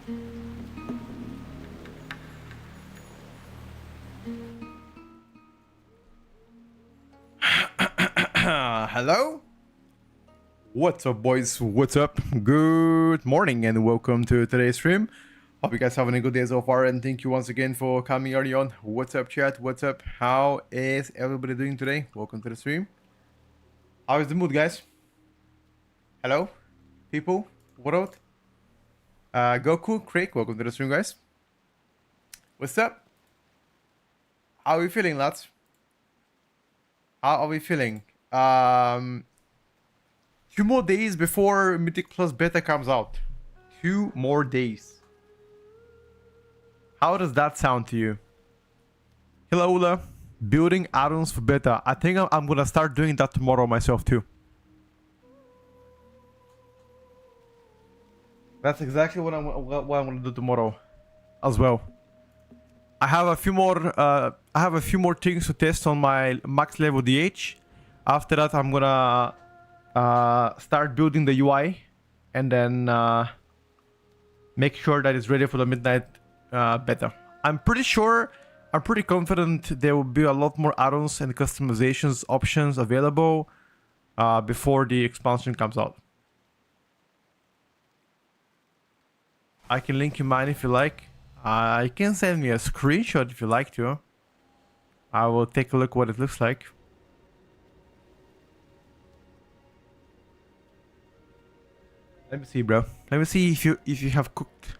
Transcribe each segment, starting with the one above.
Hello? What's up, boys? What's up? Good morning and welcome to today's stream. Hope you guys having a good day so far, and thank you once again for coming early on. What's up, chat? What's up? How is everybody doing today? Welcome to the stream. How is the mood, guys? Hello? People? What out? Goku, Craig, welcome to the stream, guys. What's up? How are we feeling, lads? How are we feeling? 2 more days before Mythic Plus Beta comes out. 2 more days. How does that sound to you? Hello, Ula. Building add-ons for beta. I think I'm gonna start doing that tomorrow myself too. That's exactly what I'm gonna do tomorrow, as well. I have a few more things to test on my max level DH. After that, I'm gonna start building the UI, and then make sure that it's ready for the midnight beta. I'm pretty confident there will be a lot more add-ons and customizations options available before the expansion comes out. I can link you mine if you like. You can send me a screenshot if you like to. I will take a look what it looks like. Let me see, bro. Let me see if you have cooked.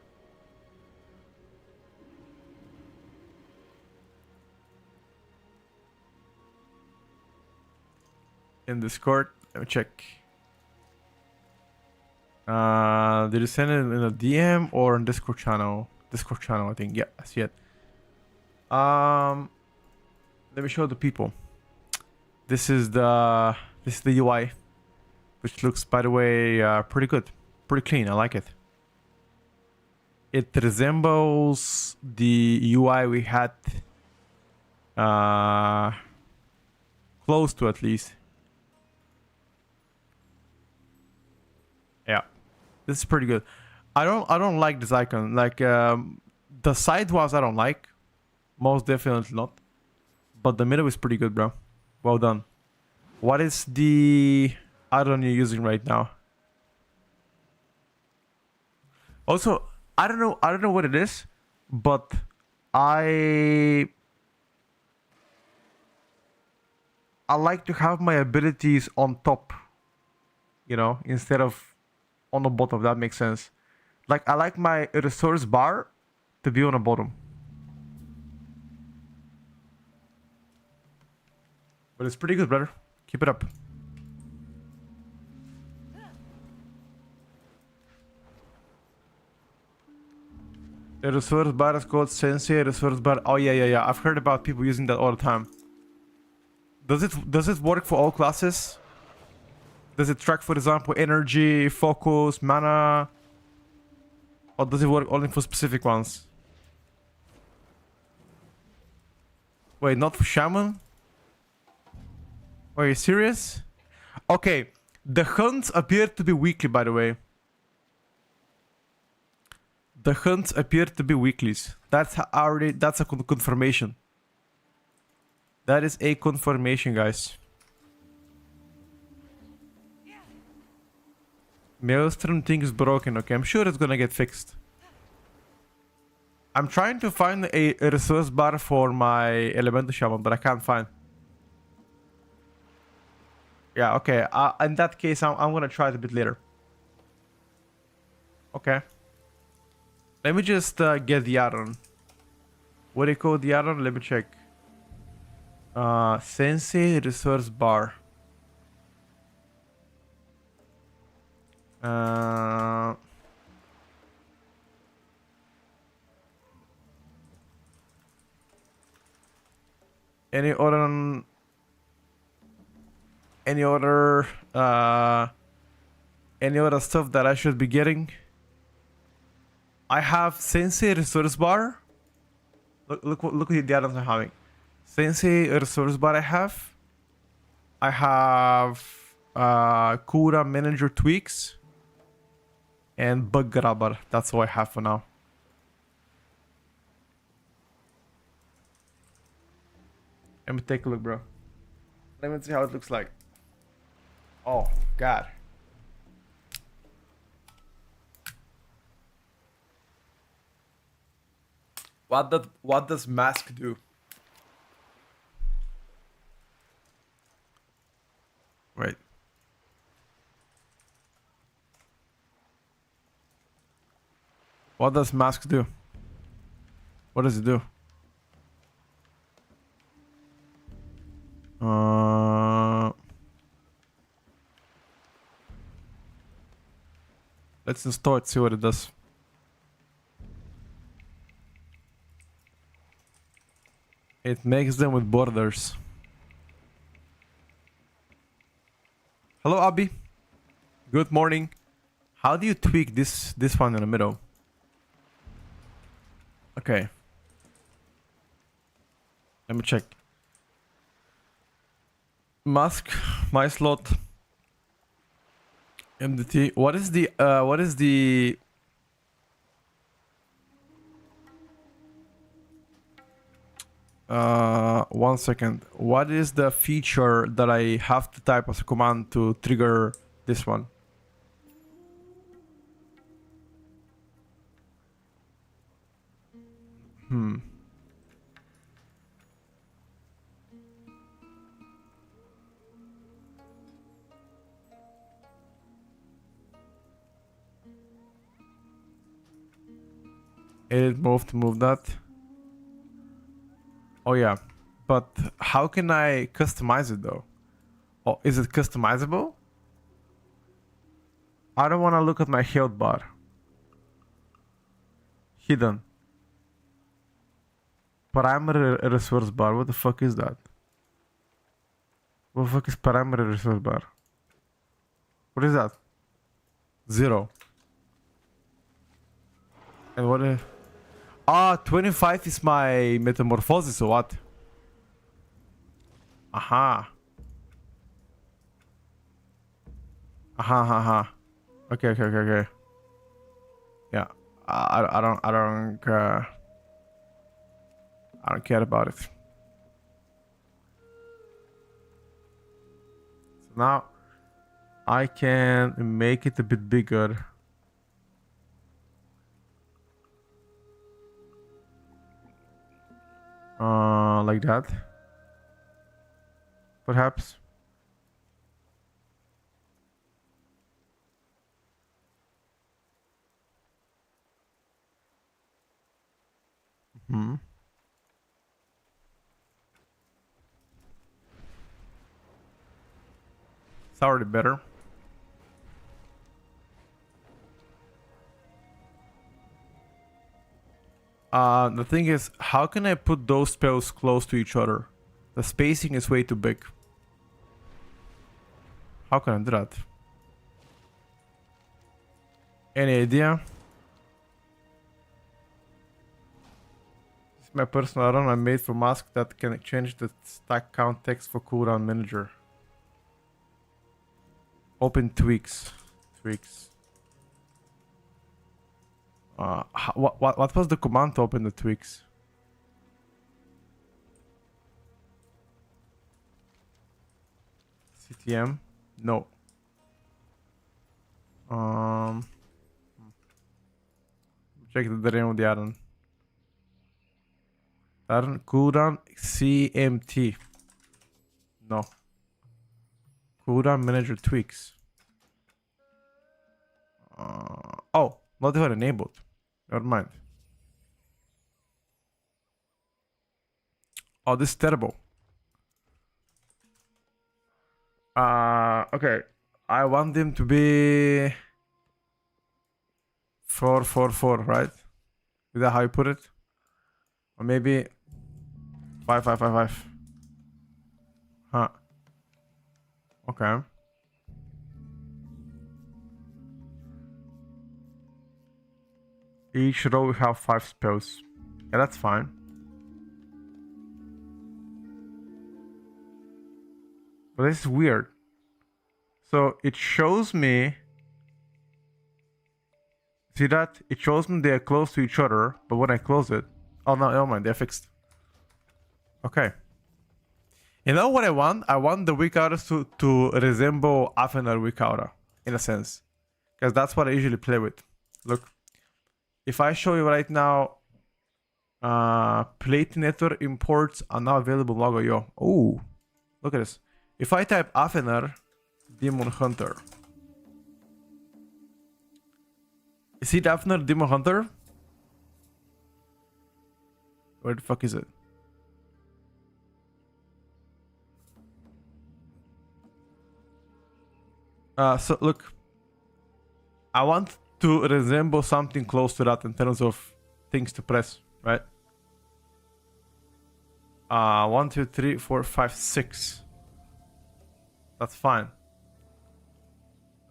In Discord, let me check. Did you send it in a DM or on Discord channel? Discord channel, I think. Yeah, I see it. Let me show the people. This is the UI, which looks, by the way, pretty good, pretty clean. I like it. It resembles the UI we had, close to at least. Yeah, this is pretty good. I don't like this icon. Like the side ones I don't like, most definitely not. But the middle is pretty good, bro. Well done. What is the add-on you're using right now? Also, I don't know what it is, but I like to have my abilities on top, you know, instead of on the bottom. That makes sense. Like, I like my resource bar to be on the bottom. But it's pretty good, brother. Keep it up. The resource bar is called Sensei resource bar. Oh yeah. I've heard about people using that all the time. Does it work for all classes? Does it track, for example, energy, focus, mana? Or does it work only for specific ones? Wait, not for Shaman? Are you serious? Okay, the hunts appear to be weekly, by the way. The hunts appear to be weeklies. That's a confirmation. That is a confirmation, guys. Maelstrom thing is broken. Okay, I'm sure it's gonna get fixed. I'm trying to find a resource bar for my Elemental Shaman, but I can't find. Yeah, okay. In that case, I'm gonna try it a bit later. Okay. Let me just get the add-on. What do you call the add-on? Let me check. Sensei resource bar. Any other stuff that I should be getting? I have Sensei resource bar. Look at the items I'm having. Sensei resource bar I have. I have Kura manager tweaks and bug grabber. That's all I have for now. Let me take a look, bro. Let me see how it looks like. Oh, God. What does mask do? Wait. What does mask do? What does it do? Let's install it, see what it does. It makes them with borders. Hello, Abby. Good morning. How do you tweak this one in the middle? Okay. Let me check. Mask, my slot. MDT. What is the 1 second. What is the feature that I have to type as a command to trigger this one? Edit move to move that. Oh yeah, but how can I customize it though? Oh, is it customizable? I don't want to look at my health bar. Hidden. Primary resource bar. What the fuck is that? What the fuck is primary resource bar? What is that? 0. And what is... Ah, 25 is my metamorphosis or what? Aha. Aha. Okay. Yeah. I don't care about it. So now I can make it a bit bigger. Like that. Perhaps. It's already better. The thing is, how can I put those spells close to each other? The spacing is way too big. How can I do that? Any idea? This is my personal run I made for mask that can change the stack count text for cooldown manager. Open tweaks. What was the command to open the tweaks? CTM? No. Check the name of the add-on. Add-on cooldown CMT. No. Cooldown manager tweaks. Oh, not even enabled. Never mind. Oh, this is terrible. Okay. I want them to be 444, right? Is that how you put it? Or maybe 5555. Huh. Okay. Each row will have 5 spells. Yeah, that's fine. But this is weird. So it shows me... See that? It shows me they're close to each other, but when I close it... Oh no, never mind, they're fixed. Okay. You know what I want? I want the weak auras to resemble Afenar weak aura, in a sense. Because that's what I usually play with. Look. If I show you right now, Platinator imports are now available logo, yo. Oh, look at this. If I type Afenar, Demon Hunter. Is it Afenar Demon Hunter? Where the fuck is it? So look, I want to resemble something close to that in terms of things to press, right? 1, 2, 3, 4, 5, 6. That's fine.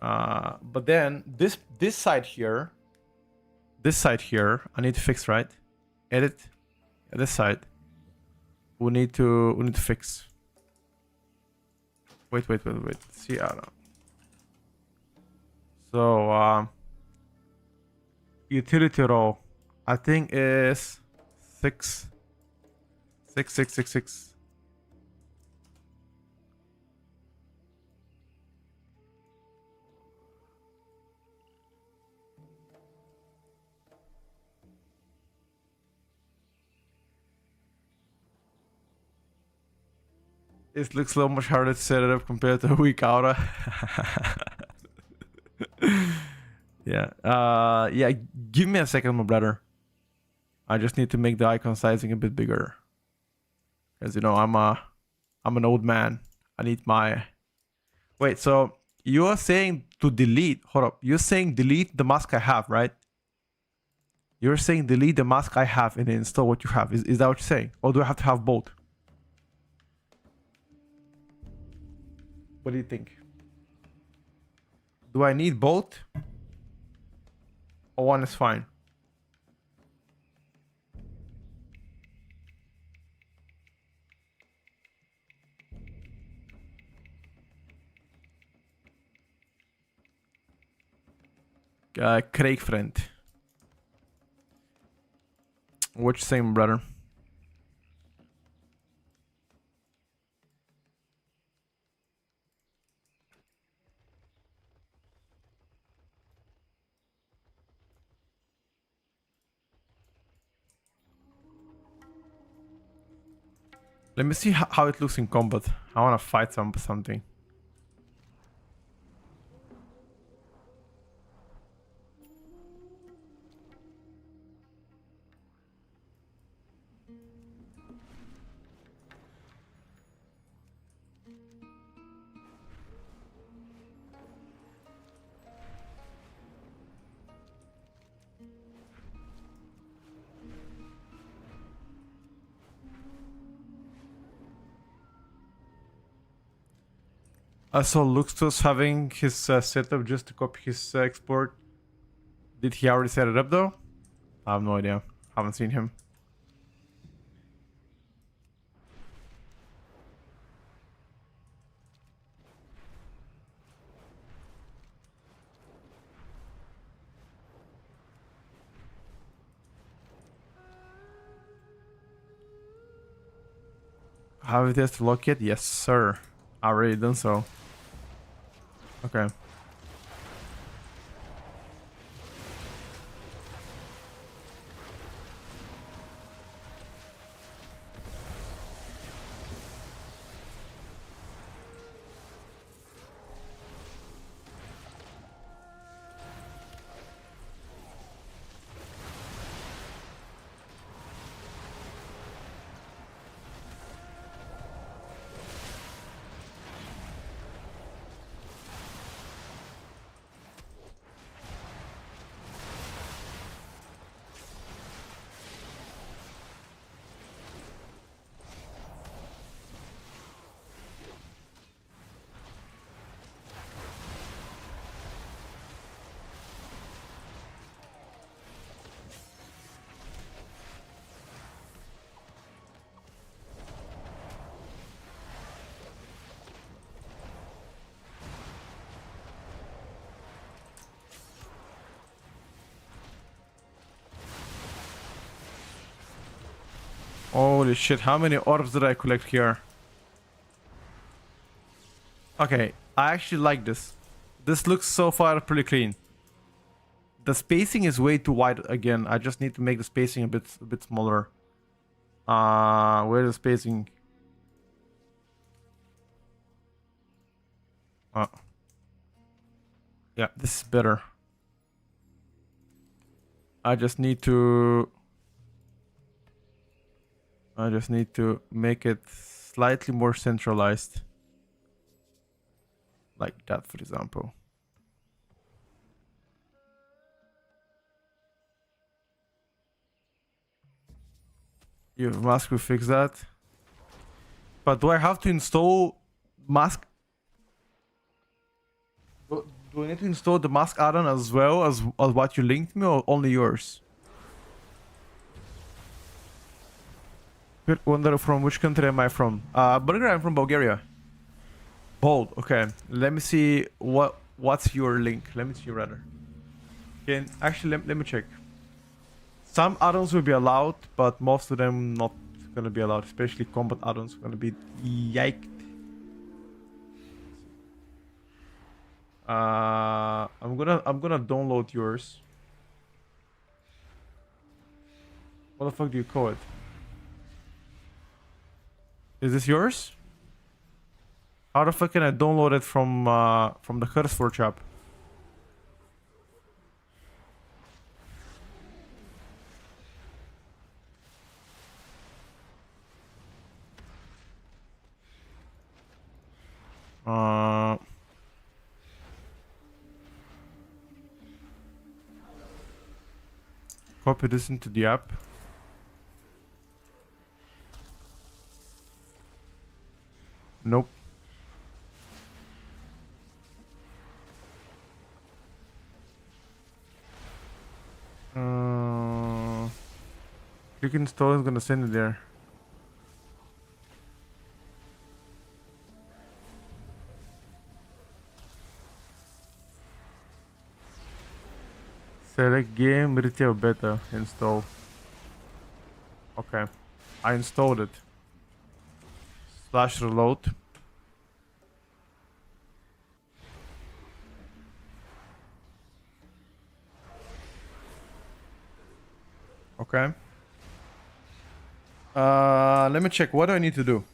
But then this side here, I need to fix, right? Edit. This side, we need to fix. Wait. See, I don't know. So utility row, I think is 6. It looks so much harder to set it up compared to a weak aura. Yeah. Yeah. Give me a second, my brother. I just need to make the icon sizing a bit bigger. As you know, I'm an old man. I need my. Wait. So you are saying to delete? Hold up. You're saying delete the mask I have, right? You're saying delete the mask I have and install what you have. Is that what you're saying? Or do I have to have both? What do you think? Do I need both? Or one is fine? Craig friend. What you saying, brother? Let me see how it looks in combat. I want to fight something. I saw Luxtus having his setup just to copy his export. Did he already set it up though? I have no idea. Haven't seen him. Have you tested lock yet? Yes, sir. I already done so. Okay. Holy shit, how many orbs did I collect here? Okay, I actually like this. This looks so far pretty clean. The spacing is way too wide again. I just need to make the spacing a bit smaller. Where's the spacing? Yeah, this is better. I just need to make it slightly more centralized. Like that, for example. Your mask will fix that. But do I have to install mask? Do I need to install the mask add-on as well as what you linked me, or only yours? Good wonder from which country am I from? Bulgaria. I'm from Bulgaria. Bold. Okay. Let me see what's your link. Let me see rather. Can actually let me check. Some add-ons will be allowed, but most of them not gonna be allowed. Especially combat add-ons gonna be yiked. I'm gonna download yours. What the fuck do you call it? Is this yours? How the fuck can I download it from the Curseforge app? Copy this into the app. Nope. Click install is gonna send it there. Select game retail beta install. Okay, I installed it. Slash reload. Okay. Let me check. What do I need to do?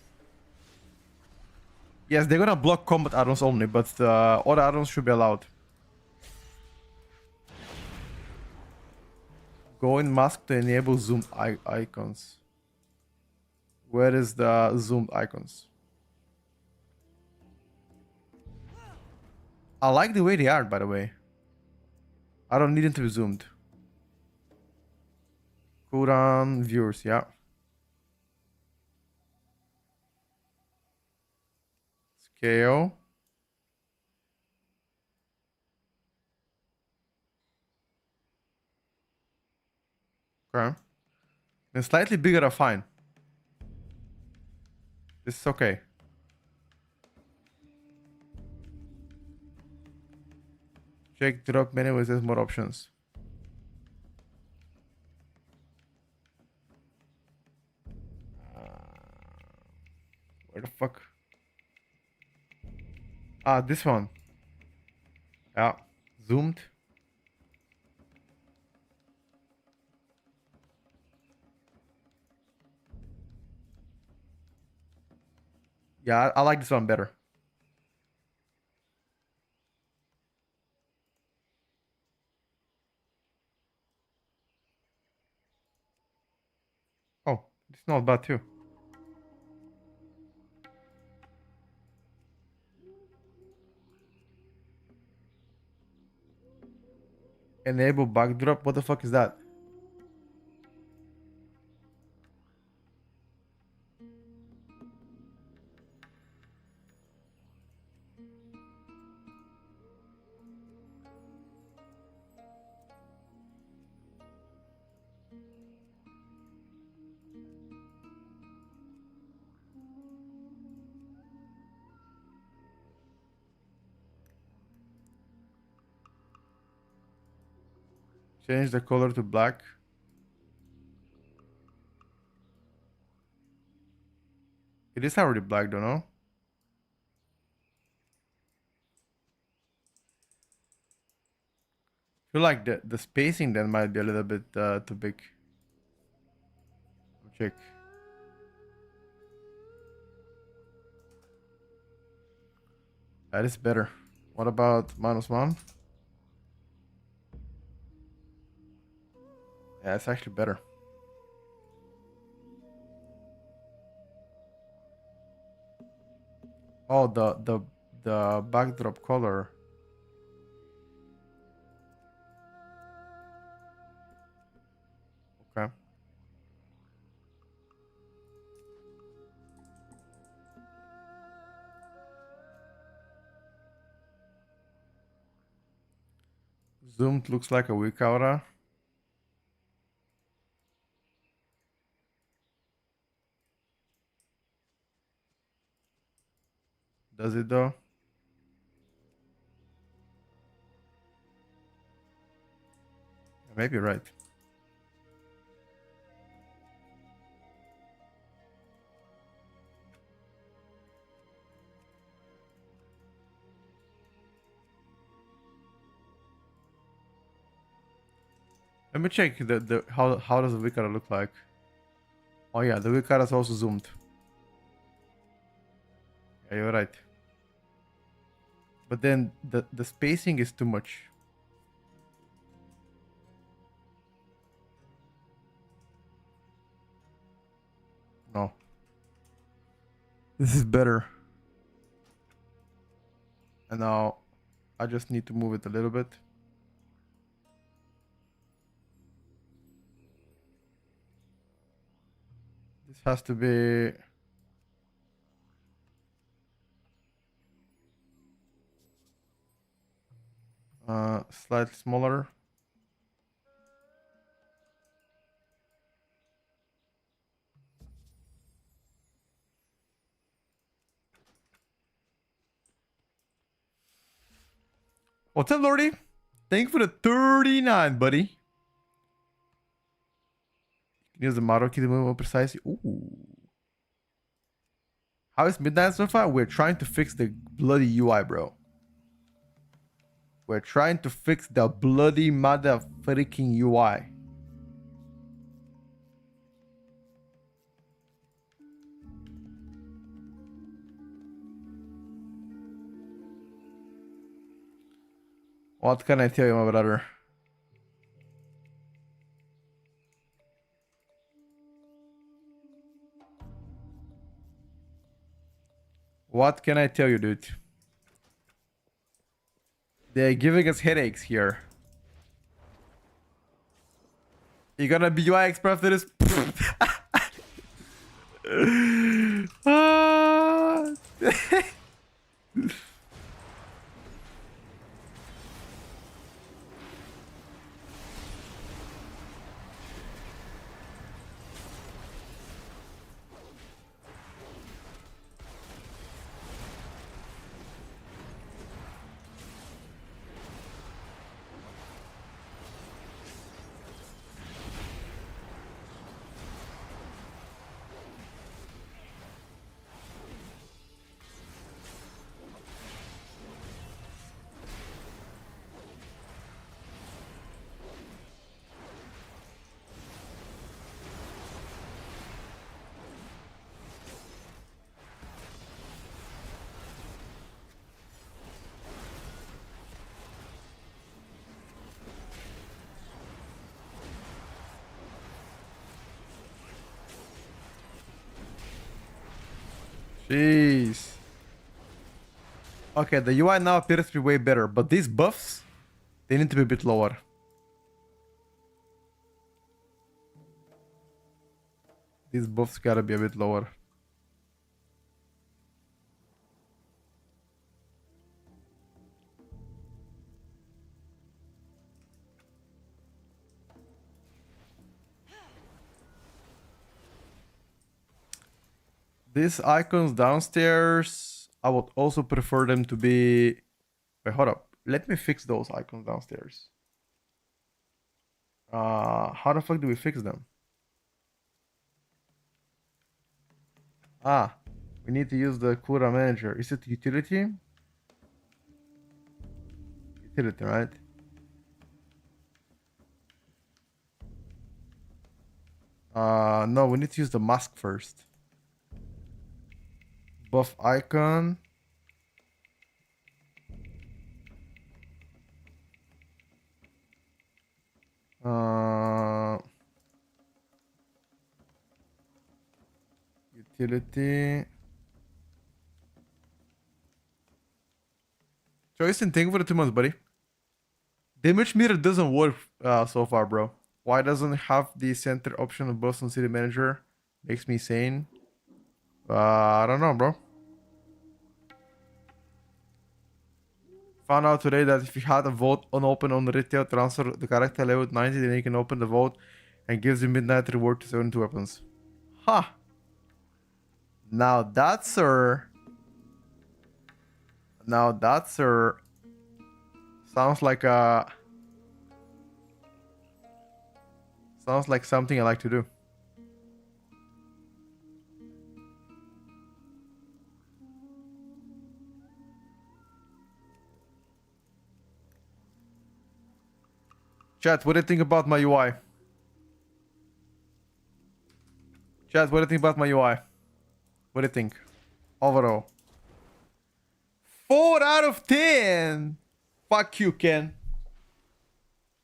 Yes, they're gonna block combat add-ons only, but other add-ons should be allowed. Go in mask to enable zoomed icons. Where is the zoomed icons? I like the way they are, by the way. I don't need it to be zoomed. Cooldown viewers, yeah. Scale. Okay. And slightly bigger are fine. This is okay. Check drop menu with there's more options. Where the fuck? Ah, this one. Yeah. Zoomed. Yeah, I like this one better. Oh, it's not bad too. Enable backdrop. What the fuck is that? Change the color to black. It is already black, don't know. feel like the spacing then might be a little bit too big. Check. That is better. What about -1? Yeah, it's actually better. Oh, the backdrop color. Okay. Zoomed looks like a weak aura. Does it though? Maybe right. Let me check the how does the Wicara look like? Oh yeah, the Wicara is also zoomed. Yeah, you're right. But then the spacing is too much. No. This is better. And now I just need to move it a little bit. This has to be slightly smaller. What's up, Lordy? Thank you for the 39, buddy. You can use the model key to move more precisely. Ooh. How is Midnight so far? We're trying to fix the bloody UI, bro. We're trying to fix the bloody mother freaking UI. What can I tell you, my brother? What can I tell you, dude? They're giving us headaches here. You gonna be UI expert after this? Ah. Jeez. Okay, the UI now appears to be way better, but these buffs, they need to be a bit lower. These buffs gotta be a bit lower. These icons downstairs, I would also prefer them to be... Wait, hold up. Let me fix those icons downstairs. How the fuck do we fix them? Ah, we need to use the Cura manager. Is it utility? Utility, right? No, we need to use the mask first. Buff icon. Utility. Choice and thank you for the 2 months, buddy. Damage meter doesn't work so far, bro. Why doesn't it have the center option of Boston City Manager? Makes me sane. I don't know, bro. Found out today that if you had a vote unopened on retail, transfer the character level 90, then you can open the vote and gives you midnight reward to 72 weapons. Huh. Now that's her. Now that's her. Sounds like something I like to do. Chat, what do you think about my UI? Chat, what do you think about my UI? What do you think? Overall. 4 out of 10! Fuck you, Ken.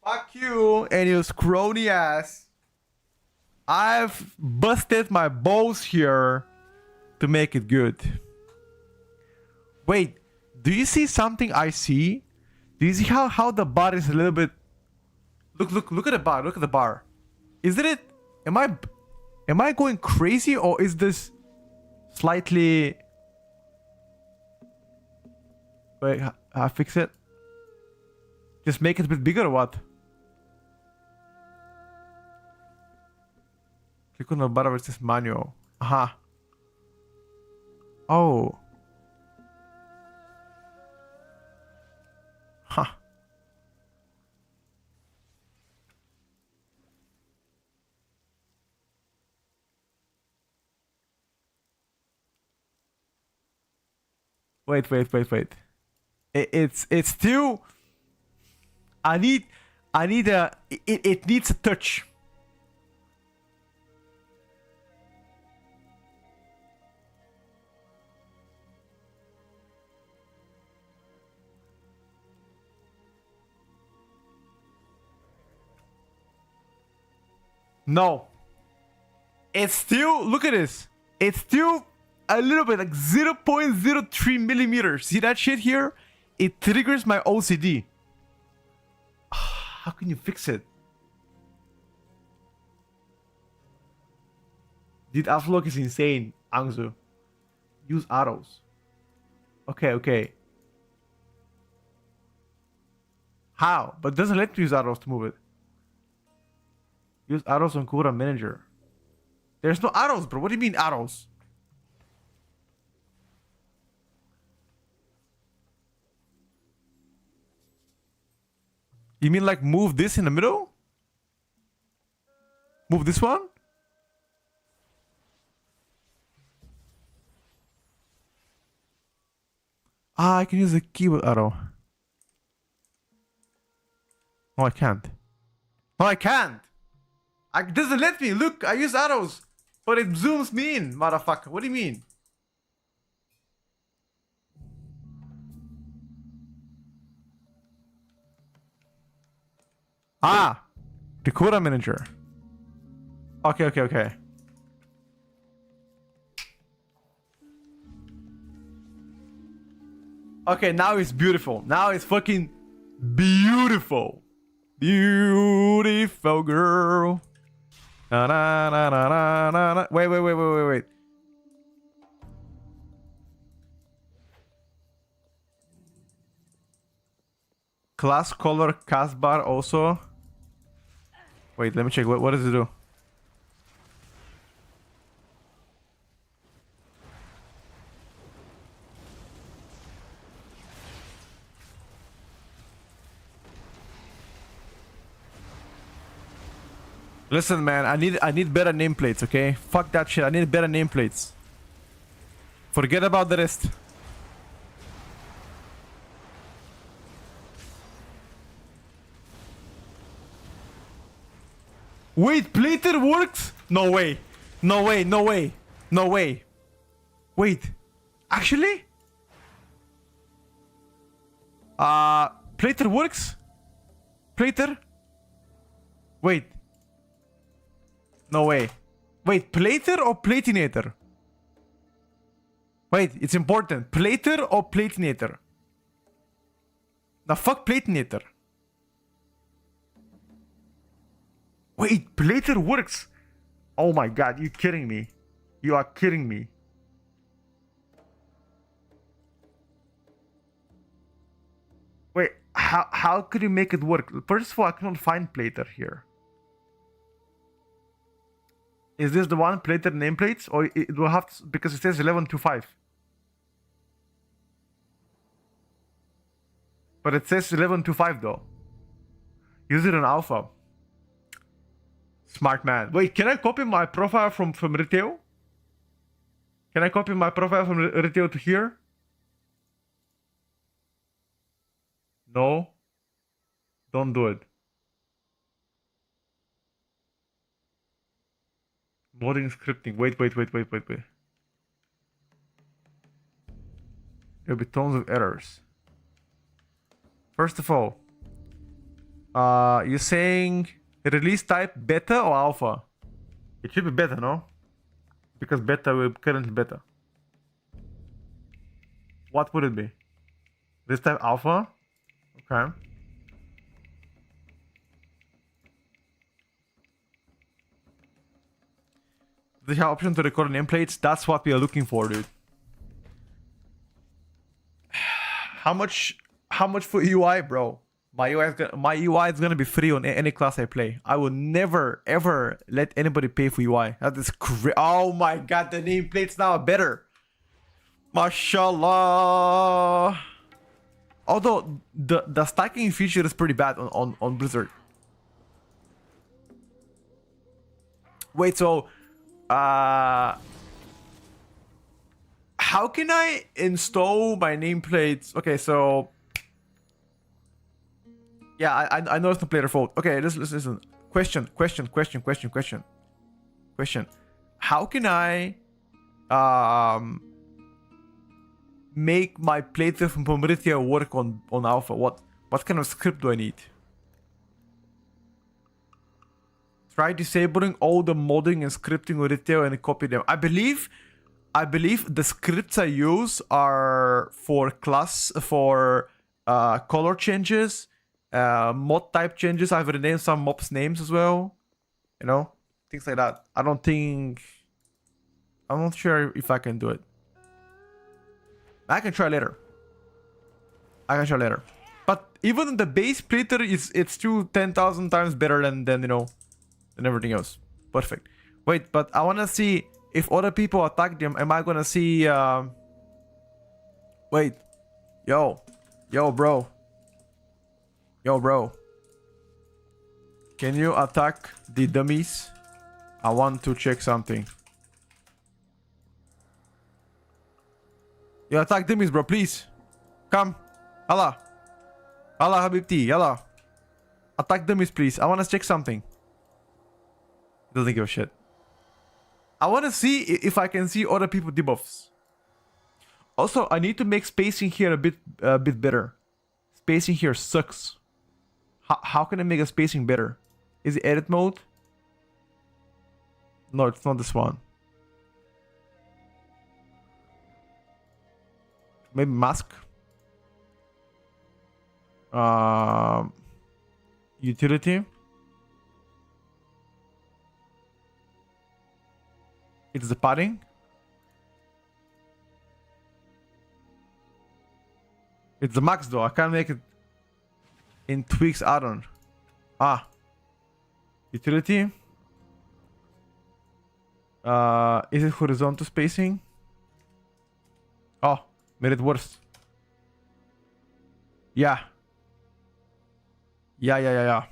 Fuck you and your scrawny ass. I've busted my balls here to make it good. Wait, do you see something I see? Do you see how the bar is a little bit... Look at the bar, look at the bar. Isn't it... Am I going crazy or is this slightly... Wait, I fix it? Just make it a bit bigger or what? Click on the bar where it says manual. Aha. Oh. Huh. Wait. It's still... I need a... It needs a touch. No. It's still... Look at this. It's still a little bit like 0.03 millimeters. See that shit here? It triggers my OCD. How can you fix it? Dude, Aflock is insane, Angzu. Use arrows. Okay. How? But it doesn't let you use arrows to move it. Use arrows on Kura Manager. There's no arrows, bro. What do you mean arrows? You mean like move this in the middle? Move this one? I can use the keyboard arrow. No, I can't. No, I can't! It doesn't let me. Look, I use arrows. But it zooms me in, motherfucker. What do you mean? Ah! Dakota Manager. Okay. Okay, now it's beautiful. Now it's fucking beautiful. Beautiful girl. Na na na na na na na. Wait. Class color cast bar also. Wait, let me check. What does it do? Listen, man, I need better nameplates, okay? Fuck that shit. I need better nameplates. Forget about the rest. Wait, plated works? No way. No way, no way. No way. Wait. Actually? Plater works? Plater? Wait. No way. Wait, plater or platinator? Wait, it's important. Plater or platinator? Now fuck platinator. Wait, plater works. Oh my god, you kidding me? You are kidding me. Wait, how could you make it work? First of all, I cannot find plater here. Is this the one, plater nameplates? Or it will have to, because it says 1125. But it says 1125 though. Use it in alpha. Smart man. Wait, can I copy my profile from retail? Can I copy my profile from retail to here? No. Don't do it. Modding scripting. Wait. There'll be tons of errors. First of all, you're saying release type beta or alpha? It should be beta, no? Because beta, we're currently beta. What would it be? This type alpha? Okay. They have option to record nameplates. That's what we are looking for, dude. How much for UI, bro? My UI is gonna be free on any class I play. I will never ever let anybody pay for UI. That is crazy. Oh my god, the nameplates now are better. Mashallah. Although the stacking feature is pretty bad on Blizzard. Wait, so how can I install my nameplates? Okay, so yeah, I know it's not player fault. Okay, listen. Question. How can I make my playthrough from Pomeritia work on alpha? What kind of script do I need? Try disabling all the modding and scripting with retail and copy them. I believe the scripts I use are for color changes, mod type changes. I've renamed some mobs names as well. You know, things like that. I'm not sure if I can do it. I can try later. But even the base plater it's still 10,000 times better than you know, than everything else. Perfect. Wait, but I wanna see if other people attack them. Am I gonna see? Wait, yo, bro. Can you attack the dummies? I want to check something. You attack dummies, bro, please. Come. Allah Habibti, yalla. Attack dummies, please. I want to check something. Doesn't give a shit. I want to see if I can see other people debuffs. Also, I need to make spacing here a bit better. Spacing here sucks. How can I make a spacing better? Is it edit mode? No, it's not this one. Maybe mask. Utility. It's the padding. It's the max though. I can't make it in tweaks add-on. Utility. Is it horizontal spacing? Oh, made it worse. Yeah. Now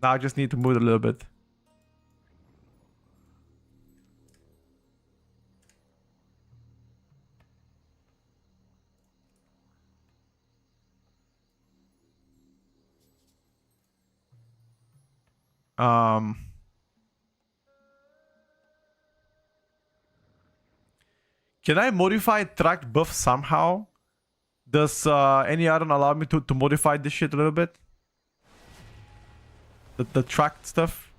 I just need to move it a little bit. Can I modify track buff somehow? Does any add-on allow me to modify this shit a little bit? The track stuff?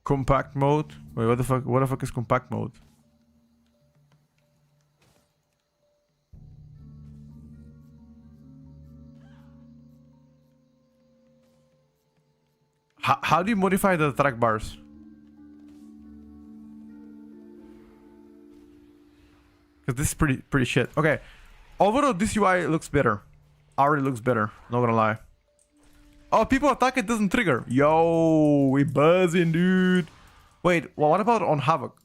Compact mode? Wait, what the fuck? What the fuck is compact mode? How do you modify the track bars? Because this is pretty shit. Okay. Overall, this UI looks better. Already looks better. Not gonna lie. Oh, people attack, it doesn't trigger. Yo, we buzzing, dude. Wait, well, what about on Havoc?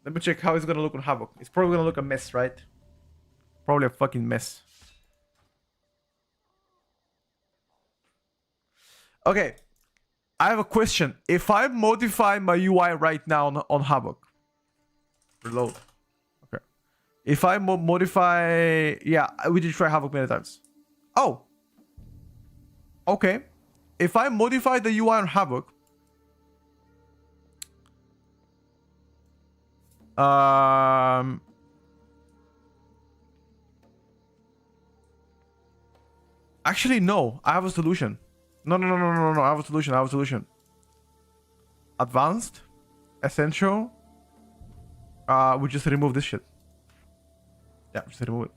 Let me check how it's gonna look on Havoc. It's probably gonna look a mess, right? Probably a fucking mess. Okay, I have a question. If I modify my UI right now on Havoc, reload. Okay. If I modify, yeah, we did try Havoc many times. Oh. Okay. If I modify the UI on Havoc, actually, no. I have a solution. No. I have a solution. Advanced, essential. We just remove this shit. Yeah, just remove it.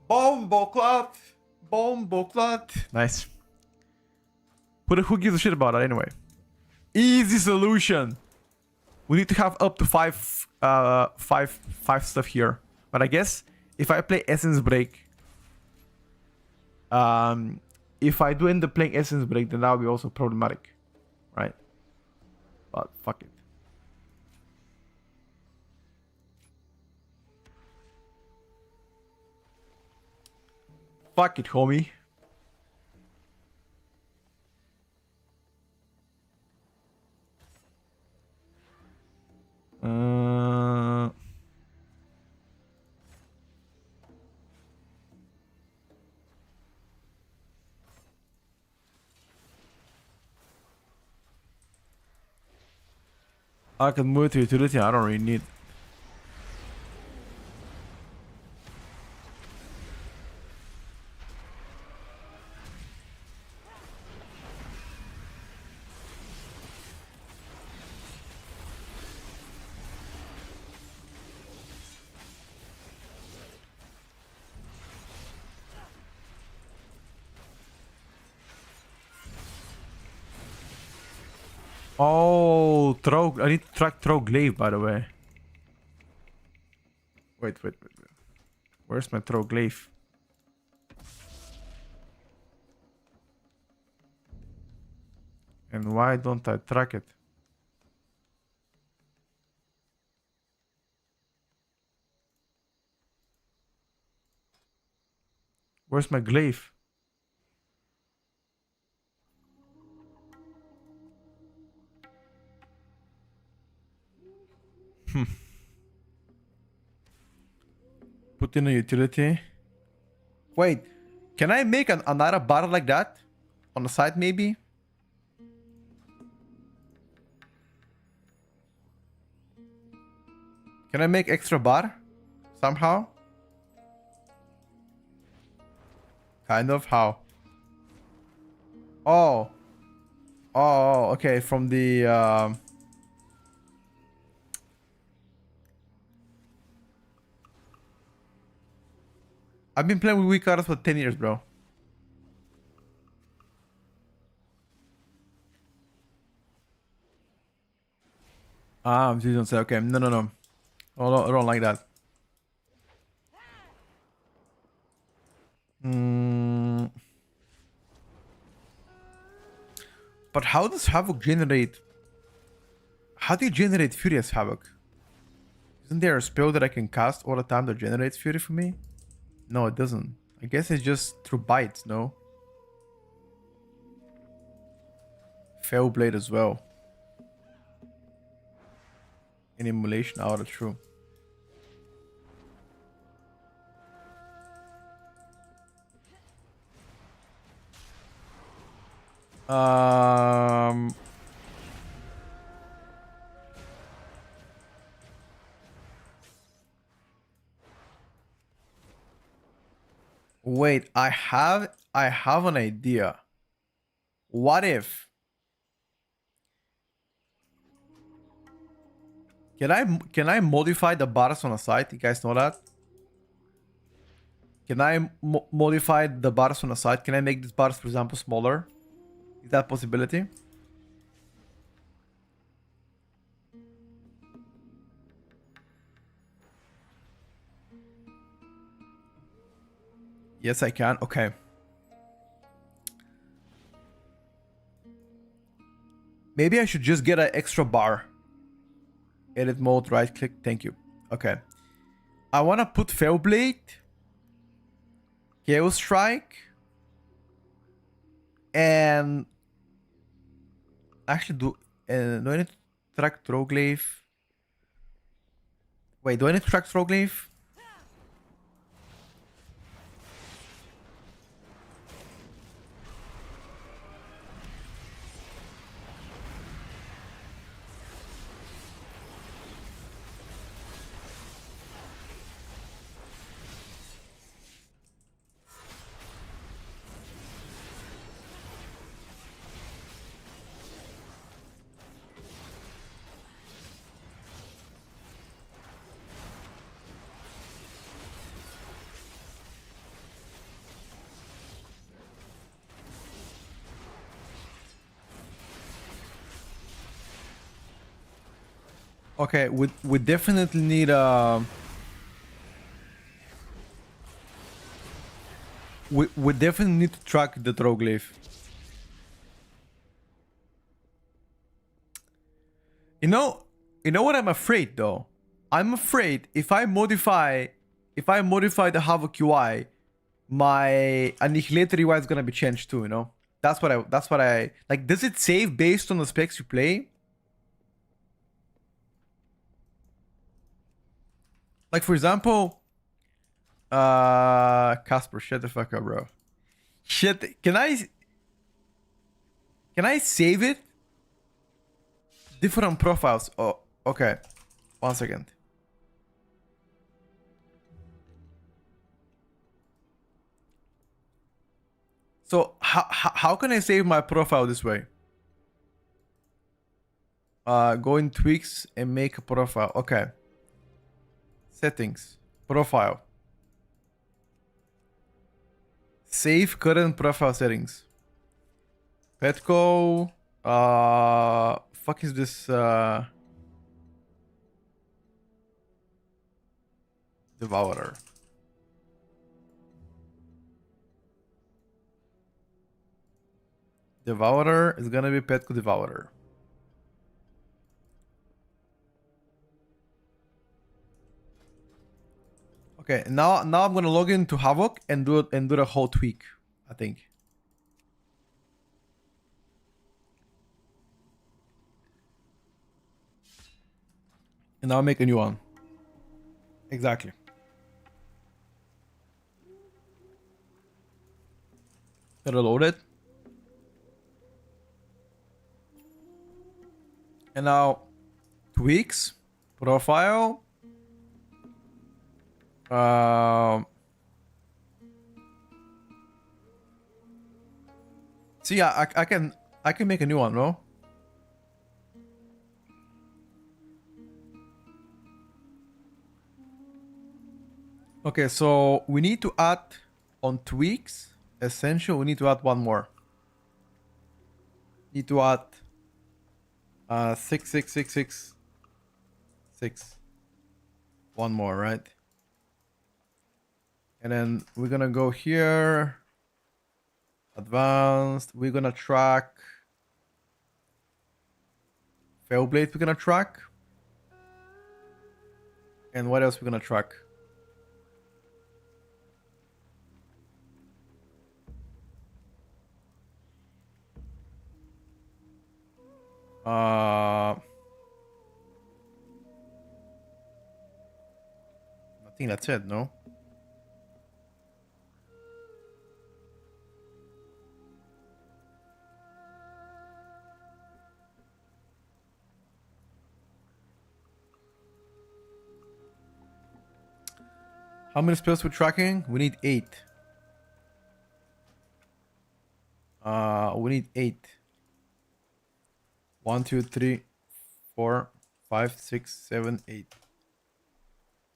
Bombo clot. Nice. Who gives a shit about that anyway? Easy solution. We need to have up to five stuff here. But I guess if I play Essence Break, if I do end up playing Essence Break, then that will be also problematic, right? But fuck it. Fuck it, homie. I can move to utility. I don't really need. Oh, throw. I need to track throw glaive, by the way. Wait. Where's my throw glaive? And why don't I track it? Where's my glaive? Put in a utility. Wait, can I make another bar like that? On the side, maybe? Can I make extra bar? Somehow? Kind of, how? Oh, okay, from the... I've been playing with weak cards for 10 years, bro. You don't say, okay, no. I don't like that. But how does Havoc generate... How do you generate Furious Havoc? Isn't there a spell that I can cast all the time that generates Fury for me? No, it doesn't. I guess it's just through bites, no? Fellblade as well. In emulation, out of true. Um. Wait, I have an idea. What if? Can I modify the bars on the site? You guys know that? Can I modify the bars on the site? Can I make these bars, for example, smaller? Is that a possibility? Yes, I can. Okay. Maybe I should just get an extra bar. Edit mode, right click. Thank you. Okay. I want to put Fellblade, Chaos Strike, and actually do I need to track Troglyph? Wait, do I need to track Troglyph? Okay, we definitely need we definitely need to track the Troglyph. You know what I'm afraid though? I'm afraid if I modify the Havoc UI, my Annihilator UI is gonna be changed too, you know? That's what I like. Does it save based on the specs you play? Like for example, Casper, shut the fuck up, bro. Shit, can I save it? Different profiles. Oh, okay. 1 second. So how can I save my profile this way? Go in tweaks and make a profile. Okay. Settings. Profile. Save current profile settings. Petco. Fuck is this? Devourer. Devourer is gonna be Petco Devourer. Okay, now I'm gonna log into Havoc and do the whole tweak, I think. And now make a new one. Exactly. Reload it. And now tweaks, profile. See, I can make a new one, no? Okay, so we need to add on tweaks, essential, we need to add one more. Need to add 6. One more, right? And then we're gonna go here. Advanced. We're gonna track. Fellblade we're gonna track. And what else we're gonna track? I think that's it, no? How many spells we're tracking? We need 8. We need 8. 1, 2, 3, 4, 5, 6, 7, 8.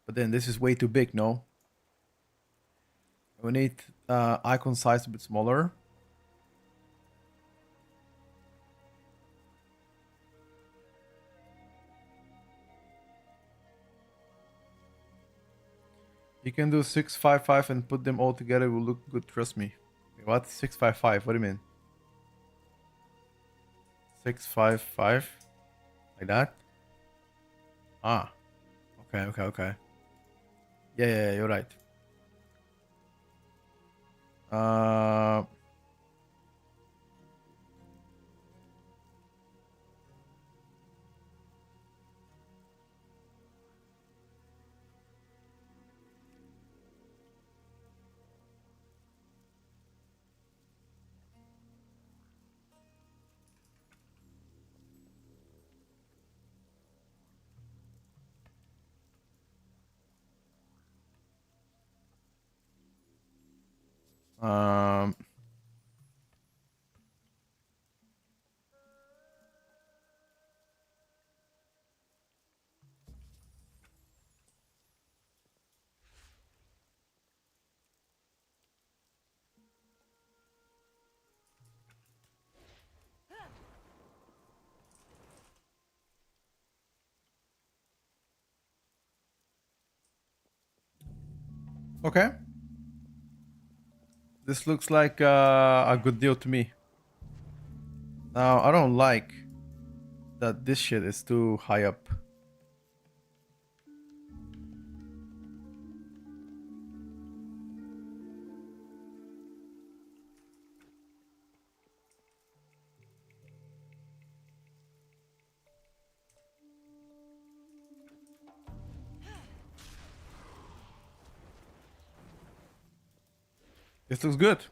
But then this is way too big, no? We need icon size a bit smaller. You can do 655 and put them all together. It will look good, trust me. Wait, what? 655? What do you mean? 655? Like that? Ah. Okay. Yeah, you're right. Um, okay. This looks like a good deal to me. Now, I don't like that this shit is too high up. This looks good.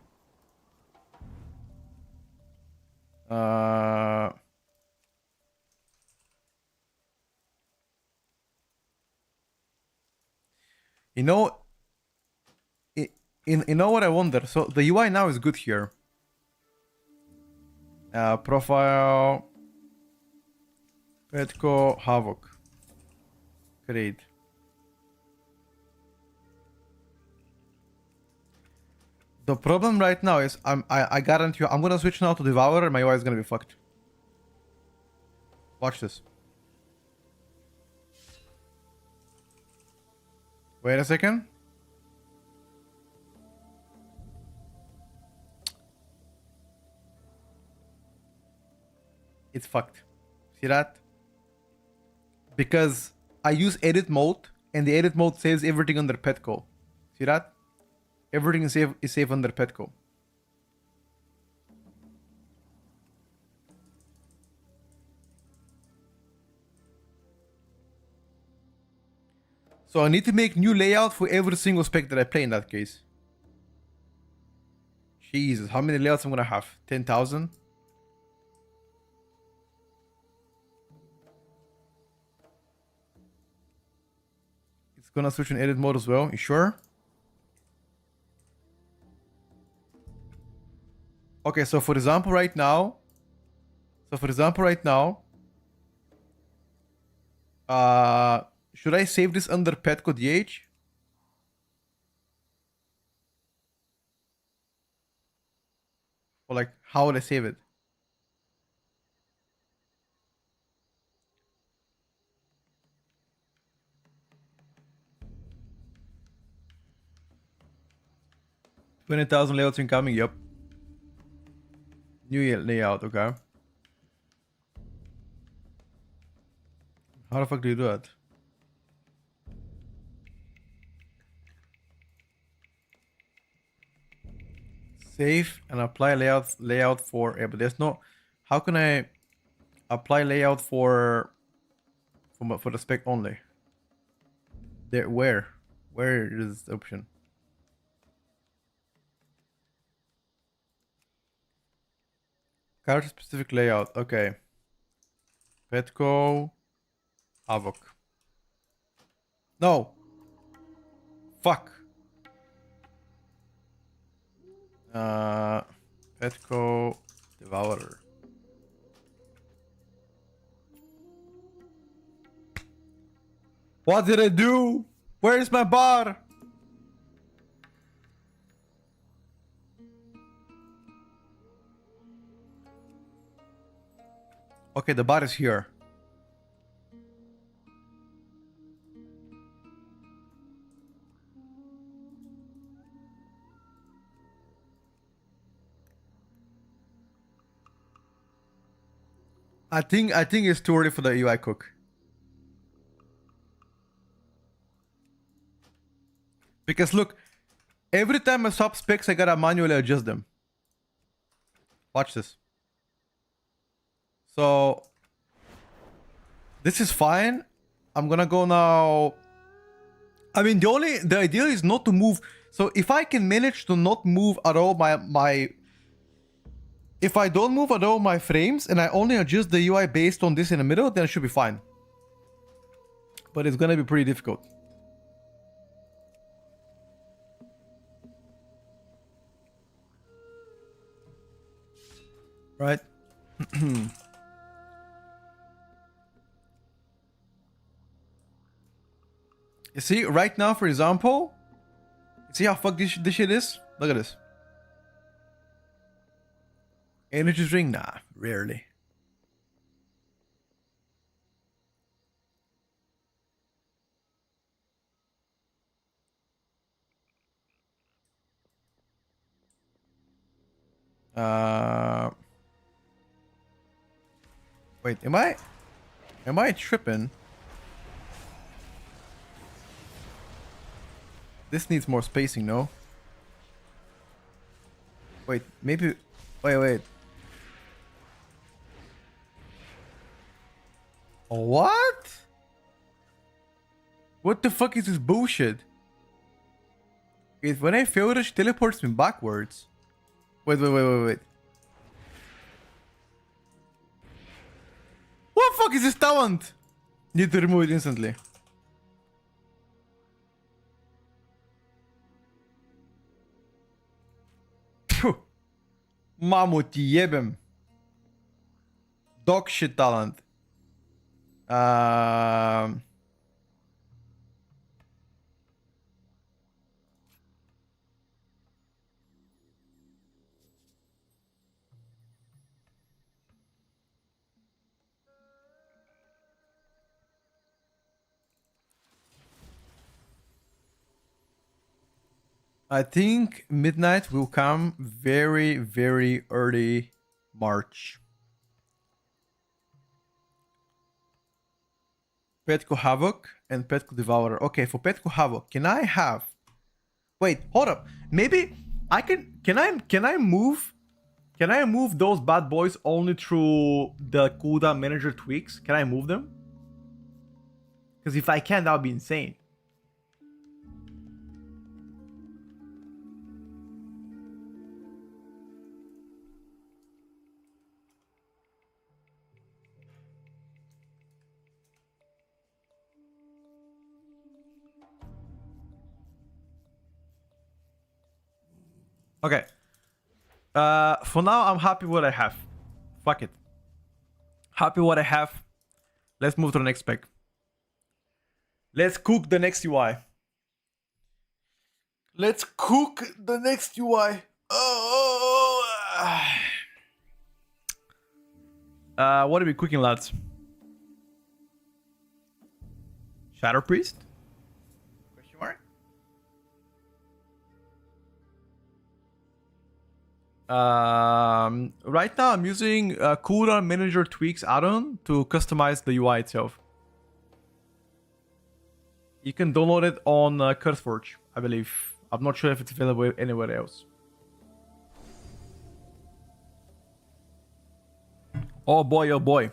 You know, you know what I wonder? So the UI now is good here. Profile, Petco, Havoc, create. The problem right now is I guarantee you I'm gonna switch now to Devourer and my UI is gonna be fucked. Watch this. Wait a second. It's fucked. See that? Because I use edit mode and the edit mode saves everything under Petco. See that? Everything is safe under Petco. So I need to make new layout for every single spec that I play in that case. Jesus, how many layouts I'm gonna have? 10,000? It's gonna switch in edit mode as well, you sure? Okay, so for example right now, should I save this under Petco DH? Or like, how would I save it? $20,000 layouts incoming, yep. New layout, okay. How the fuck do you do that? Save and apply layout for, yeah, but there's no, how can I apply layout for the spec only? There, where is the option? Character specific layout, okay. Petco, Havoc. No. Fuck. Petco Devourer. What did I do? Where's my bar? Okay, the bar is here. I think it's too early for the UI cook. Because look, every time I swap specs, I gotta manually adjust them. Watch this. So this is fine. I'm gonna go now. I mean, the idea is not to move. So if I can manage to not move at all if I don't move at all my frames and I only adjust the UI based on this in the middle, then it should be fine. But it's gonna be pretty difficult. Right? You see, right now, for example, see how fucked this shit is? Look at this. Energy drink? Nah, rarely. Wait, am I tripping? This needs more spacing, no? Wait, maybe... Wait. What? What the fuck is this bullshit? If when I fail it, she teleports me backwards. Wait. What the fuck is this talent? Need to remove it instantly. Phew. Mamu ti jebem. Dog shit talent. I think midnight will come very, very early March. Petco Havoc and Petco Devourer. Okay, for Petco Havoc, can I have... Wait, hold up. Maybe I can... Can I move those bad boys only through the cooldown manager tweaks? Can I move them? Because if I can, that would be insane. Okay. For now, I'm happy with what I have. Fuck it. Happy with what I have. Let's move to the next spec. Let's cook the next UI. Let's cook the next UI. What are we cooking, lads? Shadow Priest? Question mark? Right now I'm using cooldown manager tweaks add-on to customize the UI itself. You can download it on CurseForge, I believe. I'm not sure if it's available anywhere else. Oh boy.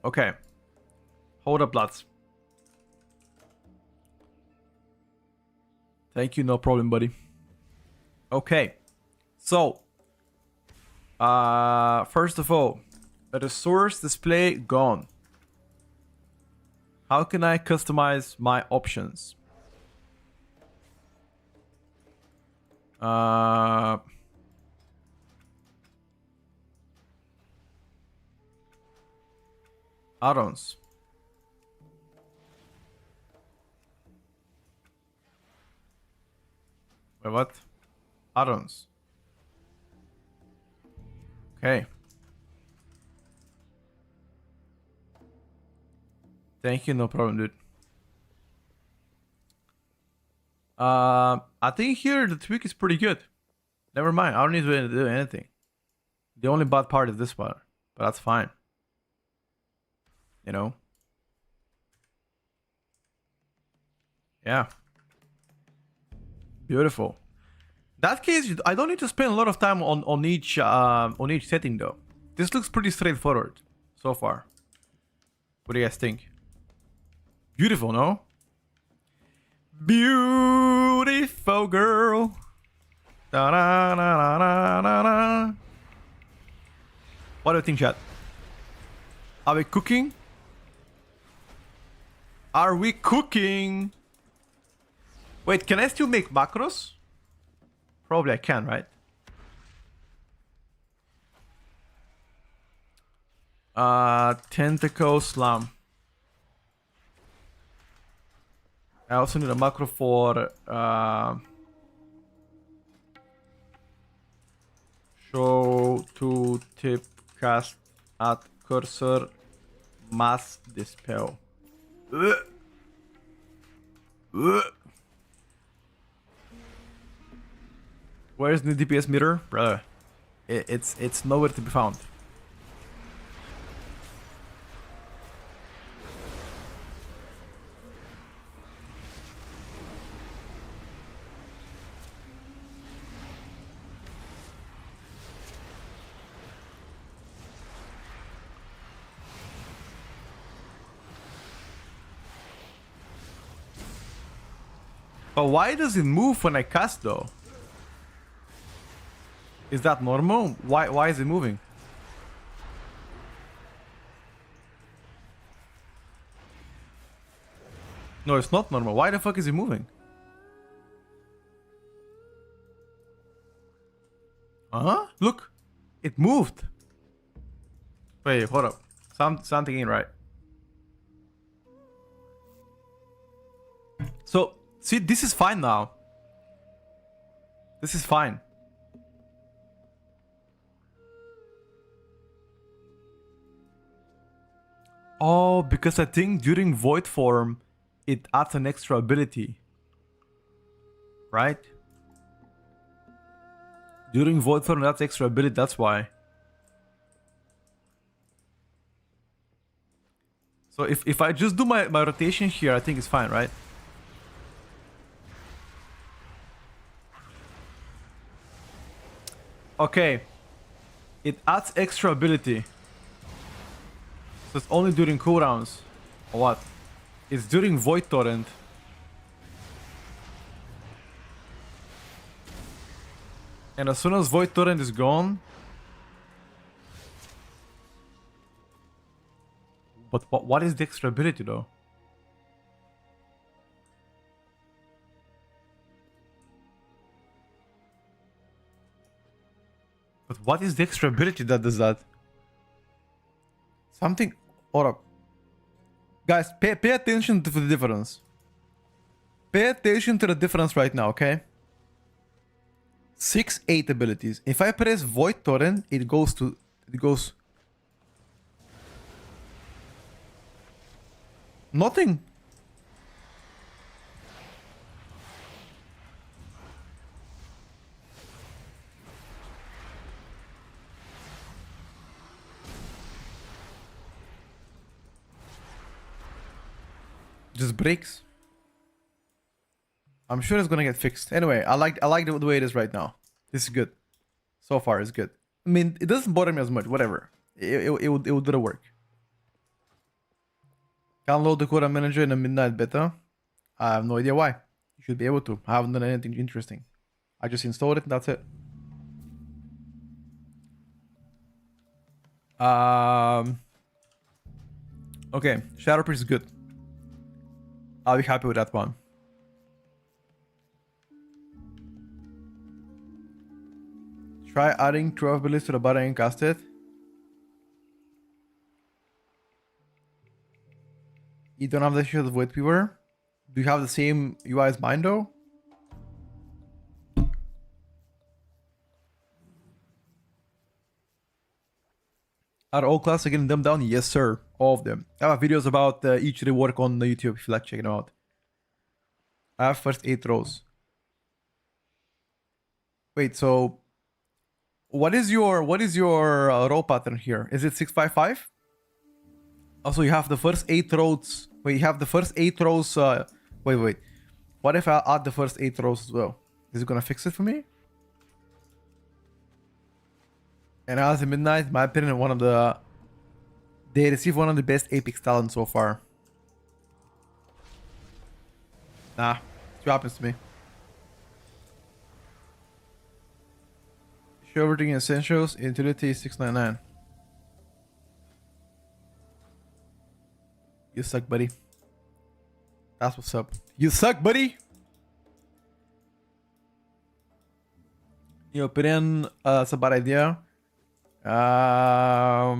Okay. Hold up, lads. Thank you, no problem, buddy. Okay. So, first of all, the resource display gone. How can I customize my options? Add-ons. Wait, what? Add-ons. Okay. Thank you, no problem, dude. I think here the tweak is pretty good. Never mind, I don't need to do anything. The only bad part is this one, but that's fine. You know? Yeah. Beautiful. That case, I don't need to spend a lot of time on each setting though. This looks pretty straightforward so far. What do you guys think? Beautiful, no? Beautiful girl. Da -da -da -da -da -da -da. What do you think, chat? Are we cooking? Are we cooking? Wait, can I still make macros? Probably I can, right? Tentacle slam. I also need a macro for show to tip cast at cursor mass dispel. Where's the DPS meter? Bruh. It's nowhere to be found. But why does it move when I cast though? Is that normal? Why is it moving? No, it's not normal. Why the fuck is it moving? Huh? Look, it moved. Wait, hold up. Something ain't right. So, see, this is fine now. This is fine. Oh, because I think during Void form, it adds an extra ability. Right? During Void form, that's extra ability, that's why. So if I just do my rotation here, I think it's fine, right? Okay. It adds extra ability. So it's only during cooldowns. Or what? It's during Void Torrent. And as soon as Void Torrent is gone... But what is the extra ability though? But what is the extra ability that does that? Something... Hold up. Guys, pay attention to the difference. Pay attention to the difference right now, okay? 6-8 abilities. If I press Void Torrent, it goes to... It goes... Nothing. Just breaks. I'm sure it's gonna get fixed. Anyway, I like the way it is right now. This is good. So far, it's good. I mean, it doesn't bother me as much. Whatever. It would do the work. Can load the Quora Manager in a midnight beta? I have no idea why. You should be able to. I haven't done anything interesting. I just installed it and that's it. Okay, Shadow Priest is good. I'll be happy with that one. Try adding 12 abilities to the button and cast it. You don't have the issue of Void Weaver? Do you have the same UI as mine though? Are all classes getting them down? Yes, sir. All of them. I have videos about each rework on the YouTube if you like checking them out. I have first 8 rows. Wait, so what is your row pattern here? Is it 655? Also, you have the first 8 rows. Wait, you have the first 8 rows. Wait. What if I add the first 8 rows as well? Is it gonna fix it for me? And as Midnight, in my opinion, they received one of the best Apex talents so far. Nah, that's what happens to me. Show everything in essentials, utility 699. You suck, buddy. That's what's up. You suck, buddy. Your opinion, it's a bad idea. I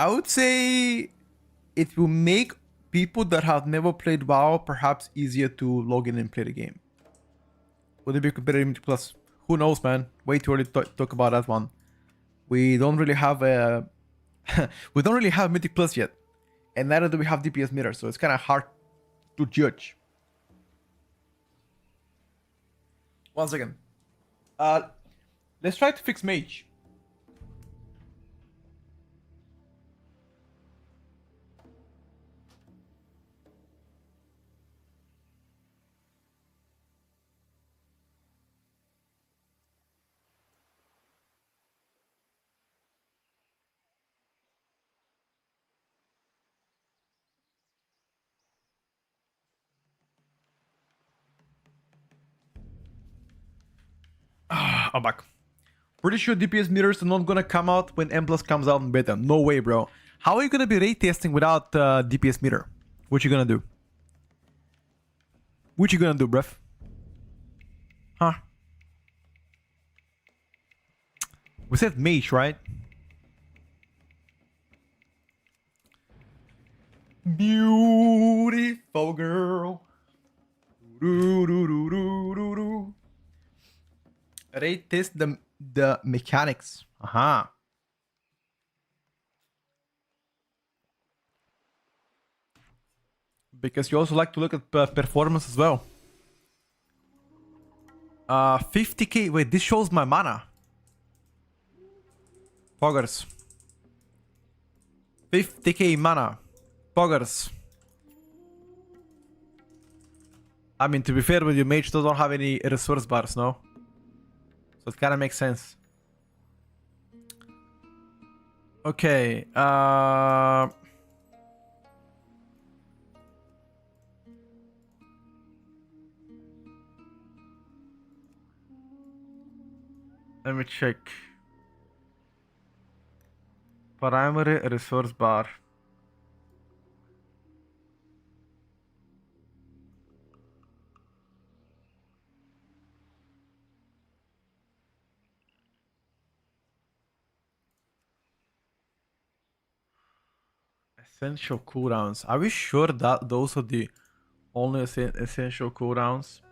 would say it will make people that have never played WoW perhaps easier to log in and play the game. Would it be competitive plus? Who knows, man? Way too early to talk about that one. We don't really have a we don't really have Mythic Plus yet, and neither do we have DPS meter, so it's kind of hard to judge. One second. Let's try to fix Mage. I'm back. Pretty sure DPS meters are not gonna come out when M Plus comes out in beta. No way, bro. How are you gonna be rate testing without DPS meter? What you gonna do? What you gonna do, bruv? Huh? We said Mage, right? Beautiful girl. Rate test the mechanics. Aha. Because you also like to look at performance as well. 50k. Wait, this shows my mana. Poggers. 50k mana. Poggers. I mean, to be fair with you, Mage doesn't have any resource bars, no? So it kind of makes sense. Okay. Let me check. Primary resource bar. Essential cooldowns. Are we sure that those are the only essential cooldowns?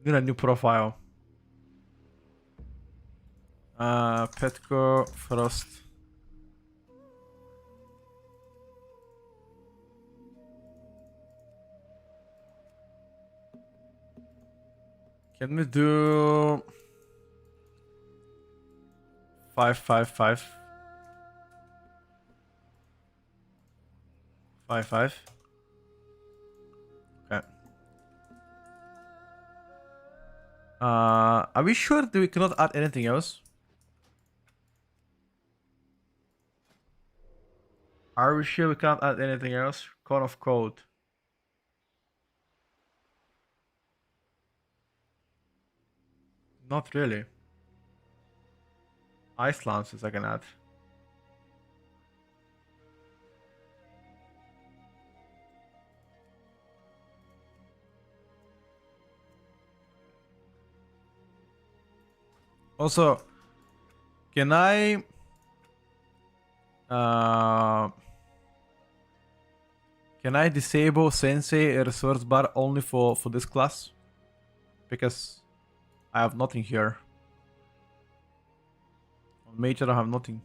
Need a new profile. Petco Frost. Can we do 555? 55. Okay. Are we sure that we cannot add anything else? Are we sure we can't add anything else? Cone of Code. Not really. Ice lances I can add. Also, can I Uh, can I disable Sensei resource bar only for this class? Because I have nothing here. On Major I have nothing.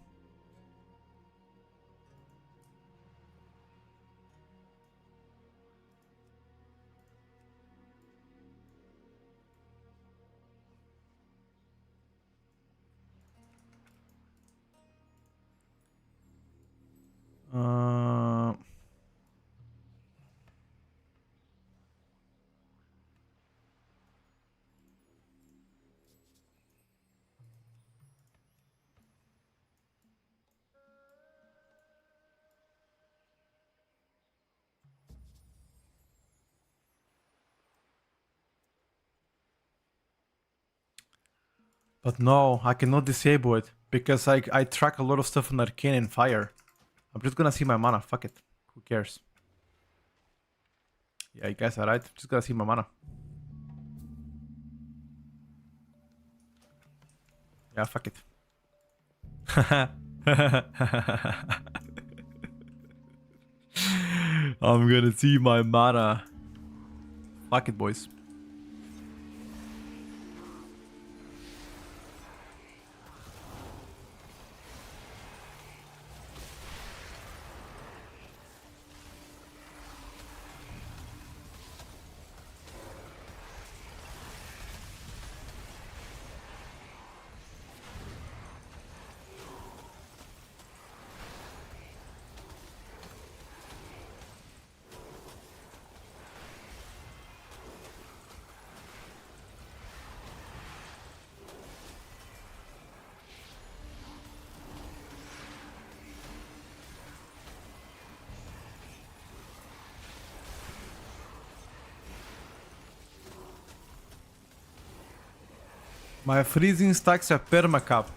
But no, I cannot disable it because I track a lot of stuff on Arcane and Fire. I'm just gonna see my mana. Fuck it. Who cares? Yeah, you guys are right. I'm just gonna see my mana. Yeah, fuck it. I'm gonna see my mana. Fuck it, boys. My freezing stacks are permacapped.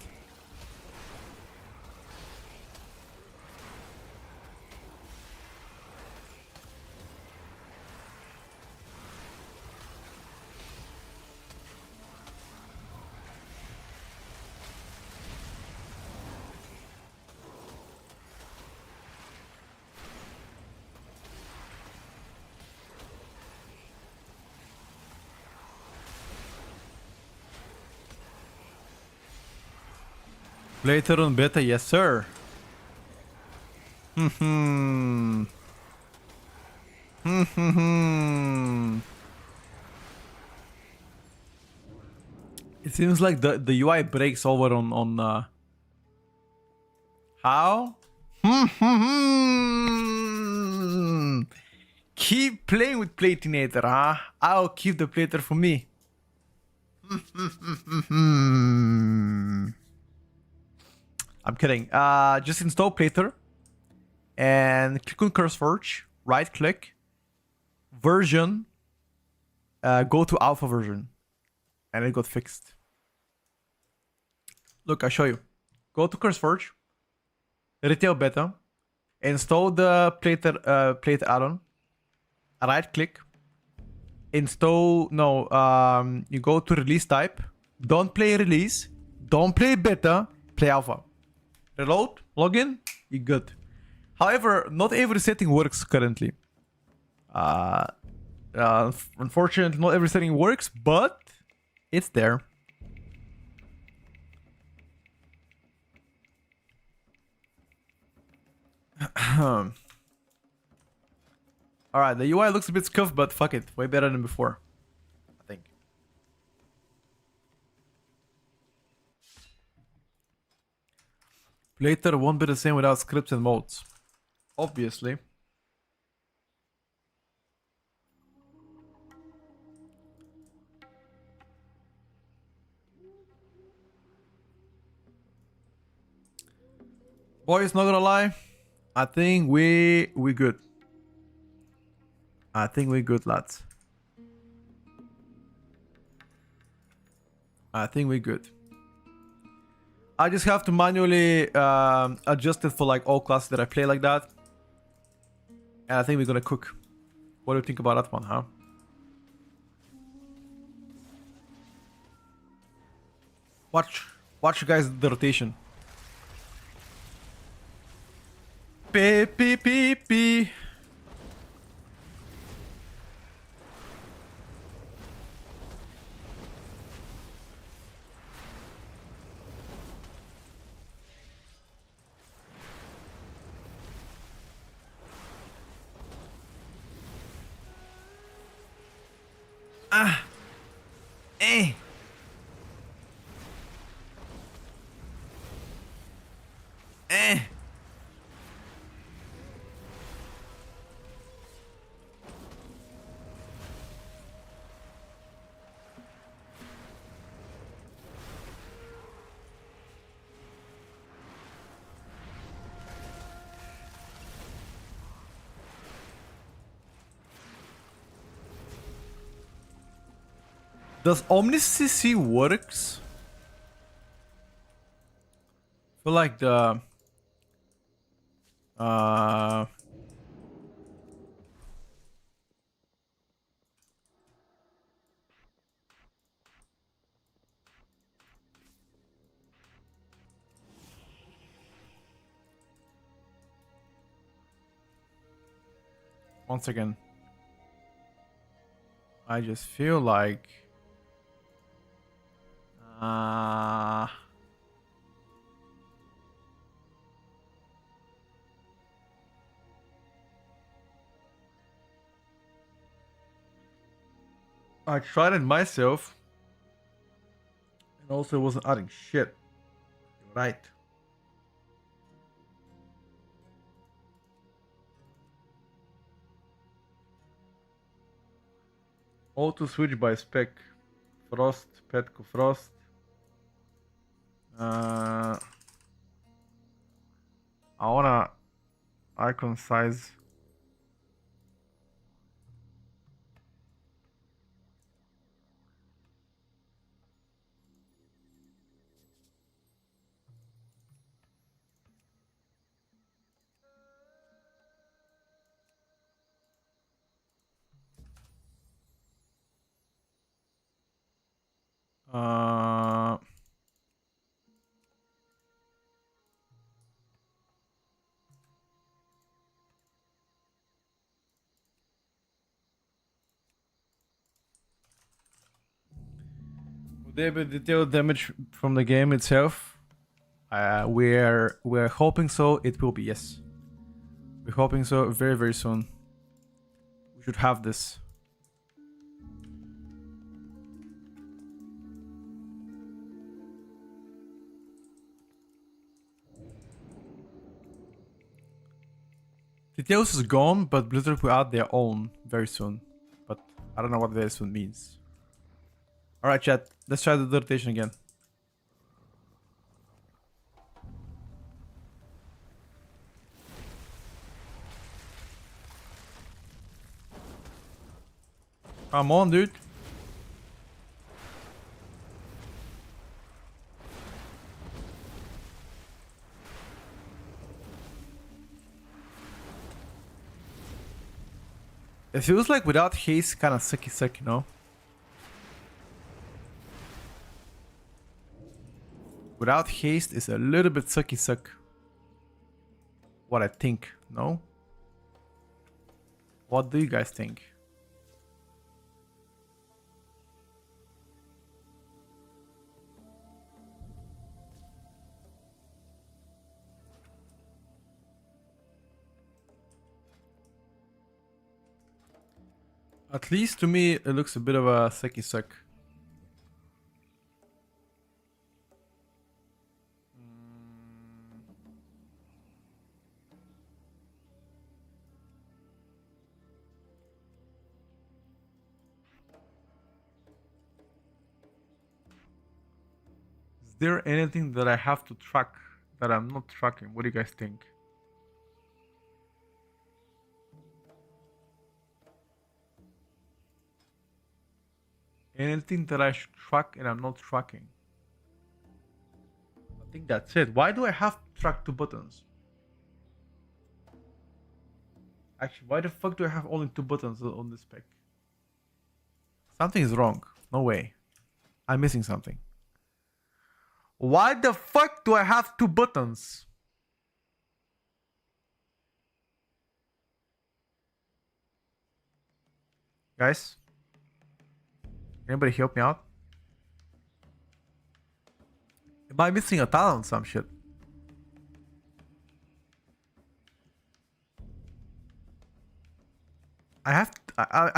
Later on beta, yes sir. It seems like the UI breaks over on how? Keep playing with Platinator, huh? I'll keep the plater for me. I'm kidding. Just install Plater and click on CurseForge, right click, version, go to alpha version, and it got fixed. Look, I'll show you. Go to CurseForge, retail beta, install the Plater add-on, right click, install, you go to release type, don't play release, don't play beta, play alpha. Reload, login, you're good. However, not every setting works currently. Unfortunately, not every setting works, but it's there. Alright, the UI looks a bit scuffed, but fuck it. Way better than before, I think. Later won't be the same without scripts and modes. Obviously. Boys, not gonna lie, I think we good. I think we good, lads. I think we good. I just have to manually adjust it for like all classes that I play like that. And I think we're gonna cook. What do you think about that one, huh? Watch you guys the rotation. Beep, beep, beep, beep. Ah. Eh. Eh. Does Omni CC works? I feel like the uh once again, I just feel like uh I tried it myself and also wasn't adding shit. You're right. Auto switch by spec. Frost, Petco Frost. I wanna icon size. Uh, would there be detailed damage from the game itself? We're hoping so. It will be, yes. We're hoping so very, very soon. We should have this. Details is gone, but Blizzard will add their own very soon. But I don't know what very soon means. Alright, chat. Let's try the rotation again. Come on, dude. It feels like without haste, kind of sucky, you know? Without haste is a little bit sucky. What I think, no? What do you guys think? At least to me, it looks a bit of a sucky. Is there anything that I have to track that I'm not tracking? What do you guys think? Anything that I should track and I'm not tracking? I think that's it. Why do I have to track 2 buttons? Actually, why the fuck do I have only 2 buttons on this spec? Something is wrong. No way. I'm missing something. Why the fuck do I have 2 buttons? Guys? Anybody help me out? Am I missing a talent some shit? I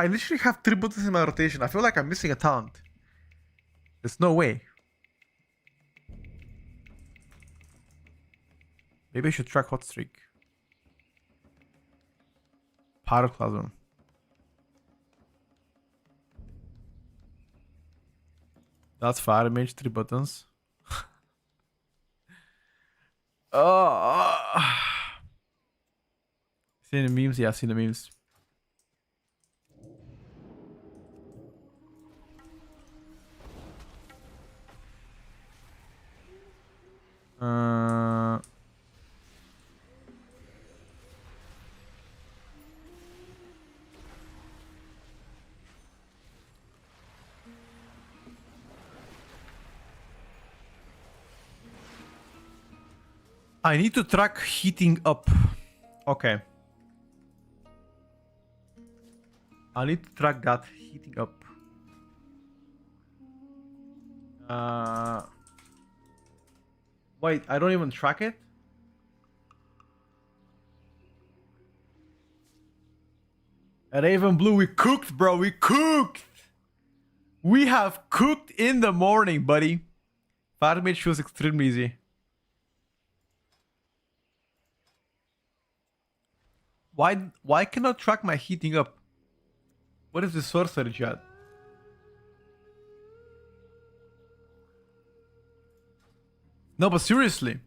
literally have 3 buttons in my rotation. I feel like I'm missing a talent. There's no way. Maybe I should track hot streak. Pyroclasm. That's Fire Mage, 3 buttons. Oh. Seen the memes? Yeah, seen the memes. I need to track heating up. Okay. I need to track that heating up. Wait, I don't even track it? Raven Blue, we cooked, bro. We cooked. We have cooked in the morning, buddy. Fire Mage was extremely easy. Why cannot track my heating up? What is the sorcery, chat? No, but seriously.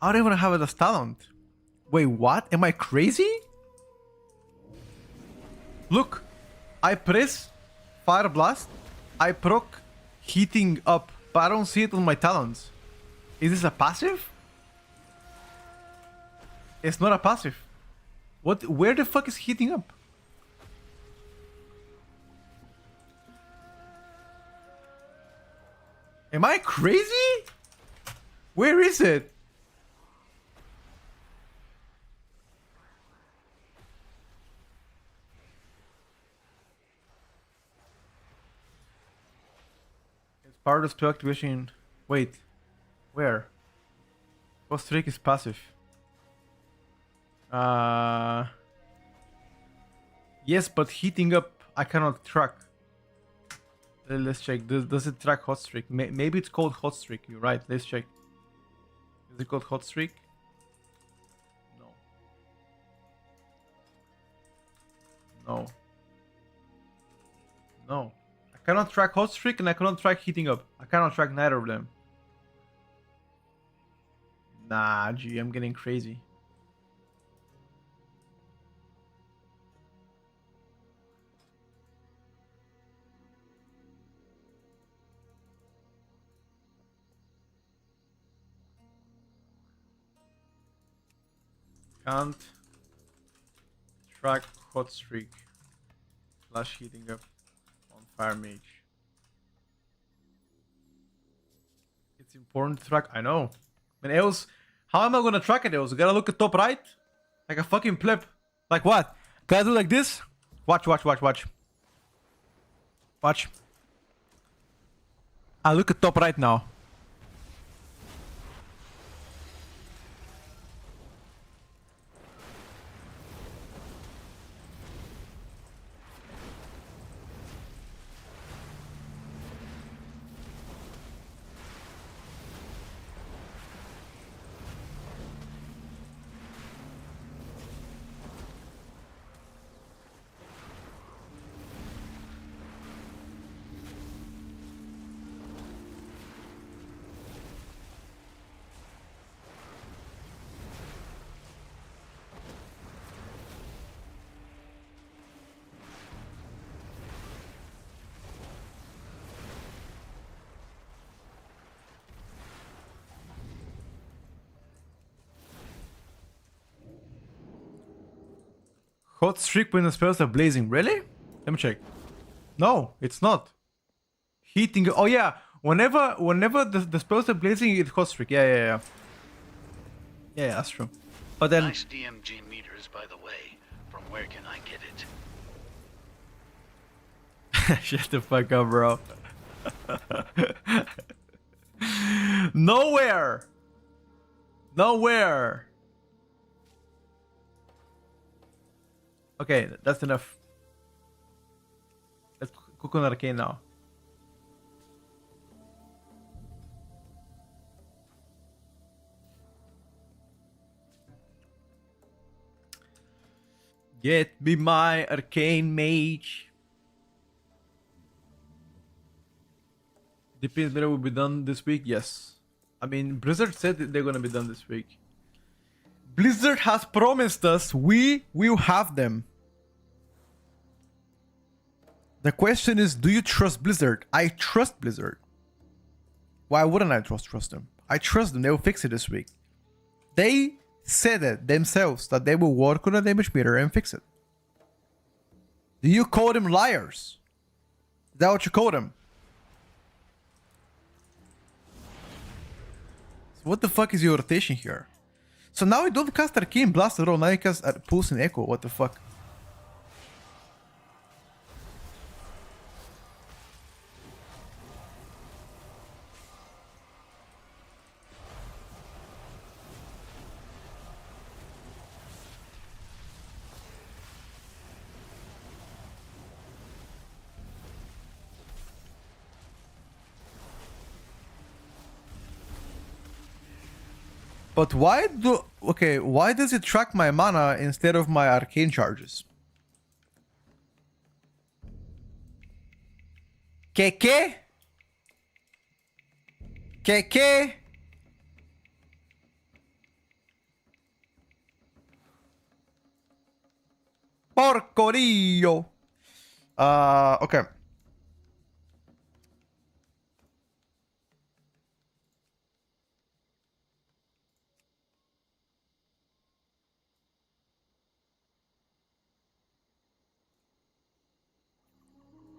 I don't even have it as talent. Wait, what? Am I crazy? Look, I press Fire Blast, I proc heating up, but I don't see it on my talents. Is this a passive? It's not a passive. What? Where the fuck is heating up? Am I crazy? Where is it? It's part of spell activation. Wait. Where? What streak is passive? Yes, but heating up I cannot track. Let's check. Does it track hot streak? Maybe it's called hot streak. You're right. Let's check. Is it called hot streak? No. No. No. I cannot track hot streak and I cannot track heating up. I cannot track neither of them. Nah, gee, I'm getting crazy. Can't track hot streak / heating up on Fire Mage. It's important to track. I know. And else, how am I gonna track it else? Gotta look at top right? Like a fucking pleb. Like what? Can I do like this? Watch, watch, watch, watch. Watch. I look at top right now. Hot streak when the spells are blazing. Really? Let me check. No, it's not. Heating. Oh yeah. Whenever the spells are blazing, it's hot streak. Yeah. Yeah, that's true. But then. Nice DMG meters, by the way. From Where can I get it? Shut the fuck up, bro. Nowhere. Nowhere. Okay, that's enough. Let's cook on Arcane now. Get me my Arcane Mage. Depends whether will be done this week. Yes. I mean, Blizzard said that they're gonna be done this week. Blizzard has promised us we will have them. The question is, do you trust Blizzard? I trust Blizzard. Why wouldn't I trust them? I trust them. They will fix it this week. They said it themselves that they will work on the damage meter and fix it. Do you call them liars? Is that what you call them? So what the fuck is your rotation here? So now you don't cast Arcane Blast at all. Now you cast Pulse and Echo. What the fuck? But why do... Okay, why does it track my mana instead of my arcane charges? ¿Qué? Porcorillo. Okay.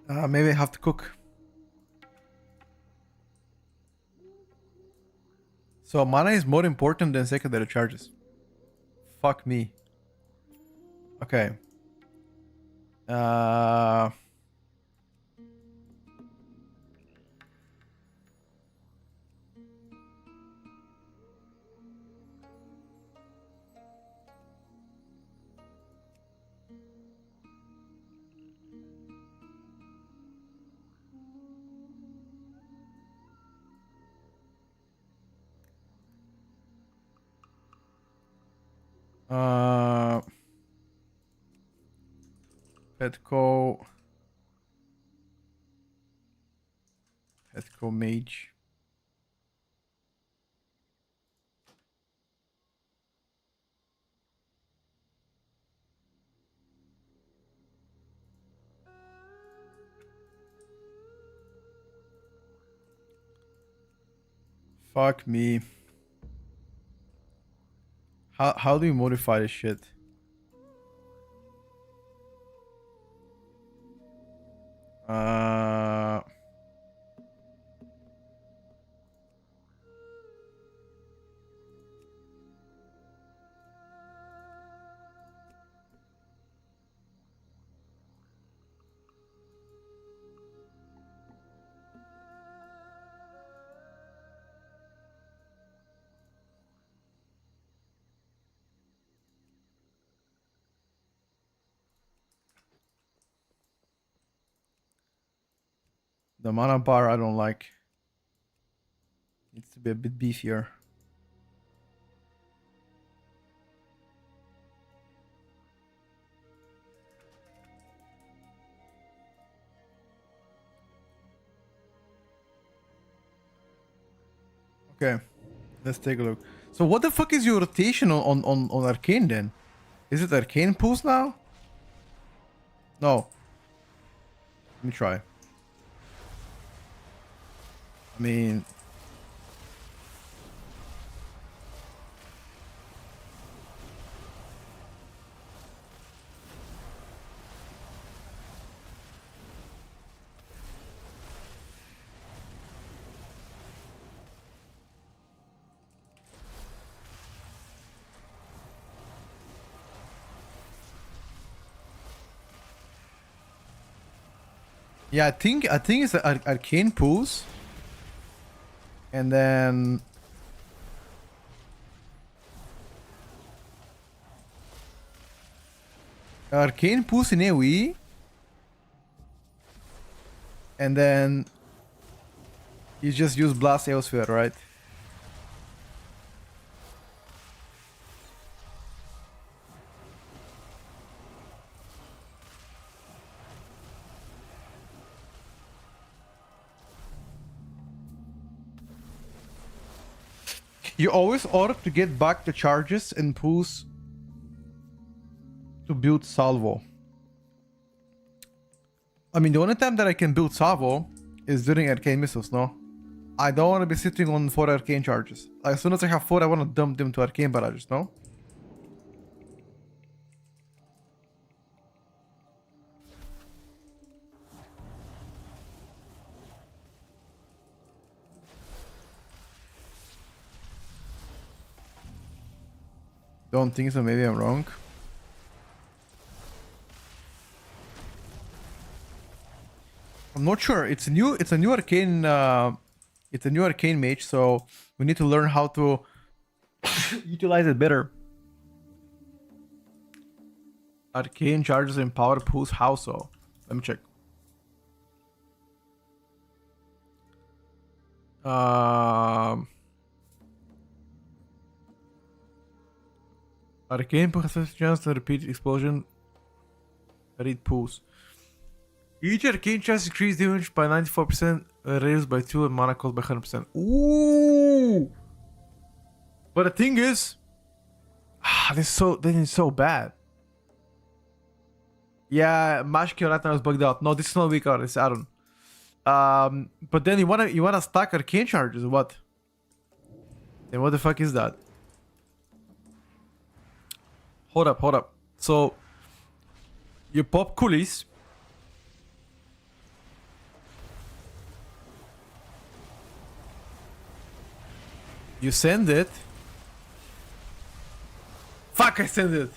Maybe I have to cook. So mana is more important than secondary charges. Fuck me. Okay. Petco Mage. Fuck me. How do you modify this shit? The mana bar I don't like. Needs to be a bit beefier. Okay, let's take a look. So what the fuck is your rotation on Arcane then? Is it Arcane Pulse now? No. Let me try. I mean... Yeah, I think it's arcane pools, and then arcane pools in AoE, and then you just use blast elsewhere, right? You always order to get back the charges and pools to build salvo. I mean, the only time that I can build salvo is during arcane missiles, no? I don't want to be sitting on 4 arcane charges. As soon as I have 4, I want to dump them to arcane barrages, no? Don't think so, maybe I'm wrong. I'm not sure. It's a new arcane mage, so we need to learn how to utilize it better. Arcane charges and power pools, how so? Let me check. Arcane pool has a chance to repeat explosion. Read pools. Each arcane chance increase damage by 94%, raised by 2, and mana cost by 100%. Ooh! But the thing is, this is so bad. Yeah, Mage UI right now is bugged out. No, this is not weak out. It's add-on. But then you wanna stack arcane charges or what? Then what the fuck is that? Hold up. So you pop coolies. You send it. Fuck, I send it.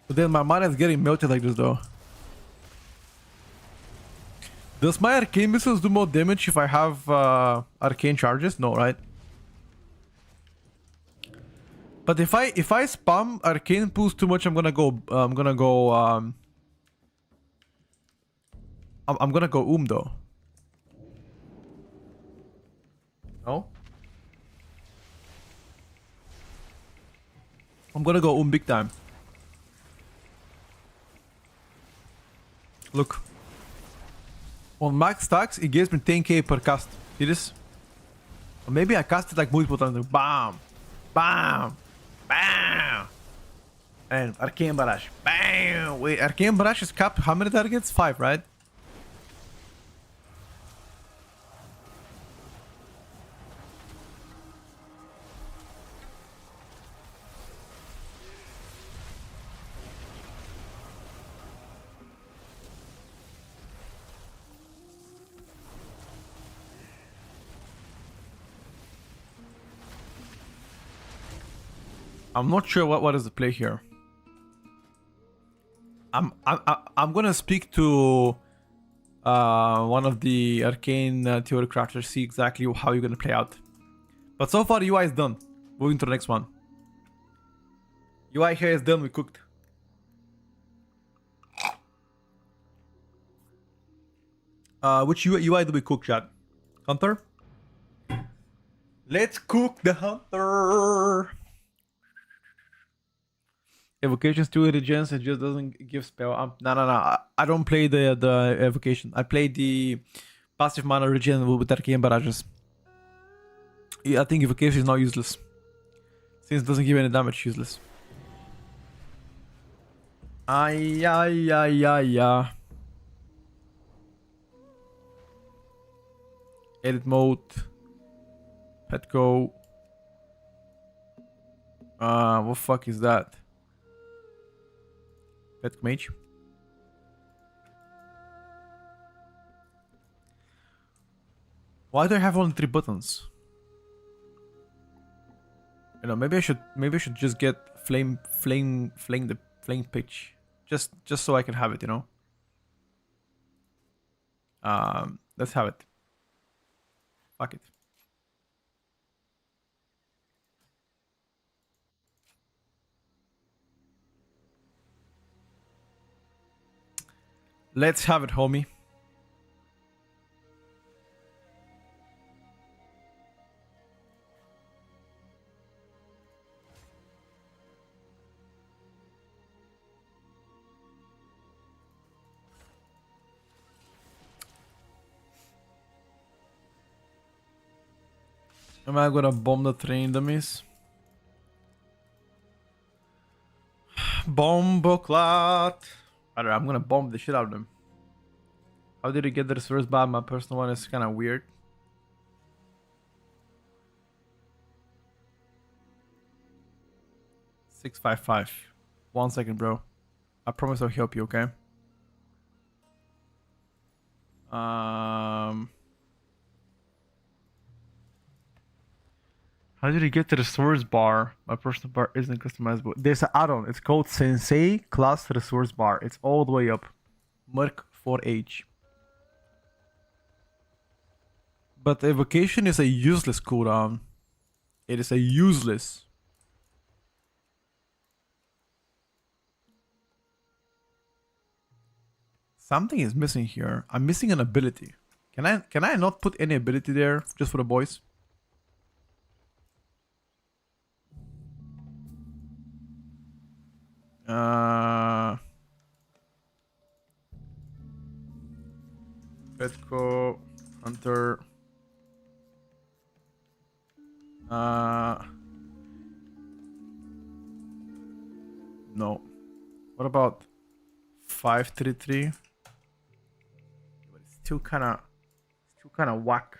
But then my mana is getting melted like this though. Does my arcane missiles do more damage if I have arcane charges? No, right? But if I spam arcane pools too much, I'm gonna go though. No? I'm gonna go big time. Look. On max stacks, it gives me 10k per cast. See this? Or maybe I cast it like multiple times. Like bam! Bam! Bam! And Arcane Barrage. Bam! Wait, Arcane Barrage is capped how many targets? 5, right? I'm not sure what is the play here. I'm gonna speak to one of the arcane theory crafters, see exactly how you're gonna play out. But so far UI is done. Moving to the next one. UI here is done, we cooked. Which UI do we cook, chat? Hunter? Let's cook the Hunter! Evocation's too regens, it just doesn't give spell. No. I don't play the evocation. I play the passive mana regen with arcane barrages. Yeah, I think evocation is now useless. Since it doesn't give any damage, useless. Ay. Edit mode. Petco. What fuck is that? Pet Mage. Why do I have only 3 buttons? You know, maybe I should just get flame pitch. Just so I can have it, you know. Let's have it. Fuck it. Let's have it, homie. Am I gonna bomb the train dummies? Bomboclat! Alright, I'm gonna bomb the shit out of them. How did he get the resource bar? My personal one is kinda weird. $655. 1 second, bro. I promise I'll help you, okay? How did he get to the resource bar? My personal bar isn't customizable. There's an add-on. It's called Sensei Class Resource Bar. It's all the way up. Merc 4H. But evocation is a useless cooldown. It is a useless. Something is missing here. I'm missing an ability. Can I not put any ability there just for the boys? Petco, Hunter. No. What about 533? But it's still kind of whack.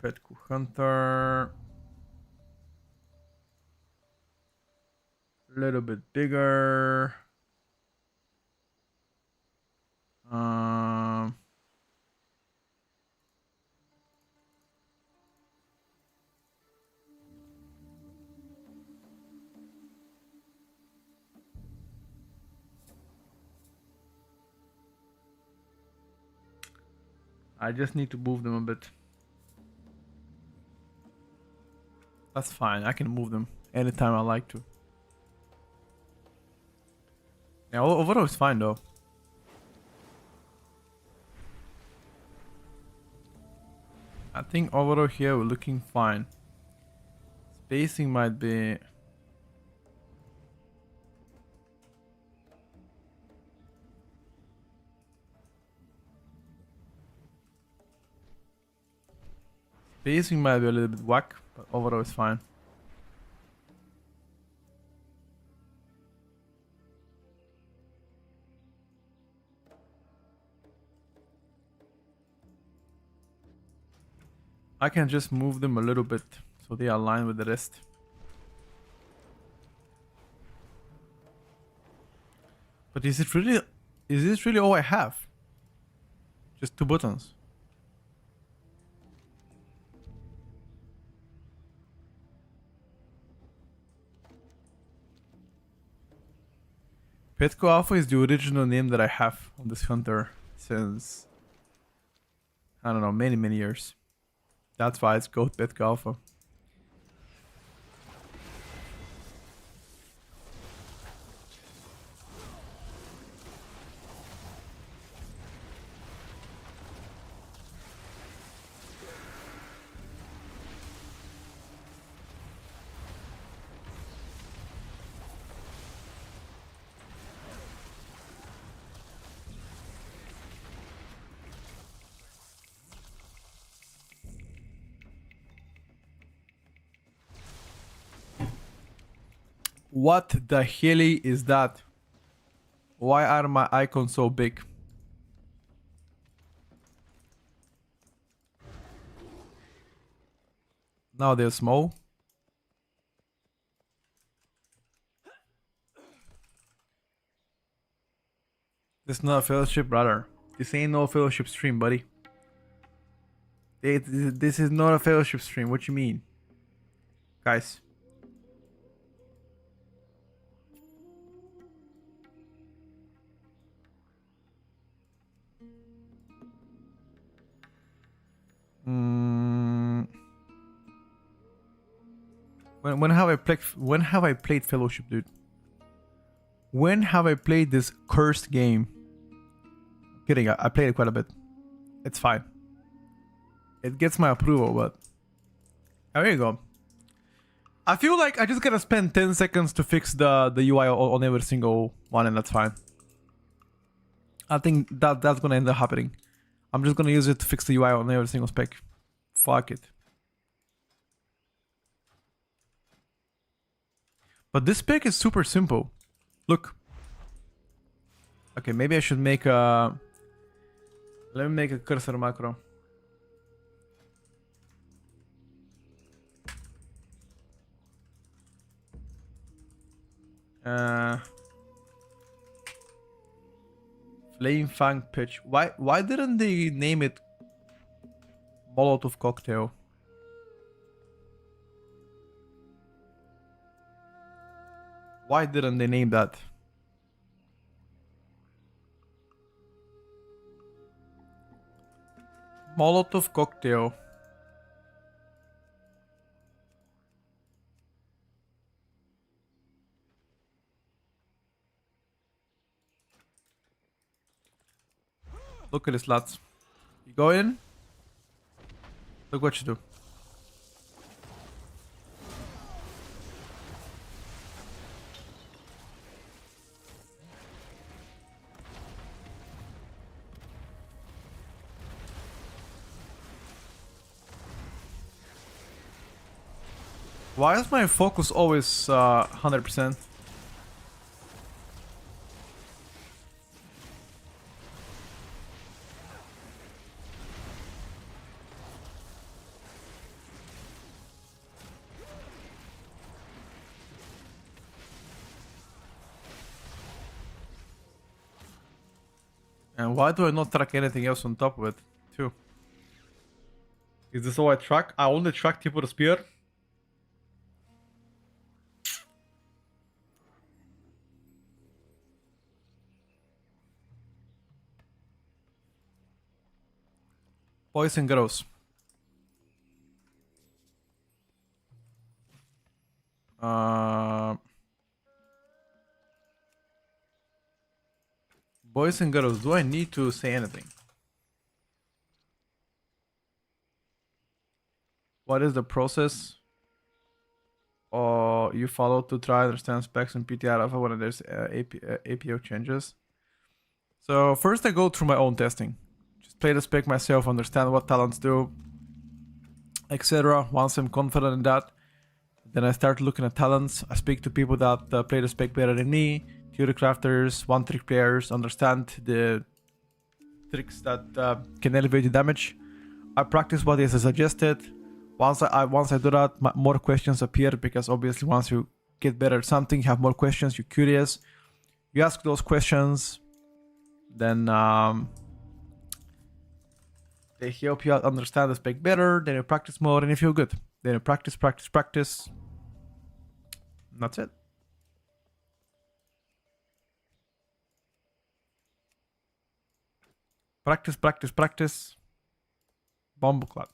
Petco Hunter. A little bit bigger. I just need to move them a bit. That's fine. I can move them anytime I like to. Yeah, overall it's fine though. I think overall here we're looking fine. Spacing might be... Spacing might be a little bit whack, but overall it's fine. I can just move them a little bit so they align with the rest. But is this really all I have? Just 2 buttons. Petco Alpha is the original name that I have on this hunter since, I don't know, many years. That's why it's called Petco Alpha. What the hell is that? Why are my icons so big? Now they're small. This is not a fellowship, brother. This ain't no fellowship stream, buddy. This is not a fellowship stream. What you mean? Guys. When have I played Fellowship, dude? When have I played this cursed game? Kidding, I played it quite a bit. It's fine. It gets my approval, but there you go. I feel like I just gotta spend 10 seconds to fix the UI on every single one, and that's fine. I think that's gonna end up happening. I'm just gonna use it to fix the UI on every single spec. Fuck it. But this spec is super simple. Look. Okay, maybe I should make a... Let me make a cursor macro. Flame Fang Pitch. Why didn't they name it Molotov Cocktail? Why didn't they name that? Molotov Cocktail. Look at this, lads. You go in. Look what you do. Why is my focus always 100%? And why do I not track anything else on top of it, too? Is this all I track? I only track tip of the spear. Boys and girls. Boys and girls, do I need to say anything? What is the process you follow to try to understand specs and PTR alpha when there's APO changes? So first I go through my own testing. Just play the spec myself, understand what talents do, etc. Once I'm confident in that, then I start looking at talents. I speak to people that play the spec better than me, theory crafters, one trick players, understand the tricks that can elevate the damage. I practice what is suggested. Once I do that, more questions appear, because obviously once you get better at something, you have more questions, you're curious. You ask those questions, then they help you out understand the spec better, then you practice more and you feel good. Then you practice. And that's it. Practice. Bomboclat.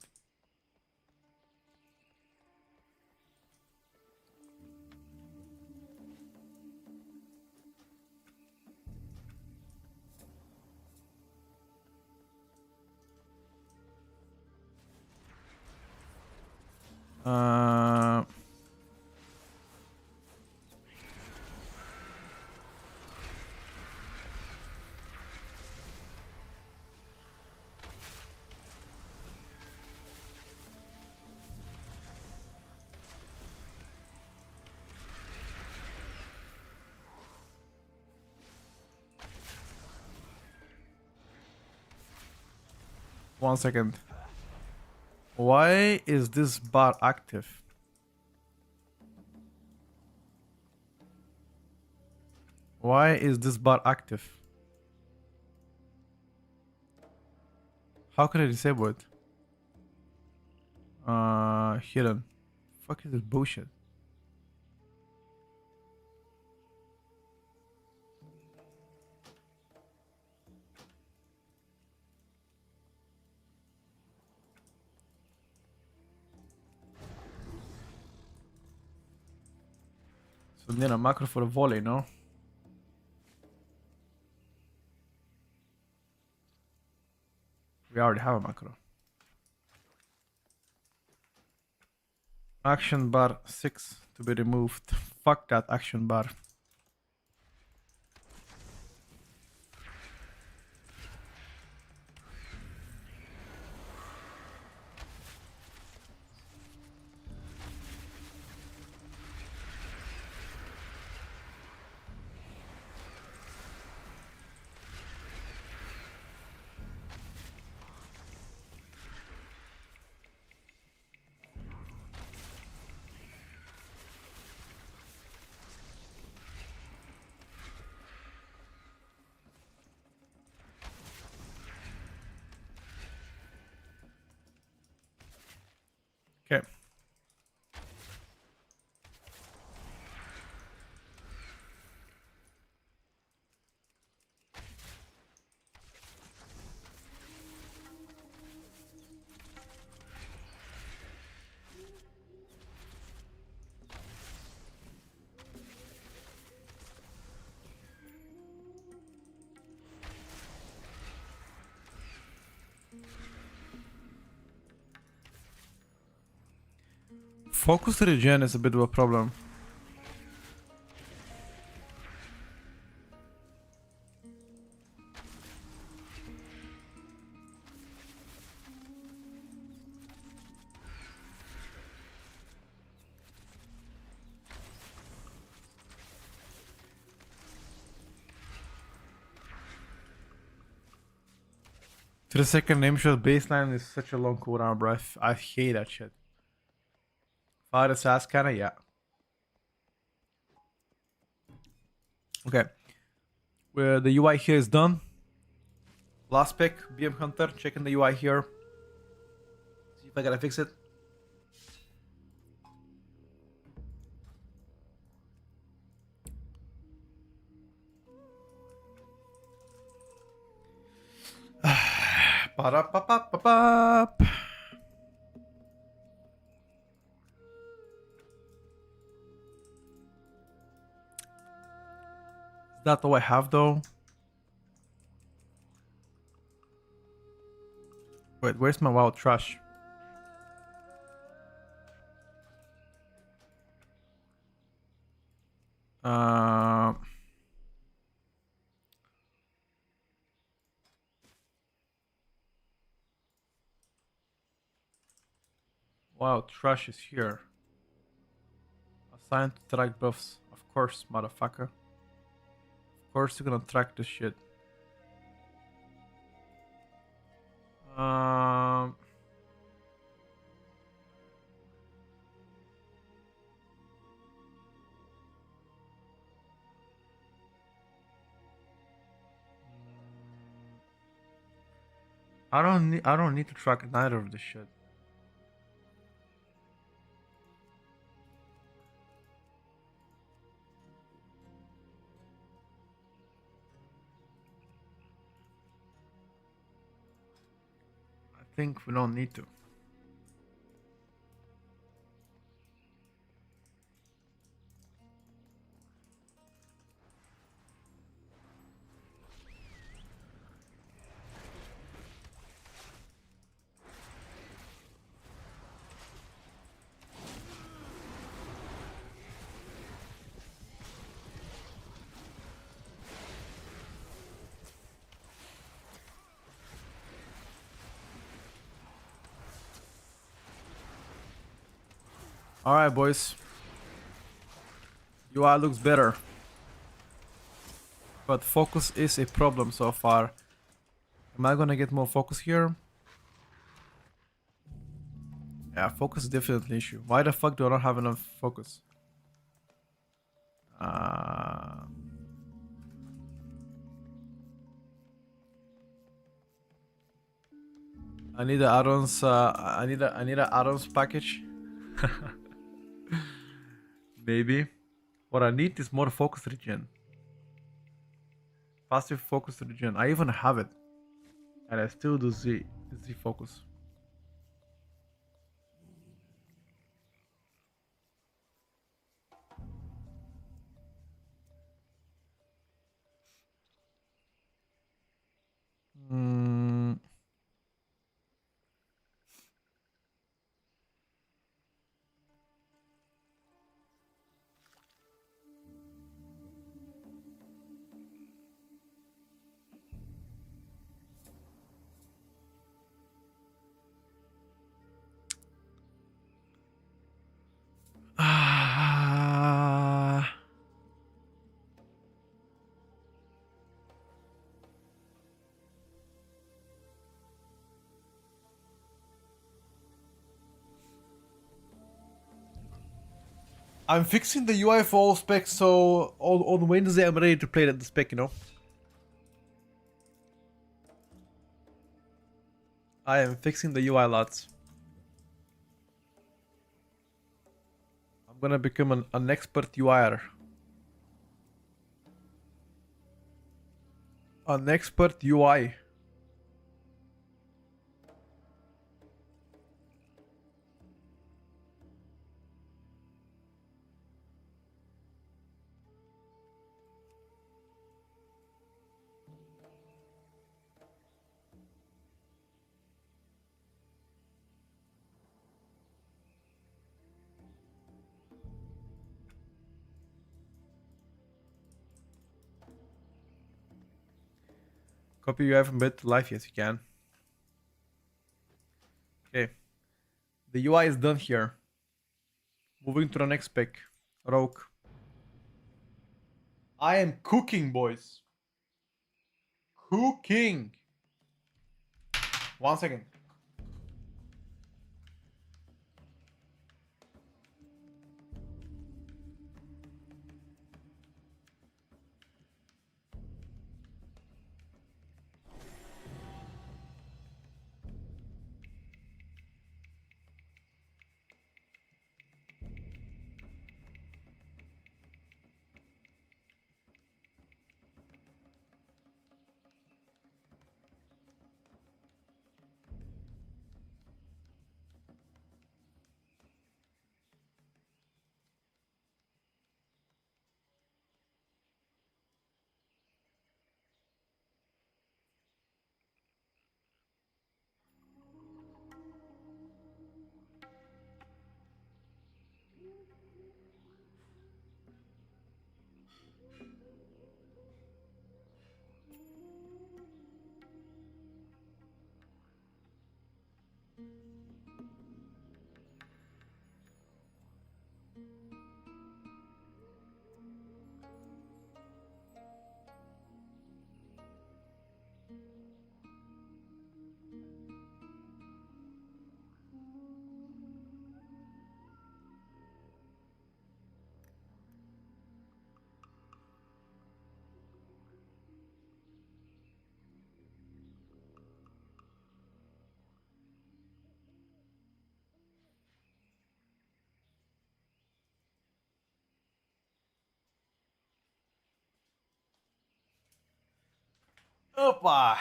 1 second. Why is this bar active? Why is this bar active? How can I disable it? Hidden. Fuck is this bullshit? So need a macro for a volley, no? We already have a macro. Action bar 6 to be removed. Fuck that action bar. Okay. Focus regen is a bit of a problem. Second name shot baseline is such a long cooldown, bro. I hate that shit. Fire assassin, kinda, yeah. Okay. Where the UI here is done. Last pick, BM Hunter, checking the UI here. See if I gotta fix it. Ba-da-ba-ba-ba-ba. Is that all I have though? Wait, where's my wild trash? Wow, trash is here. Assigned to track buffs. Of course, motherfucker. Of course you're gonna track this shit. I don't need to track neither of this shit. I think we don't need to. Alright, boys. UI looks better. But focus is a problem so far. Am I gonna get more focus here? Yeah, focus is definitely an issue. Why the fuck do I not have enough focus? I need a add-ons. I need a add-ons package. Maybe. What I need is more focus regen. Passive focus regen. I even have it, and I still do Z focus. Mm. I'm fixing the UI for all specs, so on Wednesday I'm ready to play the spec, you know? I am fixing the UI lots. I'm gonna become an expert UIer. An expert UI. Copy UI from bed to life, yes you can. Okay. The UI is done here. Moving to the next spec. Rogue. I am cooking, boys. Cooking. 1 second. Opa.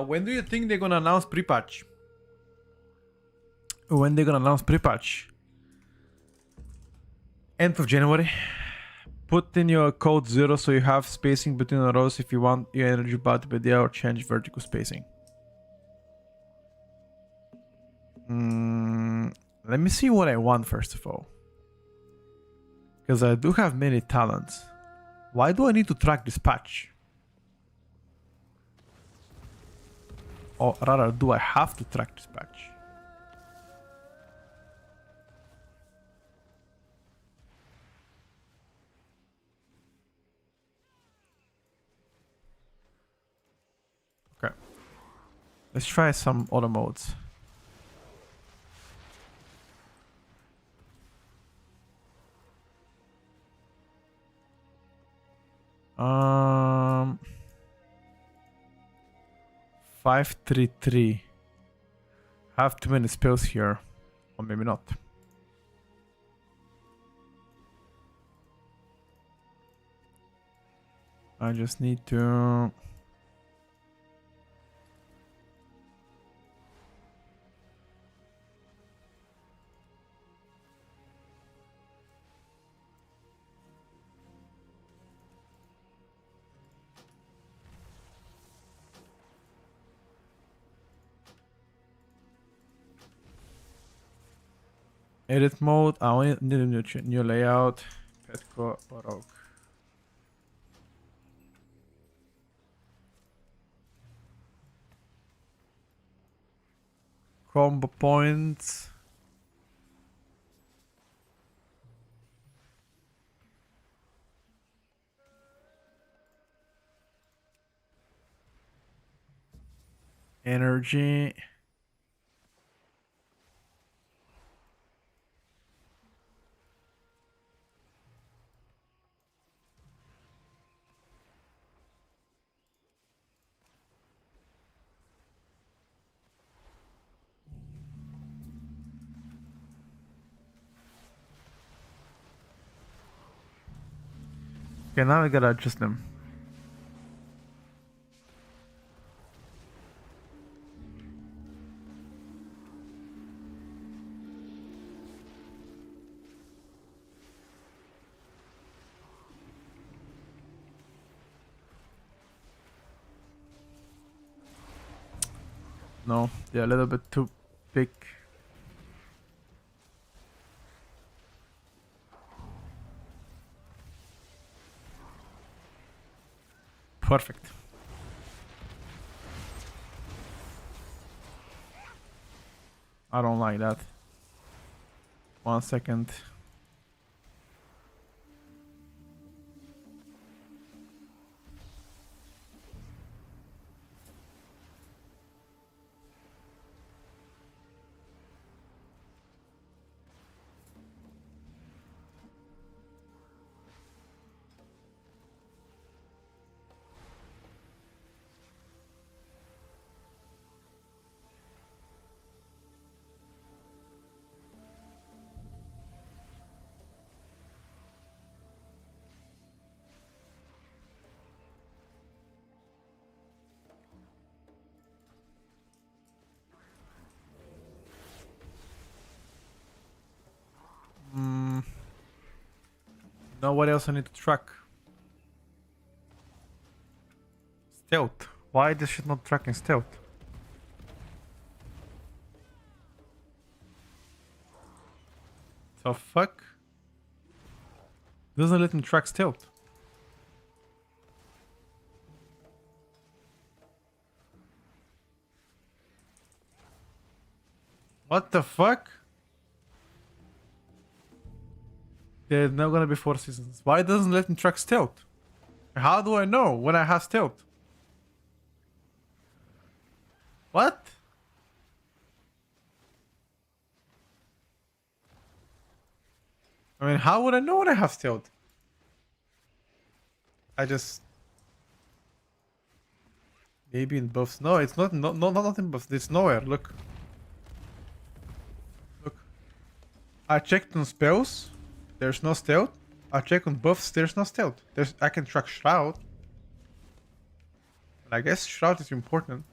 When do you think they're gonna announce pre-patch? When they're gonna announce pre-patch? End of January. Put in your code 0 so you have spacing between the rows if you want your energy bar to be there, or change vertical spacing. Let me see what I want first of all. Because I do have many talents. Why do I need to track this patch? Or rather, do I have to track this patch? Okay. Let's try some other modes. Um, 533. Have too many spells here, or maybe not. I just need to. Edit mode. I need a new layout. Petco Baroque. Combo points. Energy. Okay, now I gotta adjust them. No, they're a little bit too big. Perfect. I don't like that. 1 second. Now what else I need to track? Stealth. Why this shit not tracking stealth? The fuck? Doesn't let me track stealth. What the fuck? There's now gonna be 4 seasons. Why doesn't let me track stealth? How do I know when I have stealth? What? I mean, how would I know when I have stealth? I just... Maybe in buffs. No, it's not, not in buffs. It's nowhere. Look. Look. I checked on spells. There's no stealth. I check on buffs. There's no stealth. I can track Shroud. But I guess Shroud is important.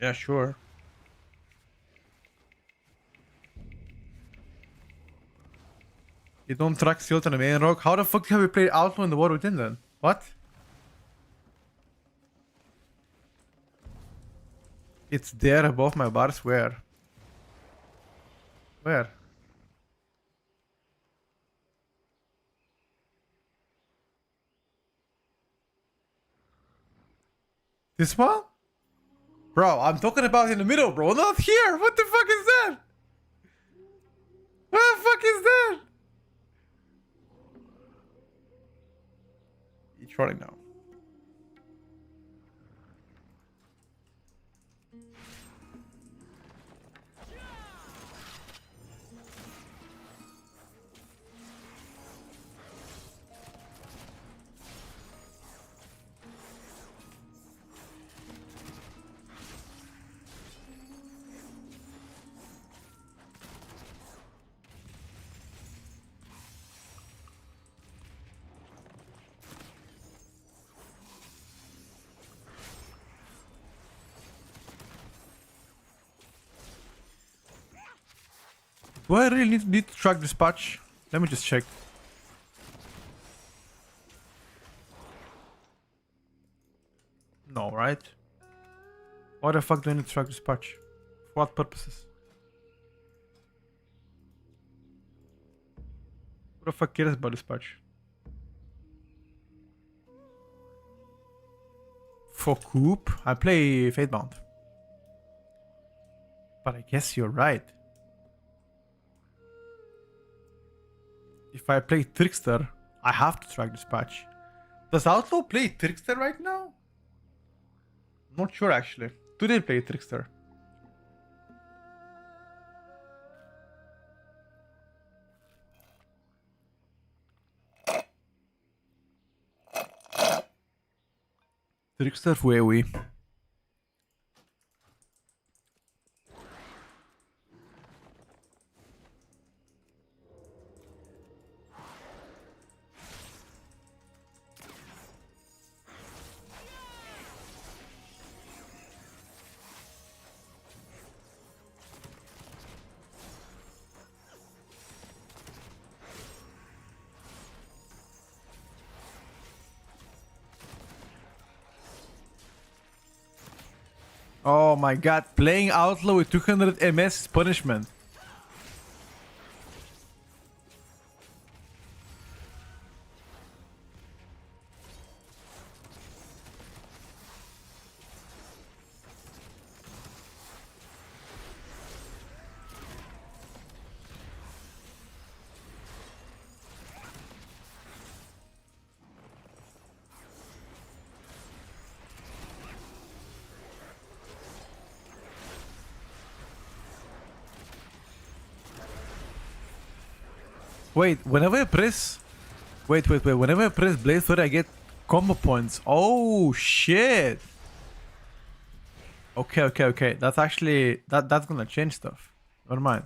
Yeah, sure. You don't track stealth on the main rogue? How the fuck have we played Outlaw in the War Within then? What? It's there above my bars. Where? Where? This one? Bro, I'm talking about in the middle, bro. Not here. What the fuck is that? What the fuck is that? You're trolling now. Do I really need to track this patch? Let me just check. No, right? Why the fuck do I need to track this patch? For what purposes? Who the fuck cares about this patch? For Coop, I play Fatebound. But I guess you're right. If I play Trickster, I have to track this patch. Does Outlaw play Trickster right now? Not sure actually. Do they play Trickster? Trickster for AoE. Oh my god, playing Outlaw with 200 MS is punishment. Wait, whenever I press... Wait. Whenever I press Blade Flurry, I get combo points. Oh, shit. Okay. That's actually... That's gonna change stuff. Never mind.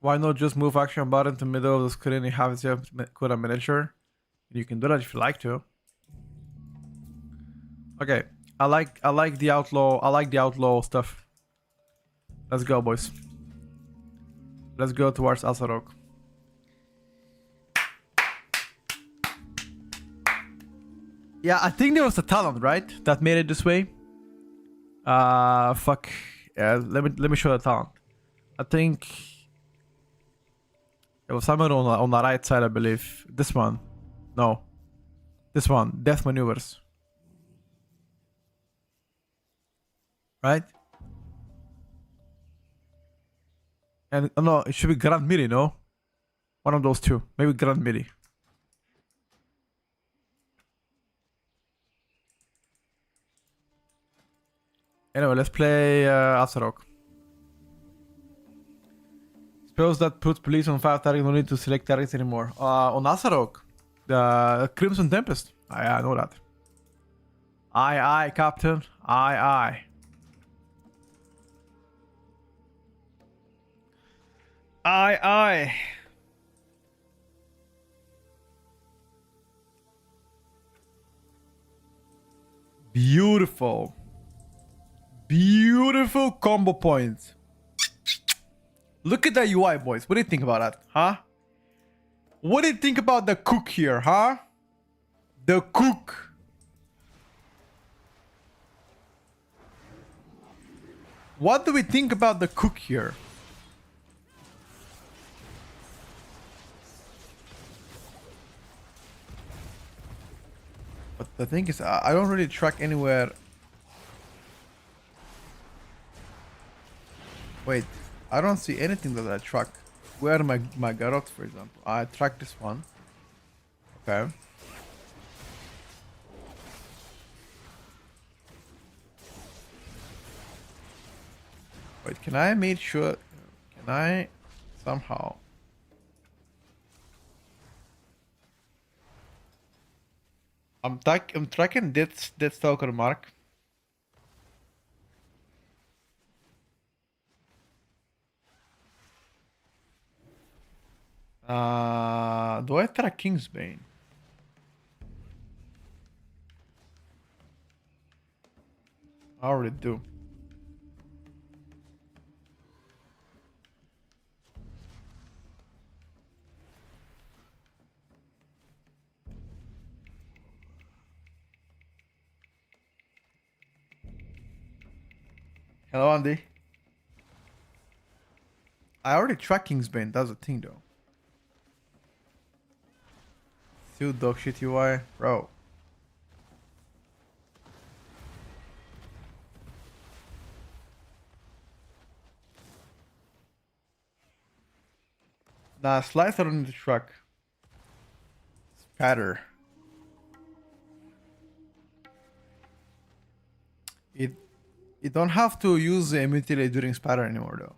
Why not just move action button to middle of the screen and have it code a miniature? You can do that if you like to. Okay. I like the outlaw stuff. Let's go, boys. Let's go towards Asarock. Yeah, I think there was a talent, right? That made it this way. Fuck. Yeah, let me show the talent. I think it was somewhere on the right side, I believe. This one. No. This one. Death maneuvers. Right? And no, it should be Grand Midi, no? One of those two. Maybe Grand Midi. Anyway, let's play Asarock. Spells that put police on 5 targets, no need to select targets anymore. On Asarock, the Crimson Tempest. I know that. Aye, Captain. Aye. Aye. Beautiful combo points. Look at that UI, boys. What do you think about that, huh? What do you think about the cook here, huh? The cook. What do we think about the cook here? But the thing is, I don't really track anywhere. Wait, I don't see anything that I track. Where are my Garrots, for example? I track this one. Okay. Wait, can I make sure? Can I somehow? I'm tracking that stalker mark. Do I track Kingsbane? already do. Hello, Andy. I already tracked Kingsbane. That's the thing, though. Still dog shit UI, bro. Nah, slides I don't need to track. Spatter. You don't have to use mutilate during spatter anymore, though.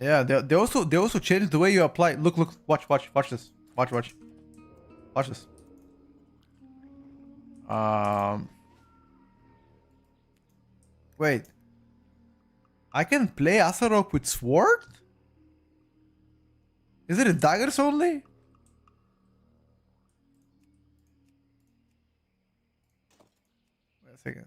Yeah, they also changed the way you apply. Look, watch this. Watch this. Wait. I can play Asarok with sword? Is it in daggers only? Wait a second.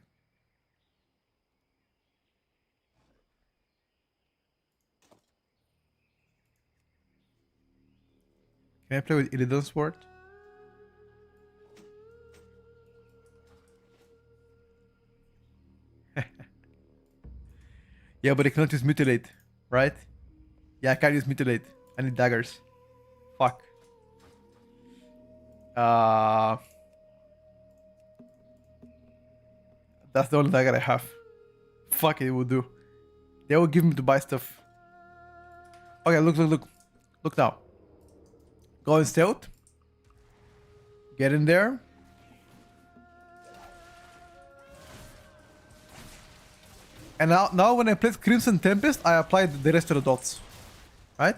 Can I play with Illidan sword? Yeah, but I cannot use mutilate, right? Yeah, I can't use mutilate. I need daggers. Fuck. That's the only dagger I have. Fuck, it will do. They will give me to buy stuff. Okay, look. Look now. Go in stealth. Get in there. And now when I place Crimson Tempest, I apply the rest of the dots. Right?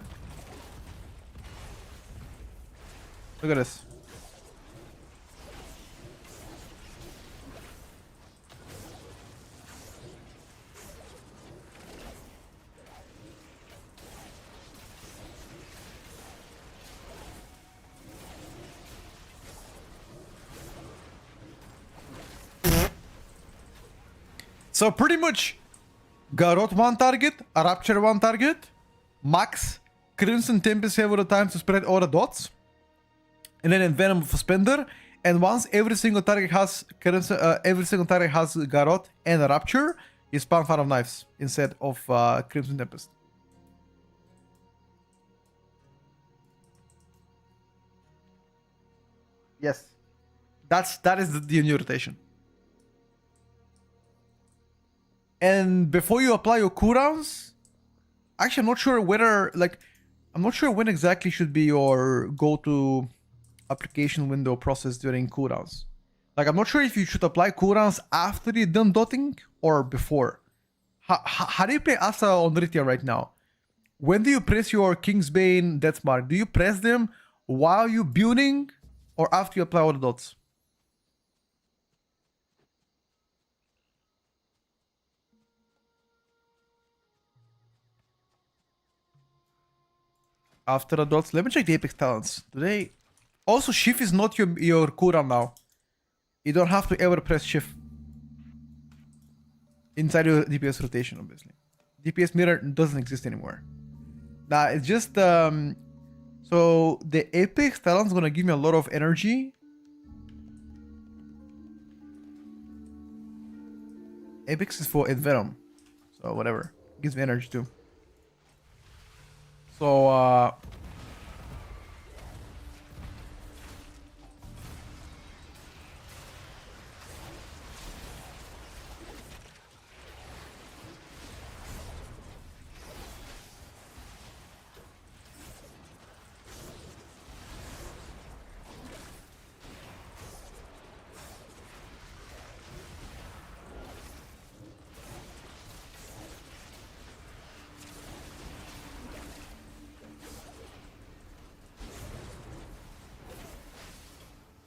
Look at this. So pretty much Garrote one target, a Rapture one target, Max, Crimson Tempest several times to spread all the dots, and then Envenom of Spender. And once every single target has Garrote and a Rapture, you spam Fan of Knives instead of Crimson Tempest. Yes, that is the new rotation. And before you apply your cooldowns, actually I'm not sure whether, like, I'm not sure when exactly should be your go-to application window process during cooldowns. Like, I'm not sure if you should apply cooldowns after you're done dotting or before. How do you play Asa on Rithia right now? When do you press your Kingsbane Deathmark? Do you press them while you're building or after you apply all the dots? After the dots, let me check the Apex talents. Do they... Also, shift is not your cooldown now. You don't have to ever press shift. Inside your DPS rotation, obviously. DPS mirror doesn't exist anymore. Nah, it's just... So, the Apex talent's gonna give me a lot of energy. Apex is for Envenom. So, whatever. Gives me energy too. So,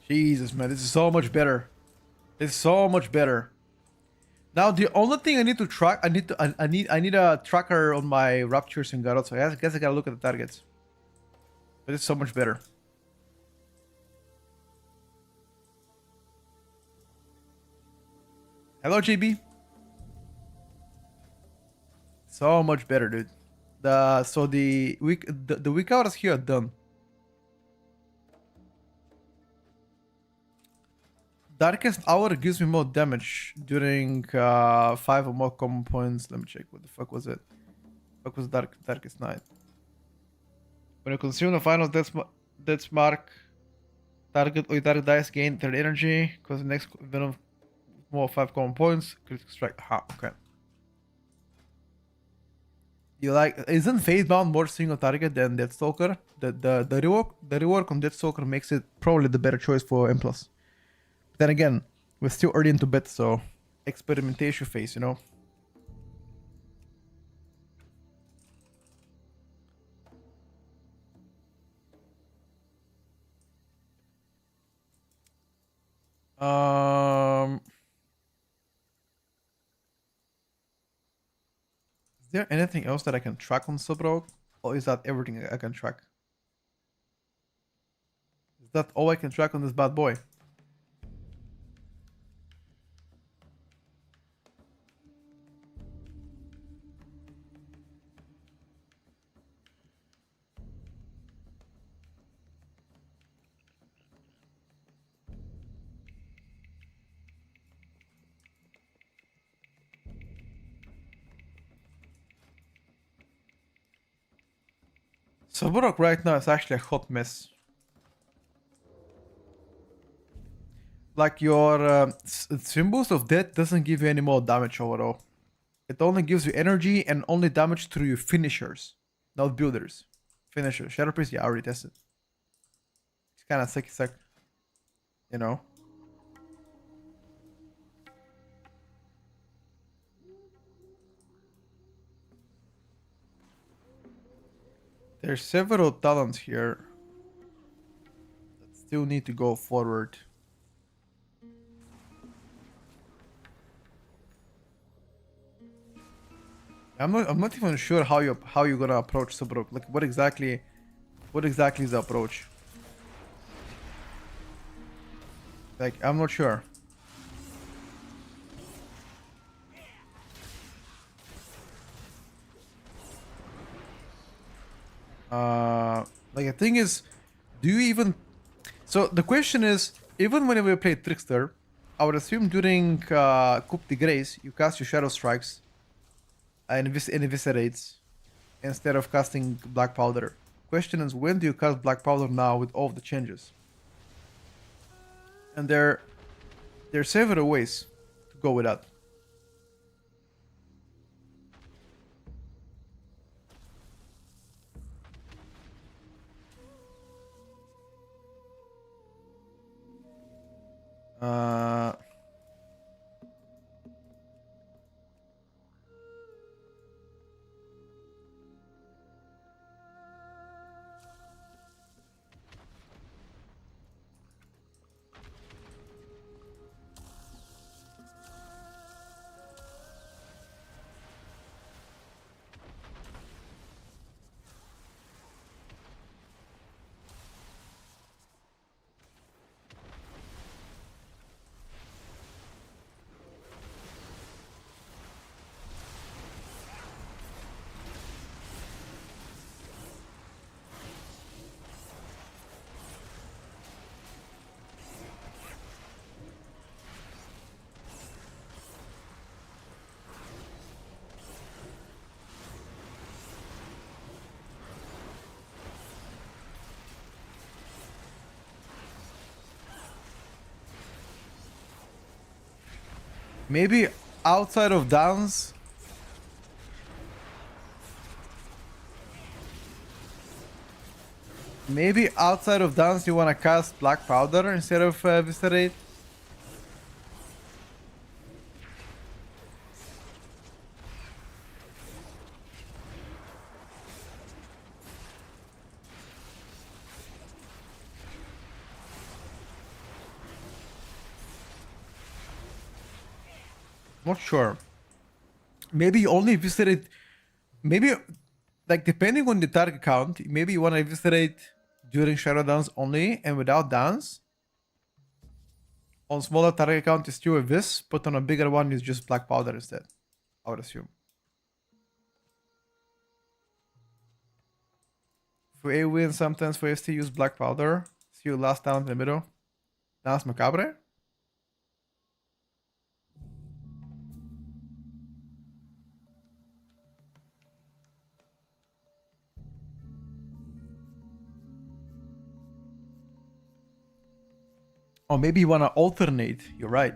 Jesus, man, this is so much better. It's so much better. Now the only thing I need to track, I need a tracker on my Raptures and Garrots. So I guess I gotta look at the targets. But it's so much better. Hello, JB. So much better, dude. The weak hours here are done. Darkest Hour gives me more damage during 5 or more common points. Let me check. What the fuck was it? What was Darkest Night? When you consume the final death mark, target or target dice gain 30 energy. Because the next venom more 5 common points. Critical strike. Aha, okay. You like, isn't Fatebound more single target than Deathstalker? The rework on Deathstalker makes it probably the better choice for M+. Then again, we're still early into beta, so experimentation phase, you know. Is there anything else that I can track on Subrogue? Or is that everything I can track? Is that all I can track on this bad boy? Subrogue right now is actually a hot mess. Like your Symbols of Death doesn't give you any more damage overall. It only gives you energy and only damage through your finishers, not builders. Finishers. Shadow Priest, yeah, I already tested. It's kind of suck, you know. There's several talents here that still need to go forward. I'm not even sure how you're gonna approach Subrogue. Like what exactly is the approach? Like I'm not sure. Like the thing is, do you even? So the question is, even whenever you play Trickster, I would assume during Coup de Grace you cast your Shadow Strikes and eviscerates instead of casting Black Powder. Question is, when do you cast Black Powder now with all of the changes? And there are several ways to go with that. Maybe outside of downs. Maybe outside of downs you wanna cast Black Powder instead of Viscerate. Not sure. Maybe you only visited. Maybe, like, depending on the target count, maybe you want to eviscerate during shadow dance only and without dance. On smaller target count is still a vis, but on a bigger one is just black powder instead, I would assume. For AoE and sometimes for ST, use black powder. See your last talent in the middle. Dance Macabre. Or maybe you want to alternate. You're right.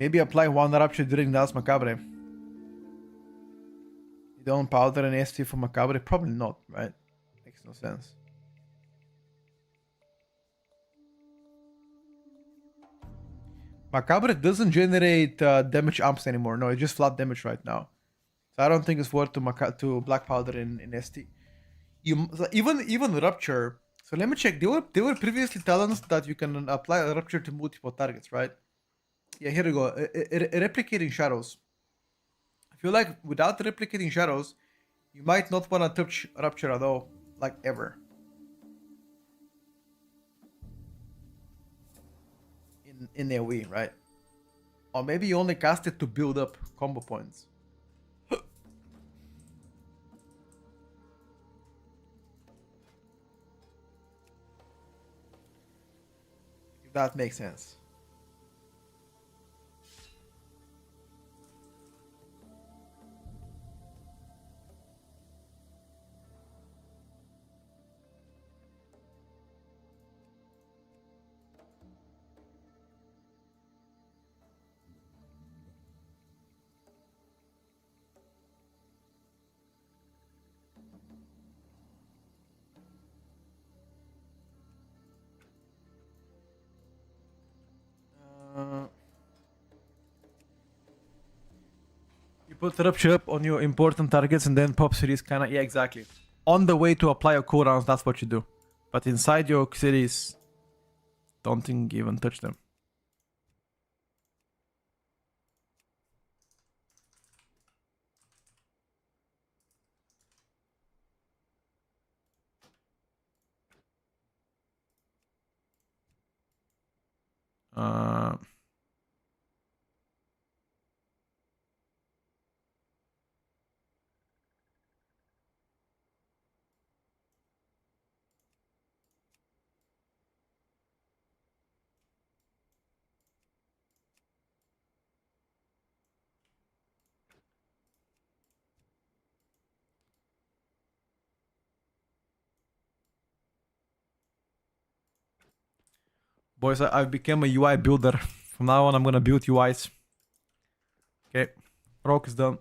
Maybe apply one Rapture during Dance Macabre. You don't powder an ST for Macabre? Probably not, right? Makes no sense. Macabre doesn't generate damage amps anymore. No, it's just flat damage right now. So I don't think it's worth to black powder in ST. Even Rupture. So let me check. They were previously talents that you can apply a Rupture to multiple targets, right? Yeah, here we go. Replicating shadows. I feel like without replicating shadows, you might not want to touch Rupture at all, like ever. In AoE, right? Or maybe you only cast it to build up combo points. If that makes sense. You put Rupture up on your important targets and then pop cities kinda, yeah, exactly. On the way to apply your cooldowns, that's what you do. But inside your cities, don't think even touch them. Uh, Boys, I've become a UI builder. From now on, I'm gonna build UIs. Okay, Rock is done.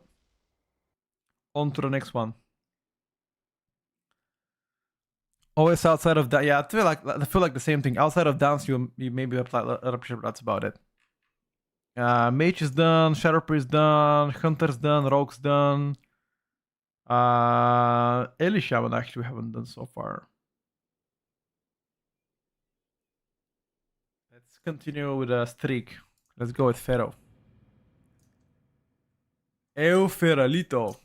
On to the next one. Always outside of that, yeah, I feel like the same thing. Outside of dance, you maybe apply Rupture, but that's about it. Mage is done, Shadow Priest done, Hunter's done, Rogue's done. Shaman actually we haven't done so far. Let's continue with a streak. Let's go with Pharaoh. Feralito.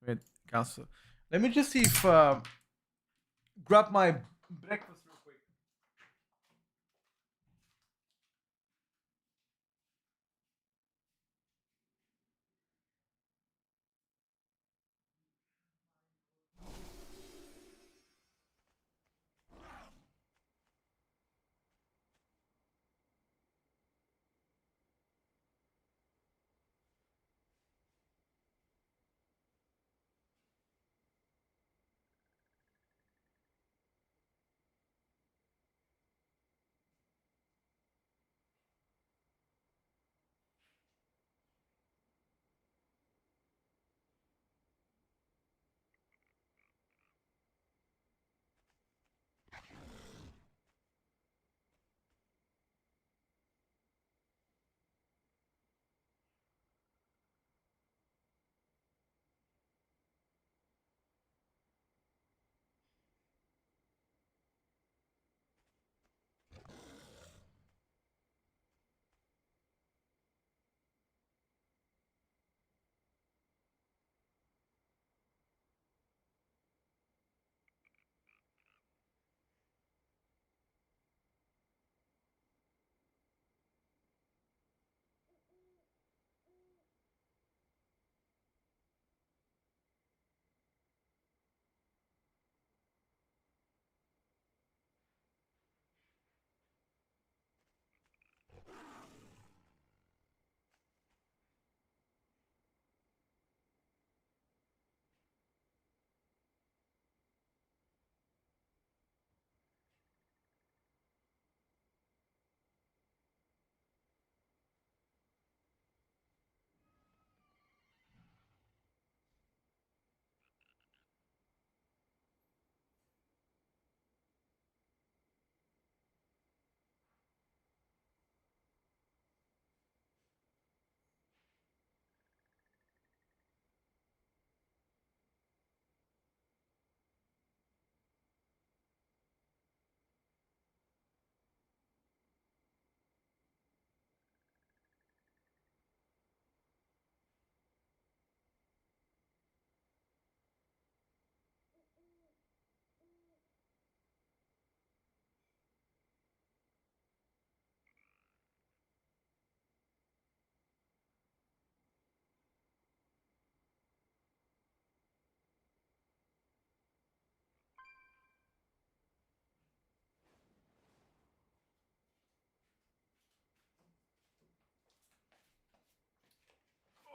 Wait, cancel. Let me just see if grab my breakfast real quick.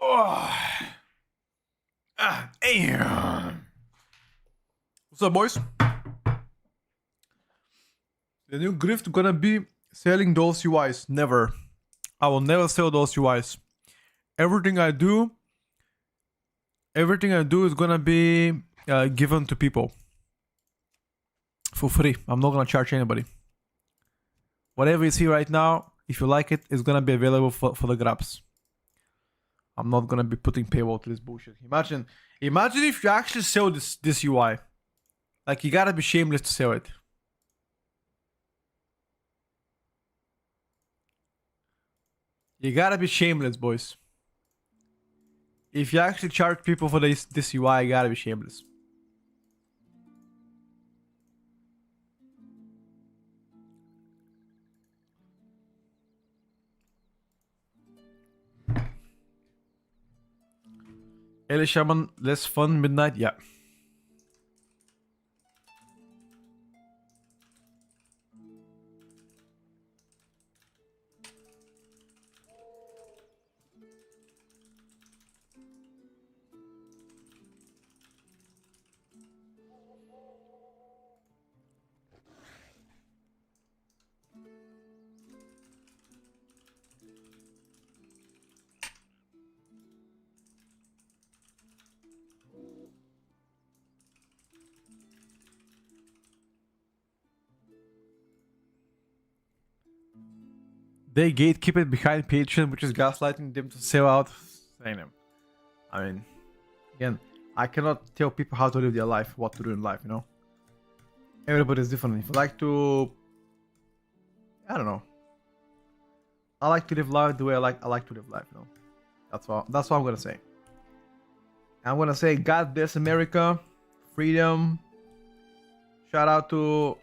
Oh. What's up, boys? The new grift gonna be selling those UIs. Never. I will never sell those UIs. Everything I do is gonna be given to people for free. I'm not gonna charge anybody. Whatever you see right now, if you like it, it's gonna be available for the grabs. I'm not gonna be putting paywall to this bullshit. Imagine if you actually sell this UI. Like, you gotta be shameless to sell it. You gotta be shameless, boys. If you actually charge people for this UI, you gotta be shameless. Enhancement Shaman, less fun midnight, yeah. They gatekeep it behind Patreon, which is gaslighting them to sell out. I mean, again, I cannot tell people how to live their life, what to do in life, you know? Everybody's different. If you like to... I don't know. I like to live life the way I like to live life, you know? That's what I'm gonna say. I'm gonna say God bless America, freedom. Shout out to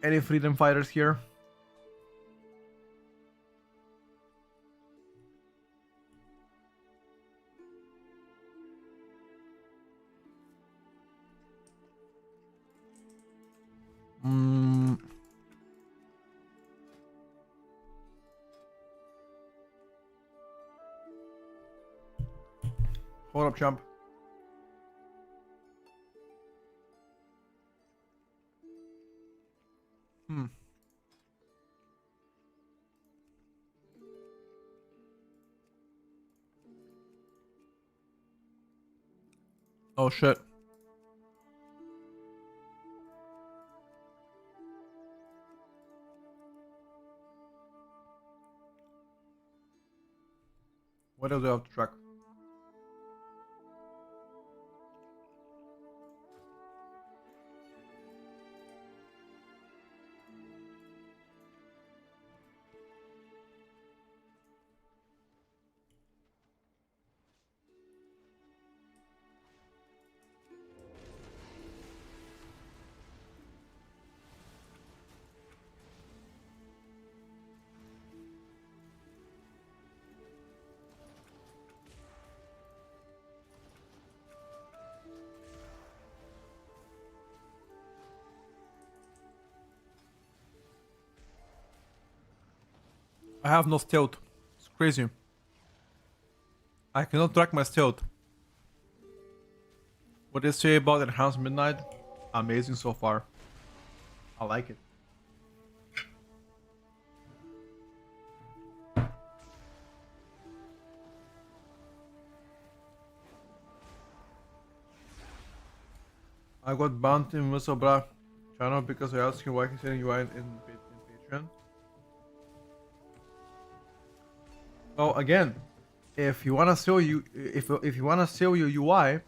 any freedom fighters here. Hold up, champ. Oh shit. What else do I have to track? I have no stealth. It's crazy. I cannot track my stealth. What they say about Enhanced Midnight? Amazing so far. I like it. I got banned in Musobra channel because I asked him why he's selling UI in Patreon. Well, again, if you wanna sell if you wanna sell your UI,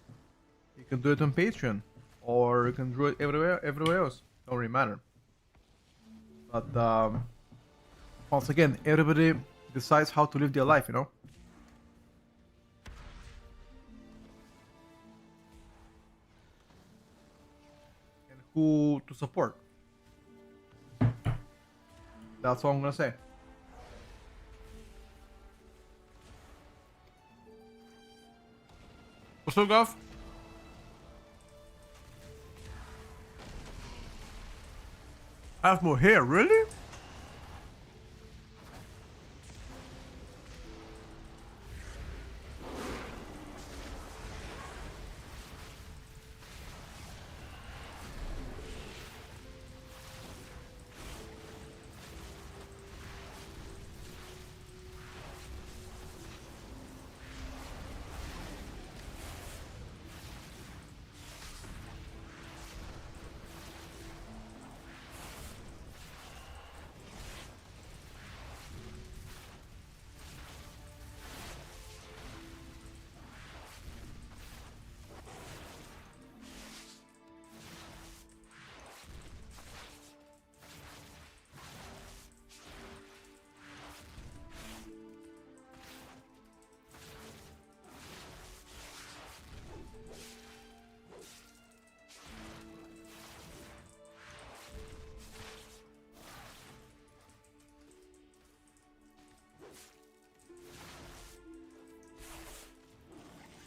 you can do it on Patreon, or you can do it everywhere else. Don't really matter. But once again, everybody decides how to live their life, you know. And who to support. That's all I'm gonna say. What's up, Goff? I have more hair, really?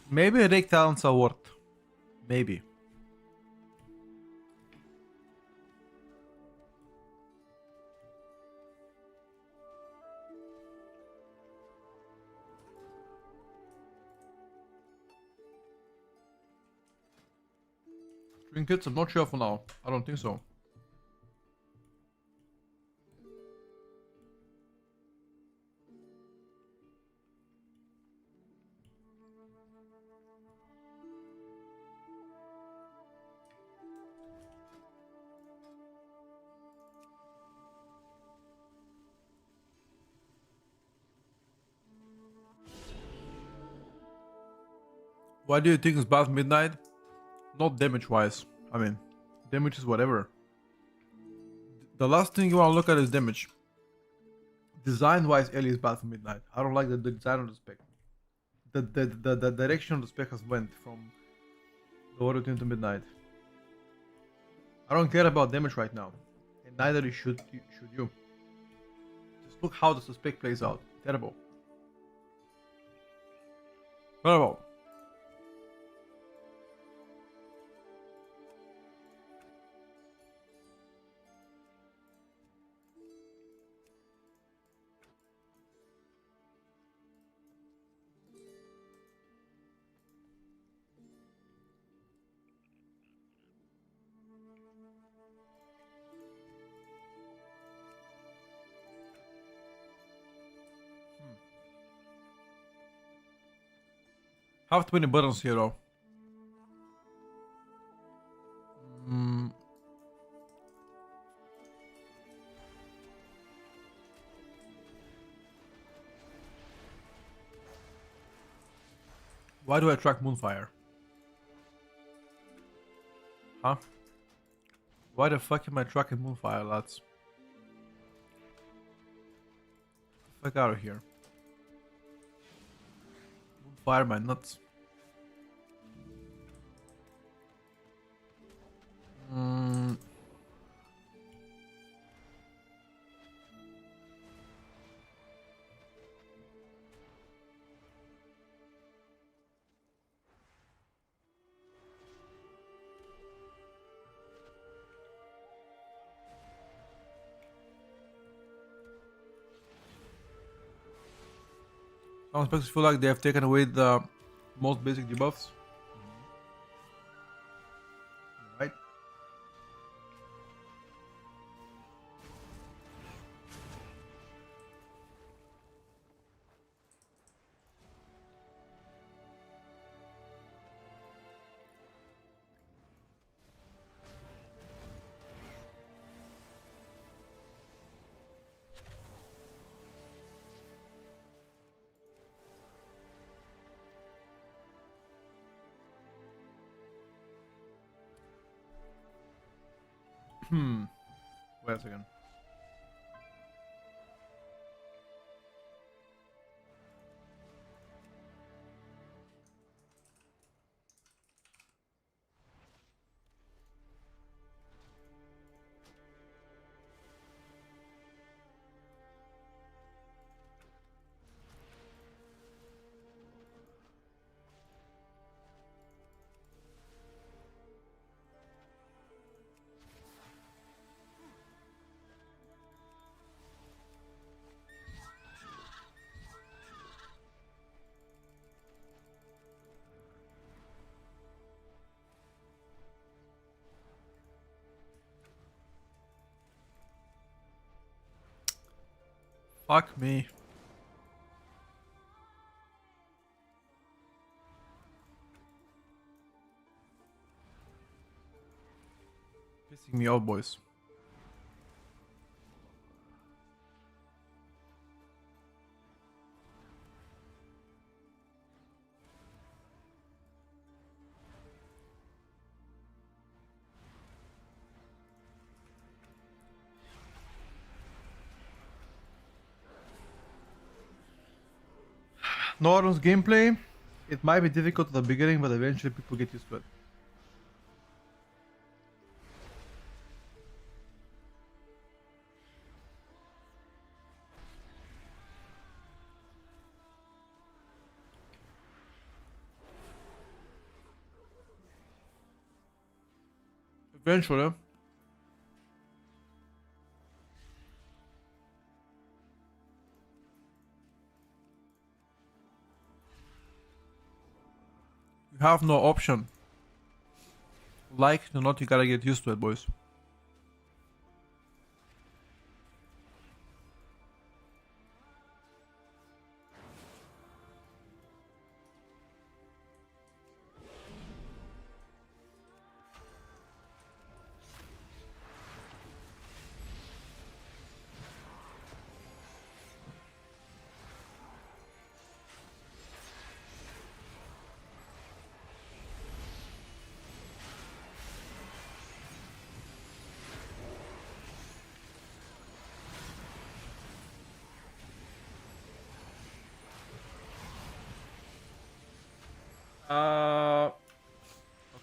Maybe Rake Talents are worth. Maybe. Trinkets, I'm not sure for now. I don't think so. Why do you think it's Bath Midnight? Not damage wise. I mean, damage is whatever. The last thing you want to look at is damage. Design wise, Ellie is Bath Midnight. I don't like the design of the spec. The direction of the spec has went from the Warrior Team to Midnight. I don't care about damage right now. And neither should you. Just look how the spec plays out. Terrible. Terrible. Have too many buttons here though. Why do I track Moonfire? Huh? Why the fuck am I tracking Moonfire, lads? Get the fuck out of here. Moonfire my nuts. Some aspects feel like they have taken away the most basic debuffs. Right? Wait a second. Fuck me. Pissing me off, boys. Norton's gameplay, it might be difficult at the beginning, but eventually people get used to it. Eventually. You have no option. Like it or not, you gotta get used to it, boys.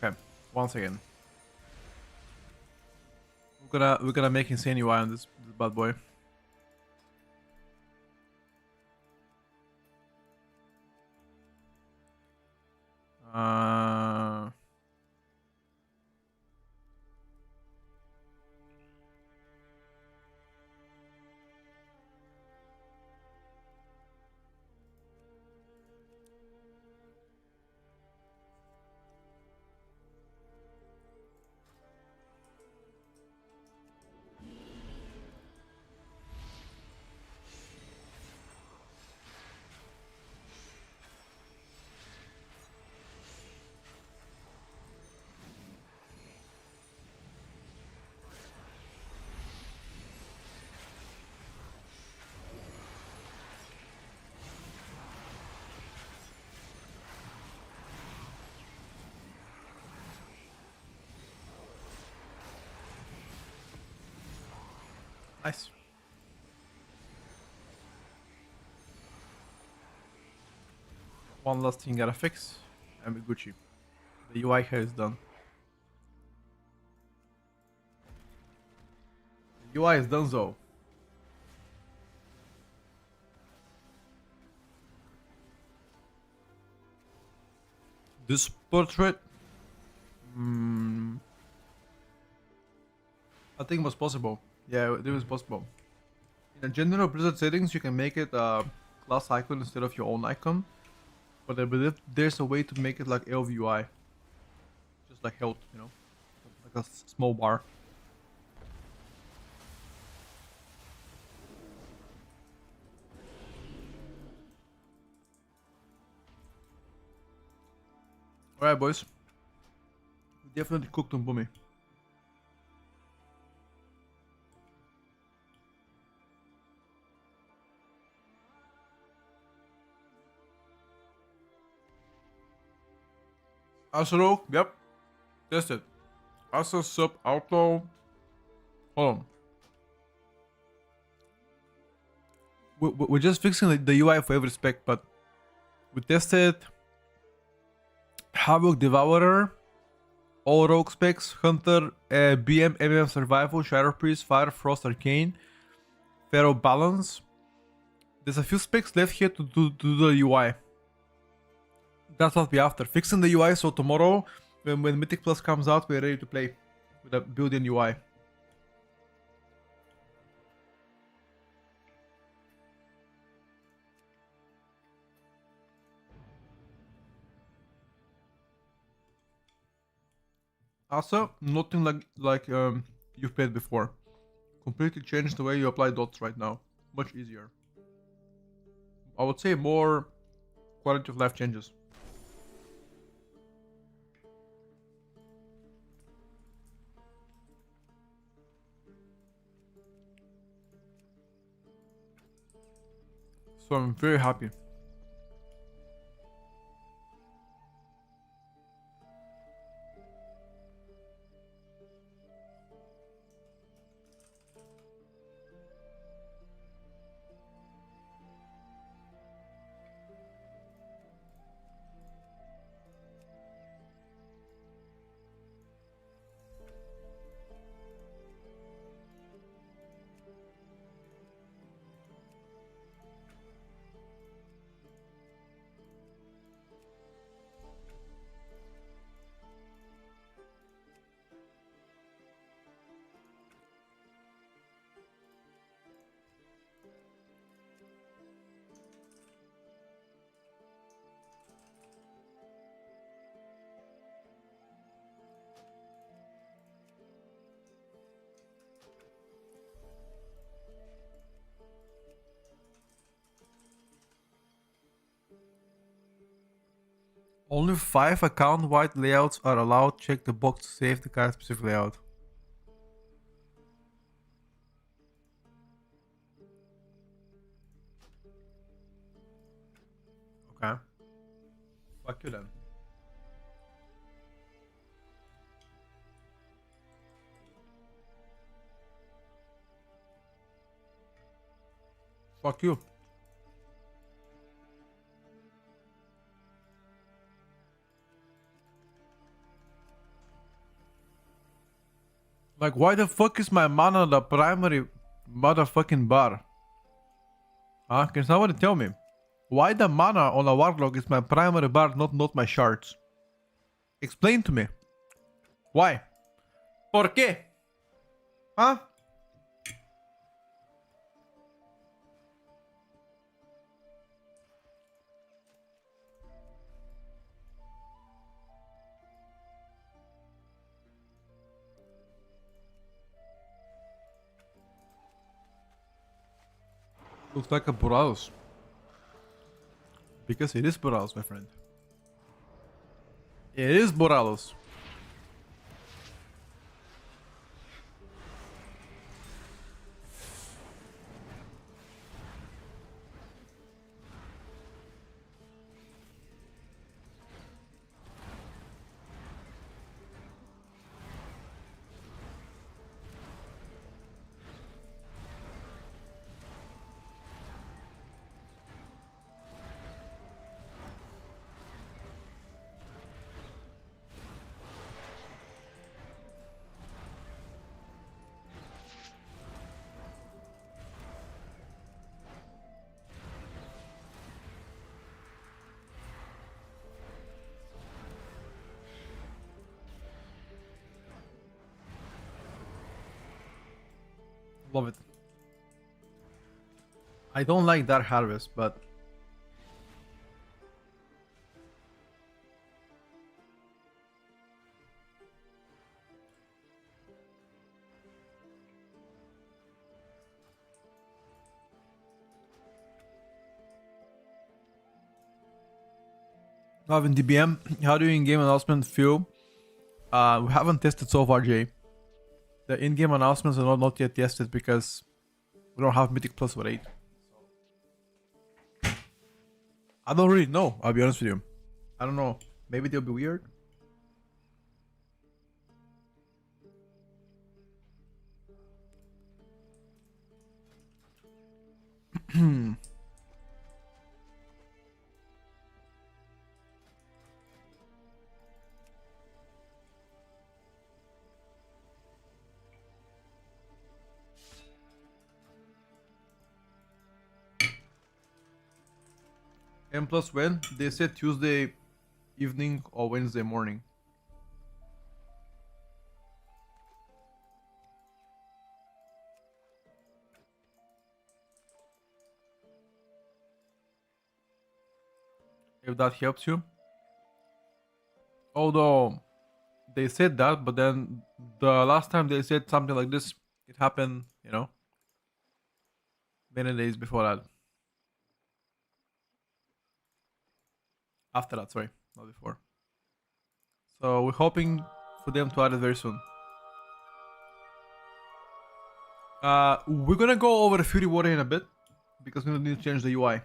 Okay. Once again. We're gonna make insane UI on this bad boy. Nice. One last thing gotta fix, and we're Gucci. The UI here is done. The UI is done, though. This portrait, I think it was possible. Yeah, it was possible. In a general Blizzard settings, you can make it a class icon instead of your own icon. But I believe there's a way to make it like AoV UI. Just like health, you know? Like a small bar. Alright, boys. We definitely cooked on Boomy. Asuro, yep. Tested. Asa sub outlaw. Hold on. We're just fixing the UI for every spec, but we tested Havoc Devourer, all rogue specs, Hunter, BM, MM Survival, Shadow Priest, Fire, Frost, Arcane, Pharaoh Balance. There's a few specs left here to do the UI. That's what we're after. Fixing the UI so tomorrow, when Mythic Plus comes out, we're ready to play with a built-in UI. Also, nothing like you've played before. Completely changed the way you apply dots right now. Much easier. I would say more quality of life changes. So I'm very happy. Only 5 account-wide layouts are allowed. Check the box to save the card specific layout. Okay. Fuck you then. Fuck you. Like, why the fuck is my mana the primary motherfucking bar? Huh? Can somebody tell me? Why the mana on a warlock is my primary bar, not my shards? Explain to me. Why? ¿Por qué? Huh? Looks like a Borados. Because it is Borados, my friend. It is Borados. Love it. I don't like Dark Harvest, but in DBM, how do you in-game announcement feel? We haven't tested so far, Jay. The in-game announcements are not yet tested because we don't have Mythic Plus for 8. I don't really know, I'll be honest with you. I don't know. Maybe they'll be weird. M plus when? They said Tuesday evening or Wednesday morning. If that helps you. Although they said that, but then the last time they said something like this, it happened, you know, many days before that. After that, sorry, not before. So we're hoping for them to add it very soon. We're gonna go over the Fury Water in a bit because we need to change the UI.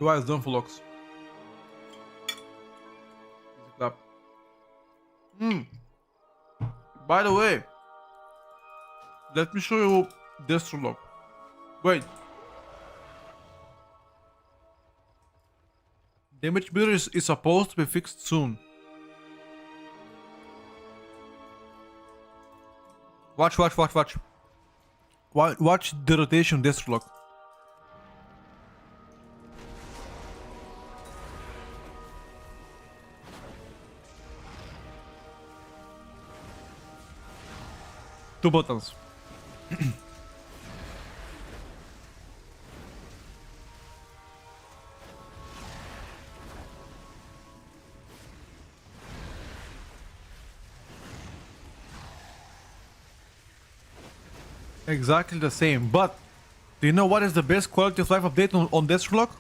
UI is done for locks. Clap. By the way, let me show you this lock. Wait. Damage meter is supposed to be fixed soon. Watch. Watch the rotation Deathlock. Two buttons. Exactly the same, but do you know what is the best quality of life update on this clock?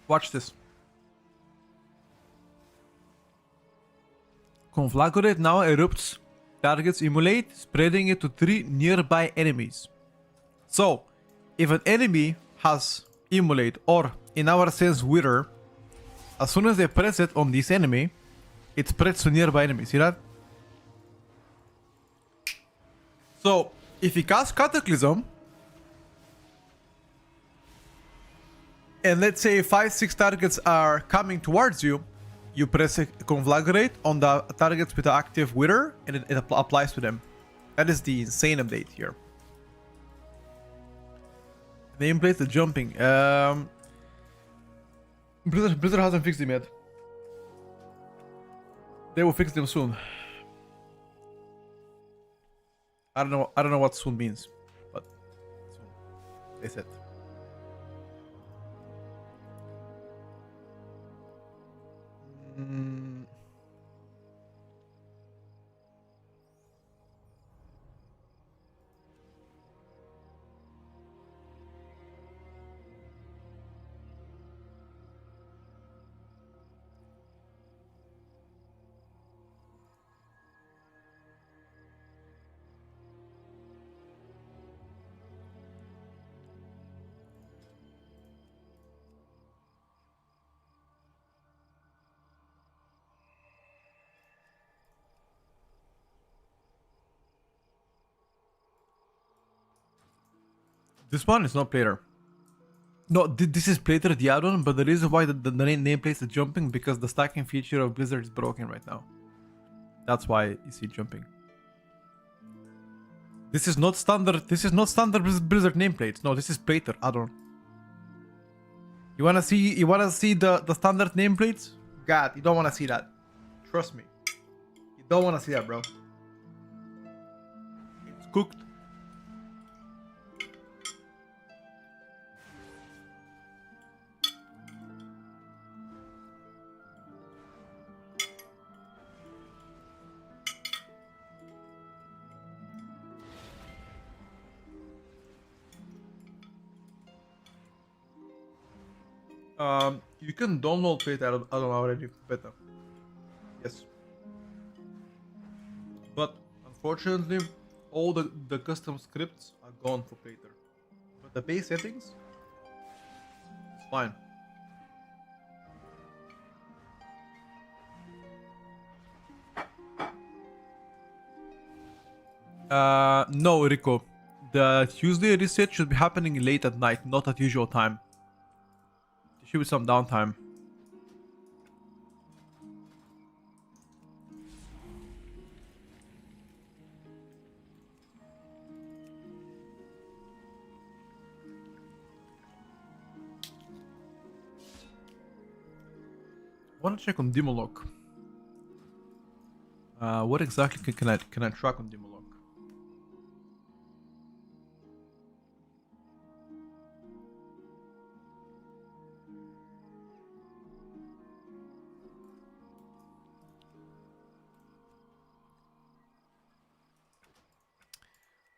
Watch this. Conflagrate now erupts targets emulate, spreading it to 3 nearby enemies. So, if an enemy has emulate, or in our sense wither, as soon as they press it on this enemy, it spreads to nearby enemies. See that? So, if you cast Cataclysm, and let's say 5-6 targets are coming towards you, you press a Conflagrate on the targets with the active Wither, and it applies to them. That is the insane update here. Nameplate, the jumping. Blizzard hasn't fixed them yet. They will fix them soon. I don't know what soon means, but soon. They said. This one is not Plater. No, this is Plater the add-on, but the reason why the nameplate is jumping because the stacking feature of Blizzard is broken right now. That's why you see jumping. This is not standard. This is not standard Blizzard nameplates. No, this is Plater add-on. You wanna see the standard nameplates? God, you don't wanna see that. Trust me. You don't wanna see that, bro. It's cooked. You can download Plate add-on already, better. Yes. But unfortunately, all the custom scripts are gone for Plater. But the base settings is fine. No, Rico. The Tuesday reset should be happening late at night, not at usual time. There should be some downtime. I want to check on Demonology. What exactly can I track on Demonology?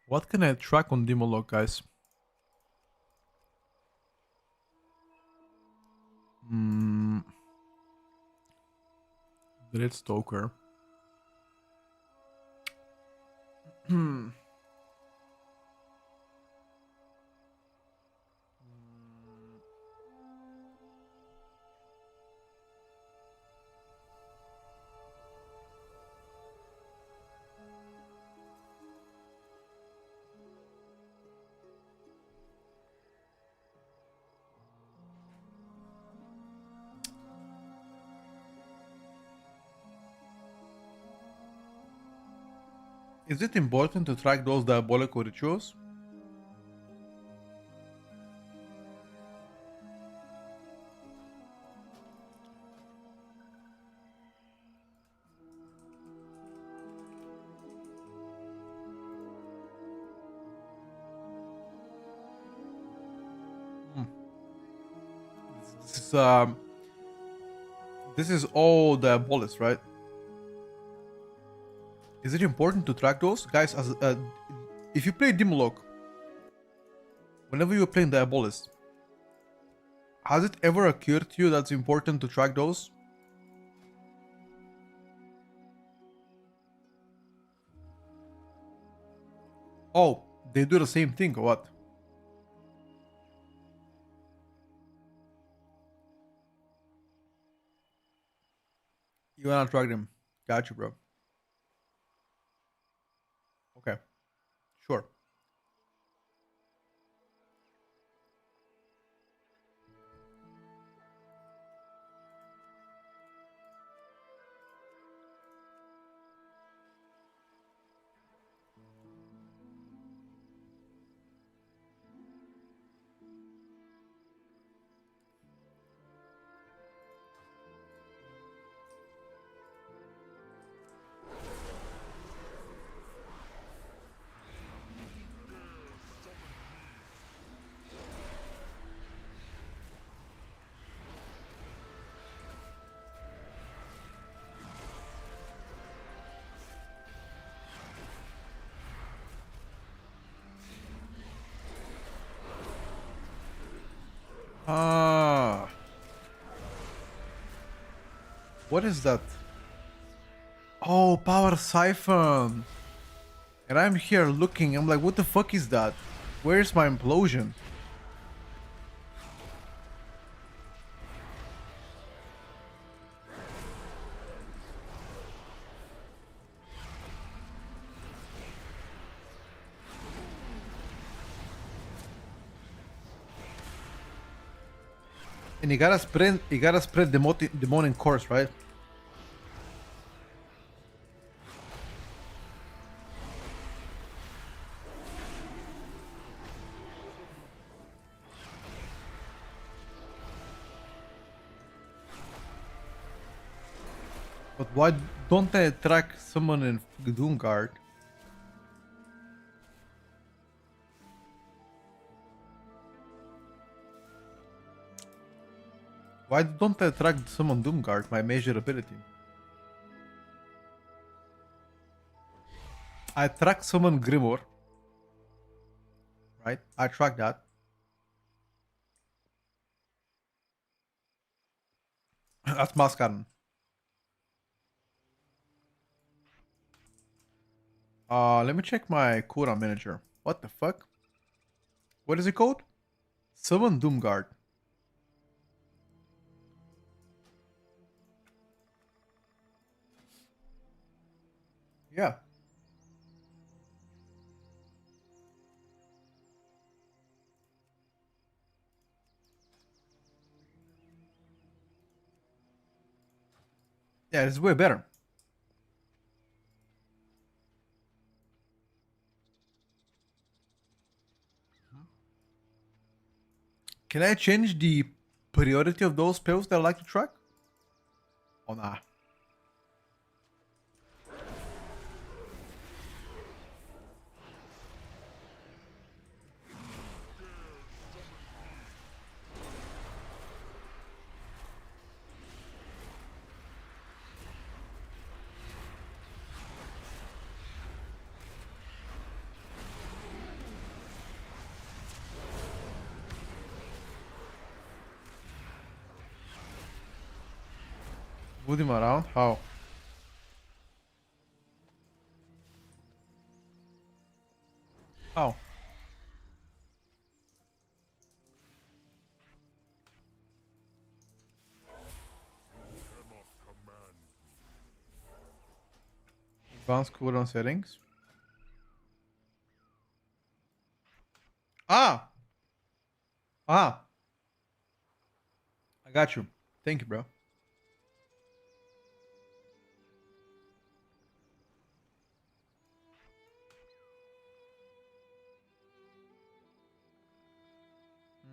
What can I track on Demonology, guys? Dread Stoker. Is it important to track those diabolical rituals? This is this is all the bullets, right? Is it important to track those? Guys, as if you play Demonology, whenever you're playing Diabolist, has it ever occurred to you that it's important to track those? Oh, they do the same thing or what? You wanna track them. Got you, bro. Okay, sure. Ah, what is that? Oh, power siphon. And I'm here looking. I'm like, what the fuck is that? Where's my implosion? And you gotta spread the demonic course, right? But why don't I track someone in Doomguard? Why don't I track someone Doomguard, my major ability? I track summon Grimoire. Right? I track that. That's Mascaran. Let me check my cooldown manager. What the fuck? What is it called? Summon Doomguard. Yeah. Yeah, it's way better. Can I change the priority of those spells that I like to track? Oh nah. Move him around? How? How? Advanced cooldown settings. Ah! Ah! I got you. Thank you, bro.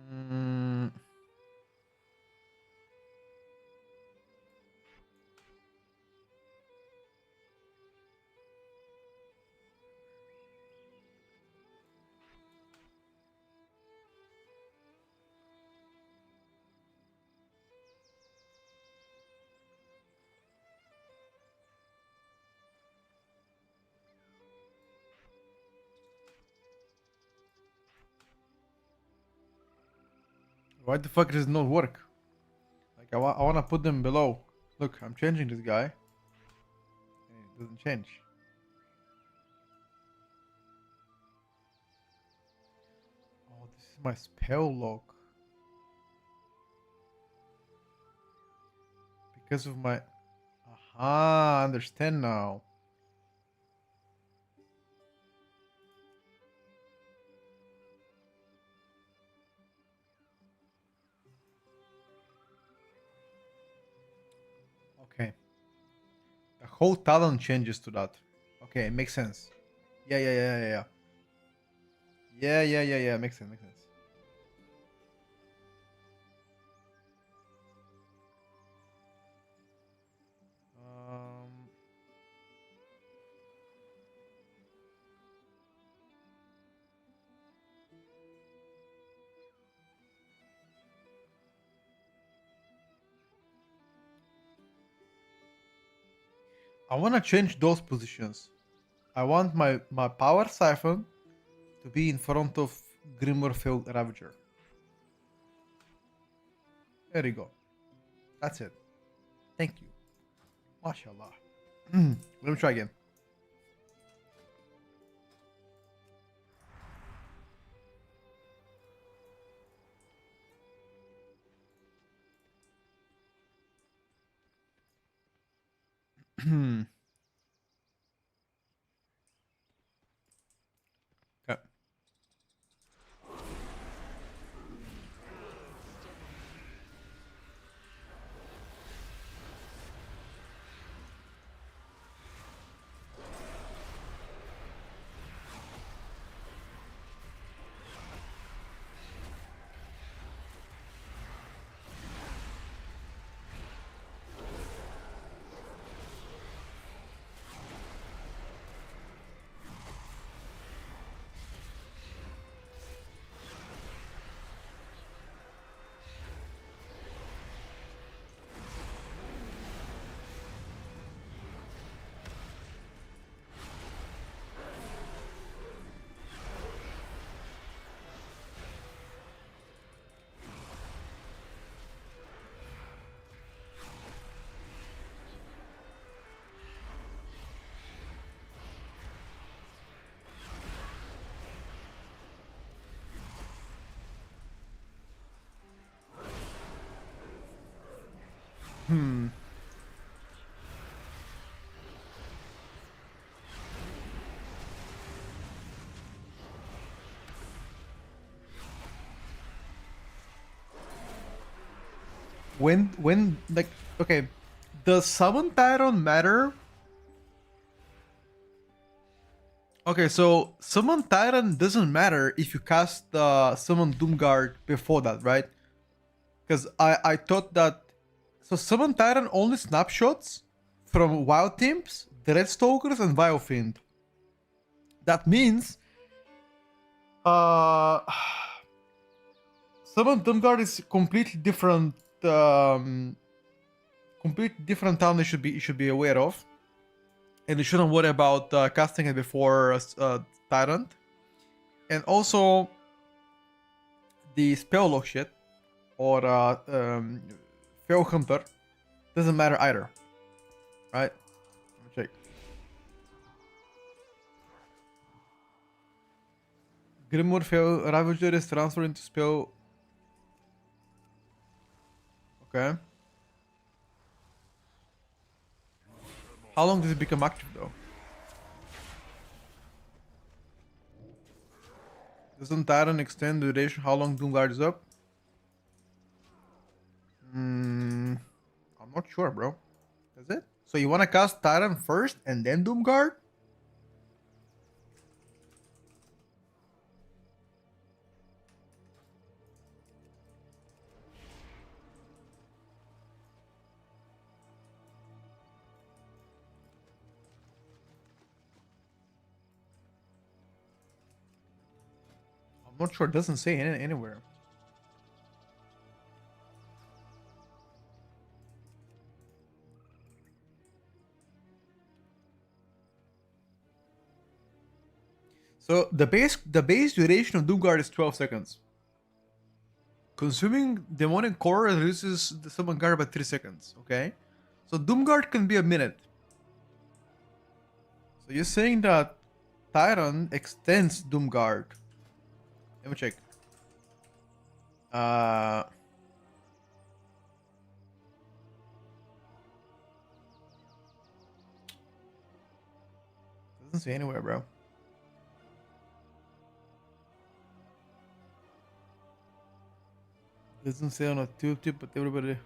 Mm, Why the fuck does it not work? Like I want to put them below. Look, I'm changing this guy. And it doesn't change. Oh, this is my spell log. Because of my... Aha, I understand now. Okay. The whole talent changes to that. Okay, it makes sense. Yeah. Yeah. Makes sense. Um, I want to change those positions. I want my power siphon to be in front of Grimorfield Ravager. There you go. That's it. Thank you. MashaAllah. Let me try again. Okay. Hmm. When like okay, does summon Tyron matter? Okay, so summon Tyrant doesn't matter if you cast summon Doomguard before that, right? Because I thought that so summon Tyrant only snapshots from Wild Teams, Dreadstalkers, and Biofiend. That means uh summon Doomguard is completely different completely different town you should be aware of. And you shouldn't worry about casting it before Tyrant. And also the spell lock shit or Fell Hunter doesn't matter either. Right? Let me check. Grimoire Fell Ravager is transferred into spell. Okay. How long does it become active though? Doesn't Tyrant extend the duration how long Doomguard is up? I'm not sure, bro. Does it? So you want to cast Tyrant first and then Doomguard? I'm not sure. It doesn't say anywhere. So the base duration of Doomguard is 12 seconds. Consuming demonic core reduces the summon guard by 3 seconds. Okay. So Doomguard can be a minute. So you're saying that Tyrant extends Doomguard. Let me check. Doesn't say anywhere, bro. Doesn't say on a tube tip, but everybody need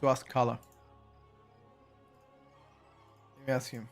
to ask Kala. Let me ask him.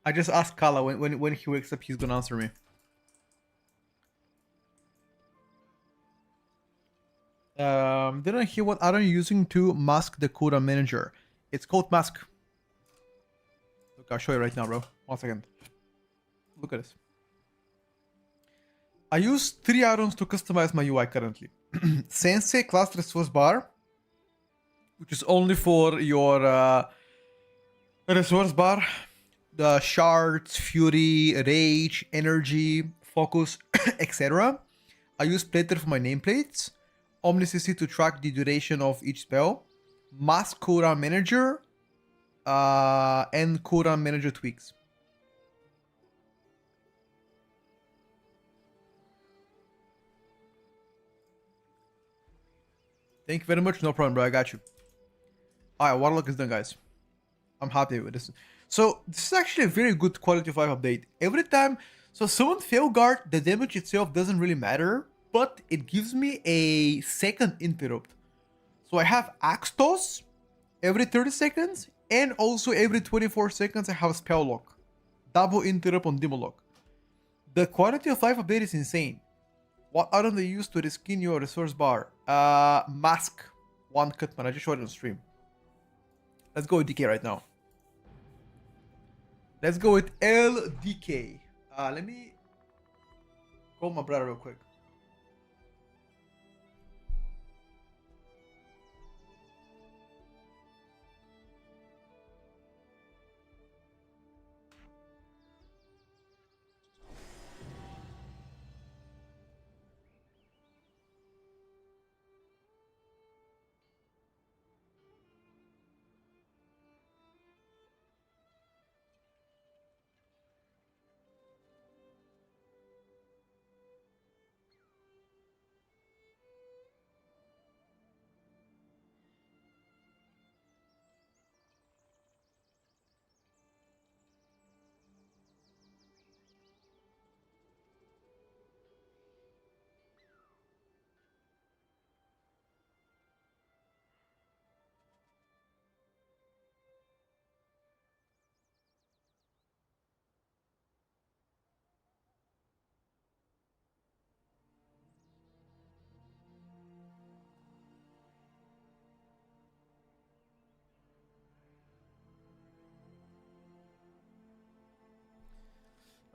I just asked Kala when he wakes up, he's gonna answer me. Didn't I hear what are you using to mask the cooldown manager? It's called mask. Look, I'll show you right now, bro. 1 second. Look at this. I use 3 items to customize my UI currently. Sensei class resource bar, which is only for your resource bar. The shards, fury, rage, energy, focus, etc. I use plater for my nameplates. Omnicity to track the duration of each spell. Mask cooldown manager. And cooldown manager tweaks. Thank you very much. No problem, bro. I got you. Alright, Warlock is done, guys. I'm happy with this. So this is actually a very good quality of life update. Every time, so summon fail guard, the damage itself doesn't really matter, but it gives me a second interrupt. So I have axe toss every 30 seconds, and also every 24 seconds I have spell lock. Double interrupt on Demonology. The quality of life update is insane. What item they use to reskin your resource bar? Mask. One cut, man. I just showed it on stream. Let's go with DK right now. Let's go with LDK. Let me call my brother real quick.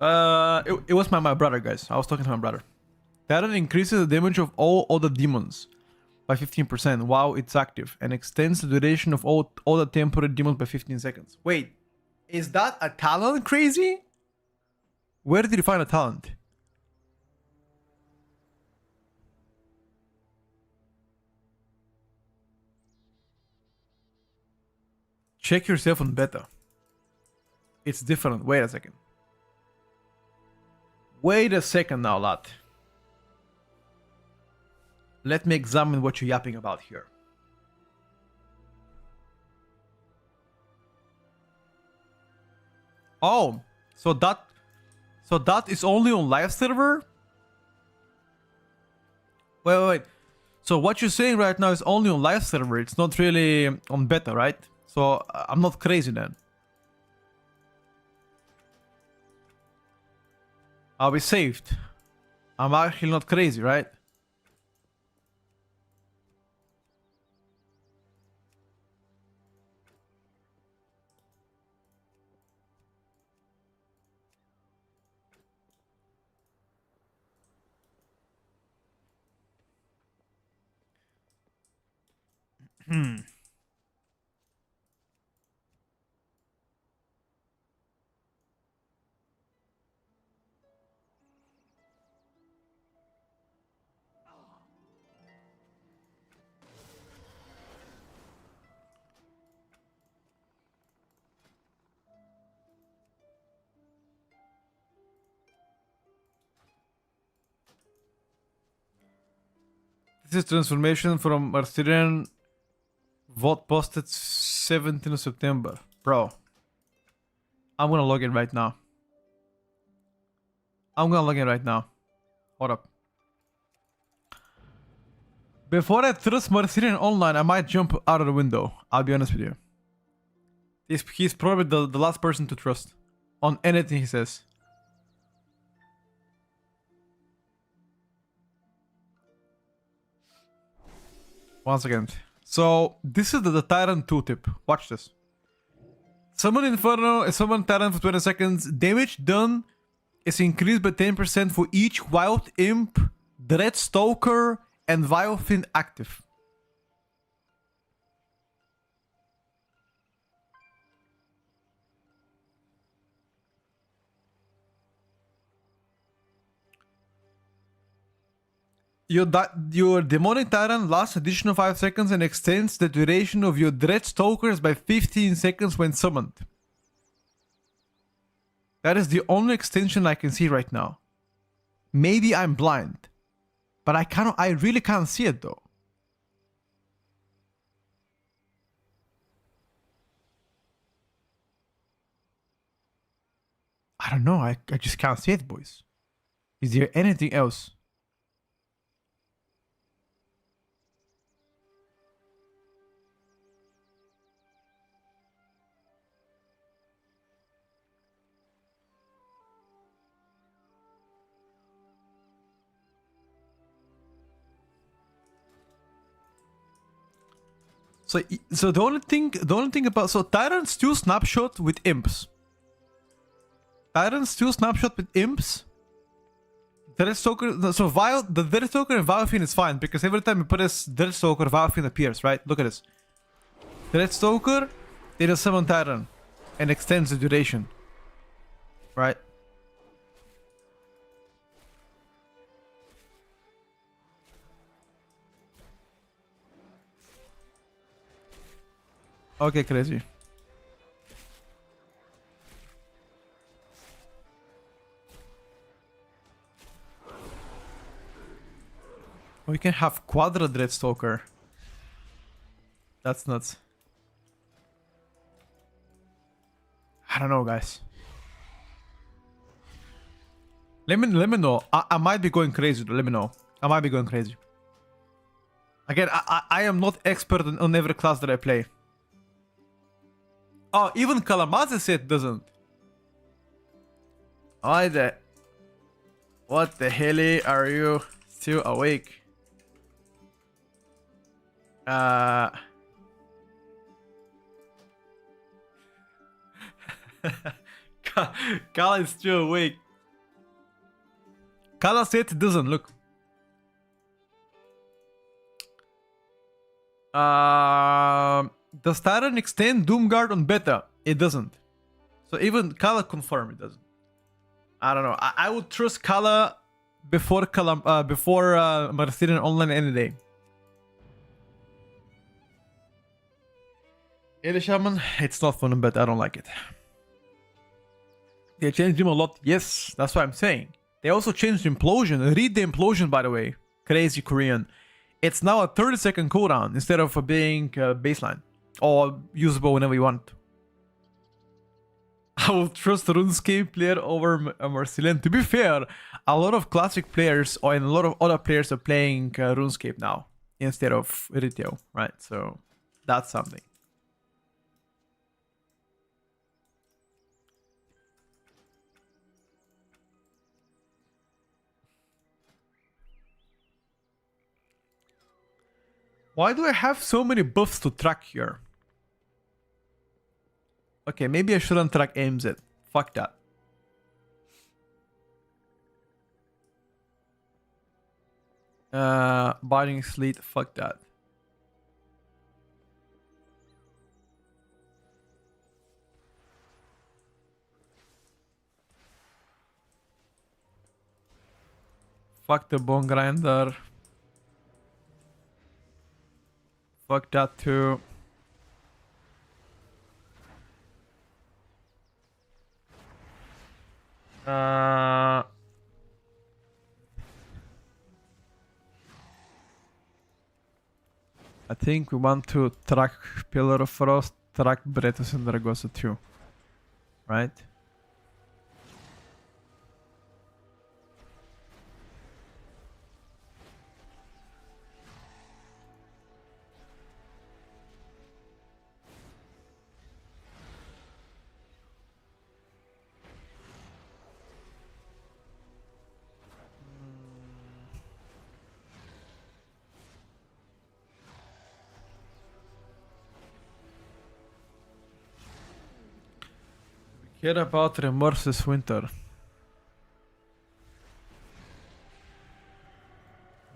It was my brother, guys. I was talking to my brother. That increases the damage of all other demons by 15% while it's active, and extends the duration of all the temporary demons by 15 seconds. Wait, is that a talent, crazy? Where did you find a talent? Check yourself on beta. It's different. Wait a second. Wait a second now, lad. Let me examine what you're yapping about here. Oh, so that is only on live server? Wait. So what you're saying right now is only on live server. It's not really on beta, right? So I'm not crazy then. I'll be saved. I'm actually not crazy, right? This is transformation from Arcane vote posted 17th of September. Bro, I'm gonna log in right now. Hold up. Before I trust Marcelian online, I might jump out of the window. I'll be honest with you. He's probably the last person to trust on anything he says. Once again. So, this is the Tyrant tooltip. Watch this. Summon Inferno, summon Tyrant for 20 seconds. Damage done is increased by 10% for each Wild Imp, Dread Stalker, and Wild Fiend active. Your Demonic Tyrant lasts additional 5 seconds and extends the duration of your Dread Stalkers by 15 seconds when summoned. That is the only extension I can see right now. Maybe I'm blind, but I really can't see it though. I don't know, I just can't see it, boys. Is there anything else? So the only thing about Tyrants do snapshot with imps. Tyrants do snapshot with imps. Deathstalker, the Deathstalker and Wild Fiend is fine because every time you put this Deathstalker, Wild Fiend appears, right? Look at this. Deathstalker, they just summon Tyrant and extends the duration, right? Okay, crazy. We can have Quadra Dreadstalker. That's nuts. I don't know, guys. Let me know. I might be going crazy. Let me know. I might be going crazy. Again, I am not expert on every class that I play. Oh, even Kalamaze said doesn't. What the hell are you still awake? Kala is still awake. Kala said it doesn't. Look. Does Tyrant extend Doomguard on beta? It doesn't. So even Kala confirmed it doesn't. I don't know. I would trust Kala before Marcelian online any day. Enhancement Shaman, it's not fun, but I don't like it. They changed him a lot. Yes, that's what I'm saying. They also changed Implosion. Read the Implosion, by the way. Crazy Korean. It's now a 30-second cooldown instead of being baseline. Or usable whenever you want. I will trust the RuneScape player over Marcelian. To be fair, a lot of classic players and a lot of other players are playing RuneScape now. Instead of retail, right? So, that's something. Why do I have so many buffs to track here? Okay, maybe I shouldn't track aims it. Fuck that. Binding Sleet, fuck that. Fuck the Bone Grinder. Fuck that too. I think we want to track Pillar of Frost, track Bretus and Dragosa too. Right? Care about Remorse this winter.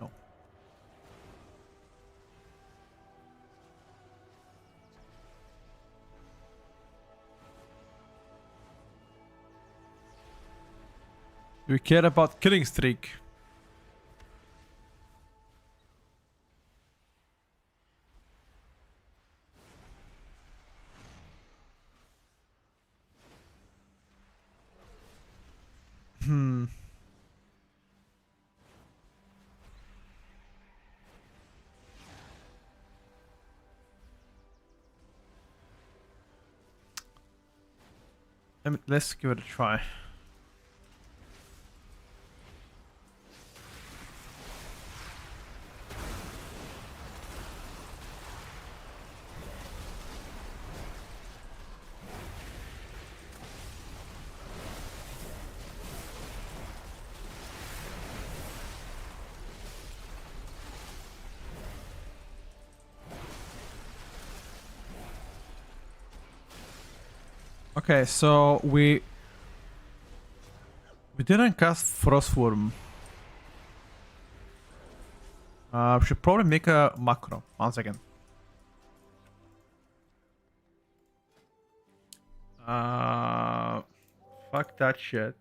No. Do we care about Killing Streak? Let's give it a try. Okay, so we didn't cast Frostworm. We should probably make a macro. 1 second. Fuck that shit.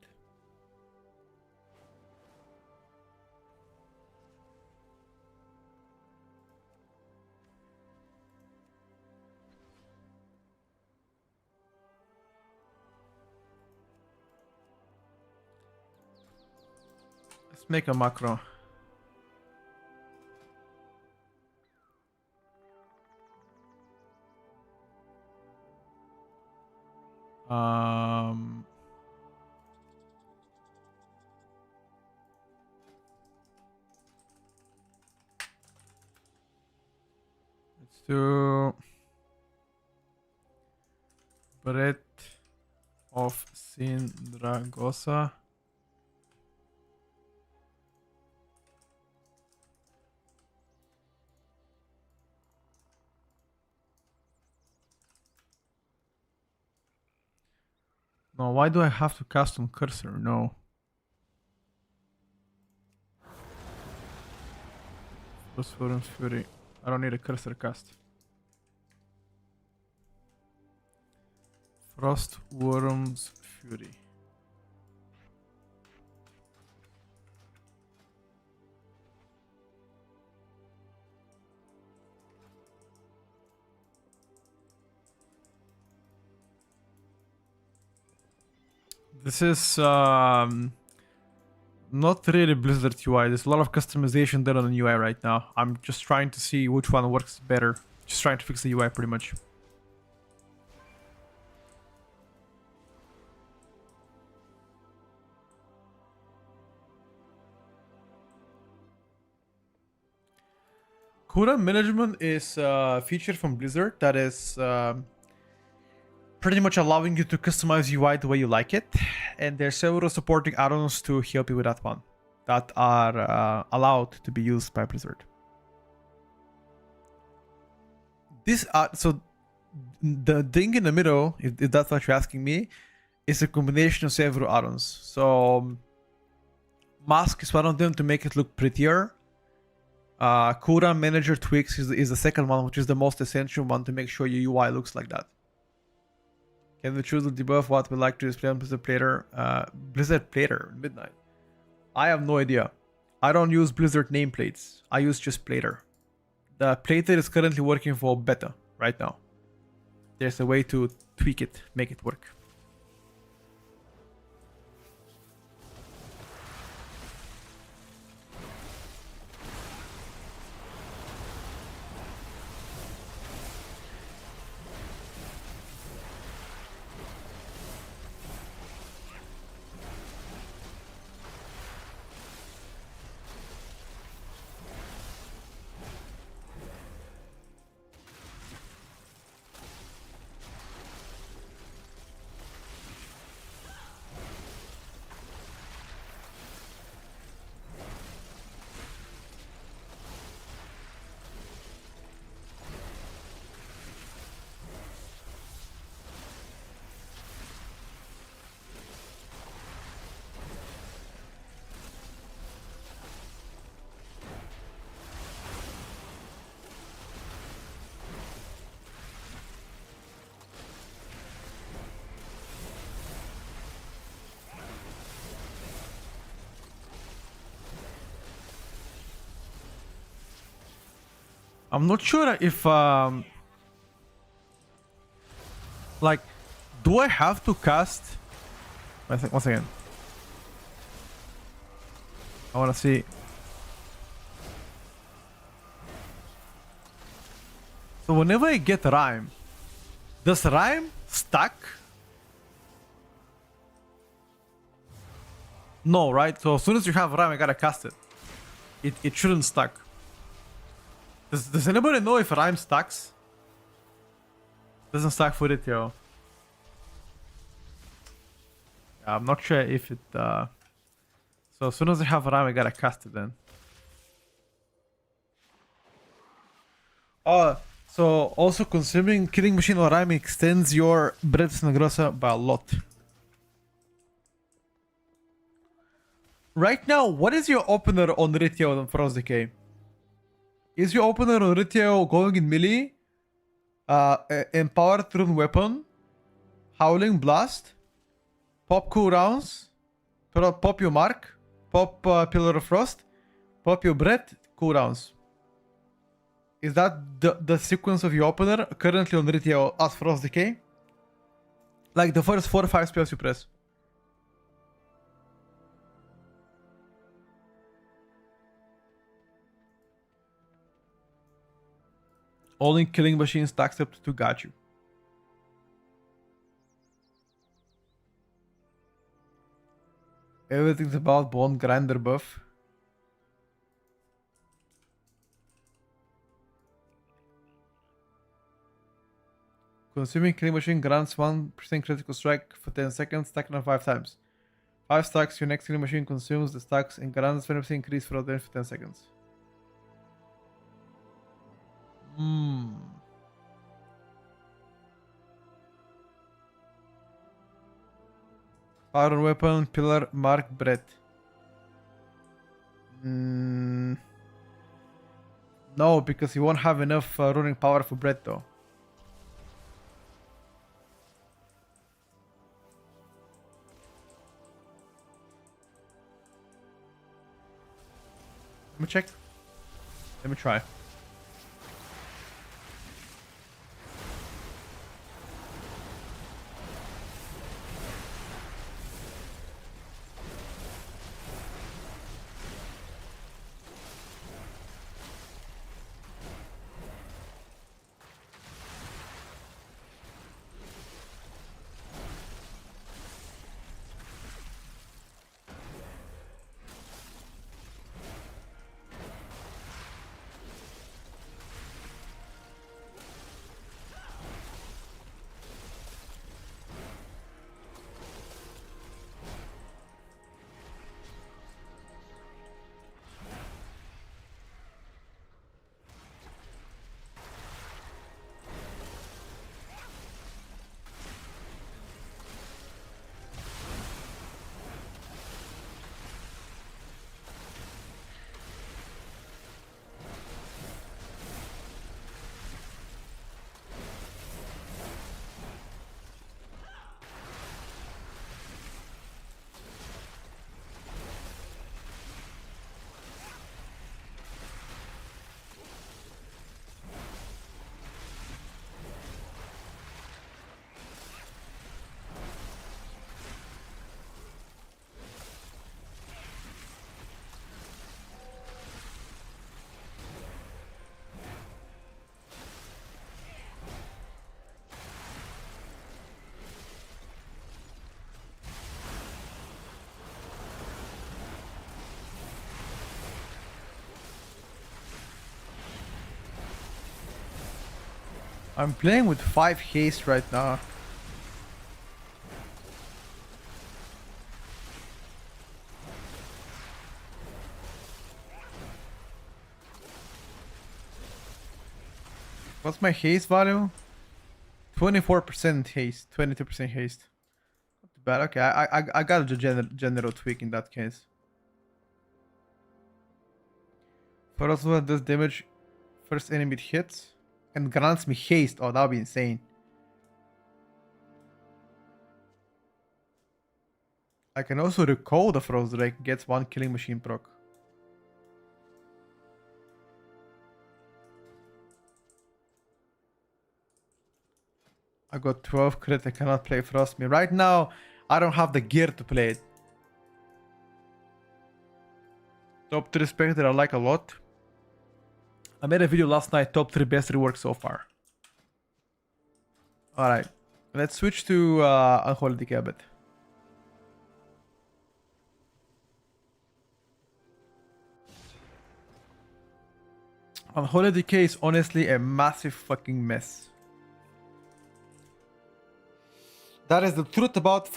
Let's make a macro. Let's do Breath of Sindragosa. No, why do I have to cast on cursor? No. Frostworm's Fury. I don't need a cursor cast. Frostworm's Fury. This is not really Blizzard UI. There's a lot of customization done on the UI right now. I'm just trying to see which one works better. Just trying to fix the UI pretty much. Cooldown management is a feature from Blizzard that is pretty much allowing you to customize UI the way you like it, and there's several supporting add-ons to help you with that one that are allowed to be used by Blizzard. This so the thing in the middle, if that's what you're asking me, is a combination of several items. So mask is one of them to make it look prettier. Cooldown manager tweaks is the second one, which is the most essential one to make sure your UI looks like that. Can we choose the debuff what we like to display on Blizzard Plater? Blizzard Plater, midnight. I have no idea. I don't use Blizzard nameplates. I use just Plater. The Plater is currently working for beta right now. There's a way to tweak it, make it work. I'm not sure if like, do I have to cast? Once again, I want to see. So whenever I get Rhyme, does Rhyme stack? No, right? So as soon as you have Rhyme, I gotta cast it. It shouldn't stack. Does anybody know if Rhyme stacks? Doesn't stack for it, yo. Yeah, I'm not sure if it. So as soon as I have Rhyme, I gotta cast it then. Oh, so also consuming Killing Machine or Rhyme extends your Breath Negrosa by a lot. Right now, what is your opener on Ritio and Frost Decay? Is your opener on Ritio going in melee? Empowered Rune Weapon, Howling Blast, pop cooldowns, pop your mark, pop Pillar of Frost, pop your breath, cooldowns. Is that the sequence of your opener currently on Ritio as Frost Decay? Like the first 4 or 5 spells you press. Only Killing Machine stacks up to got you. Everything's about Bone Grinder buff. Consuming Killing Machine grants 1% critical strike for 10 seconds, stacking on 5 times. 5 stacks, your next Killing Machine consumes the stacks and grants 20% increase for 10 seconds. Power weapon, pillar, mark, breath. No, because you won't have enough running power for breath though. Let me check. Let me try. I'm playing with 5 haste right now. What's my haste value? 24% haste, 22% haste. Not too bad. Okay, I got a general tweak in that case. First one does damage first enemy it hits and grants me haste. Oh, that would be insane. I can also recall the Frost Drake, gets 1 killing machine proc. I got 12 crit, I cannot play Frost Me. Right now, I don't have the gear to play it. Top 3 Spectre I like a lot. I made a video last night, top 3 best rework so far. Alright, let's switch to Unholy Decay a bit. Unholy Decay is honestly a massive fucking mess. That is the truth about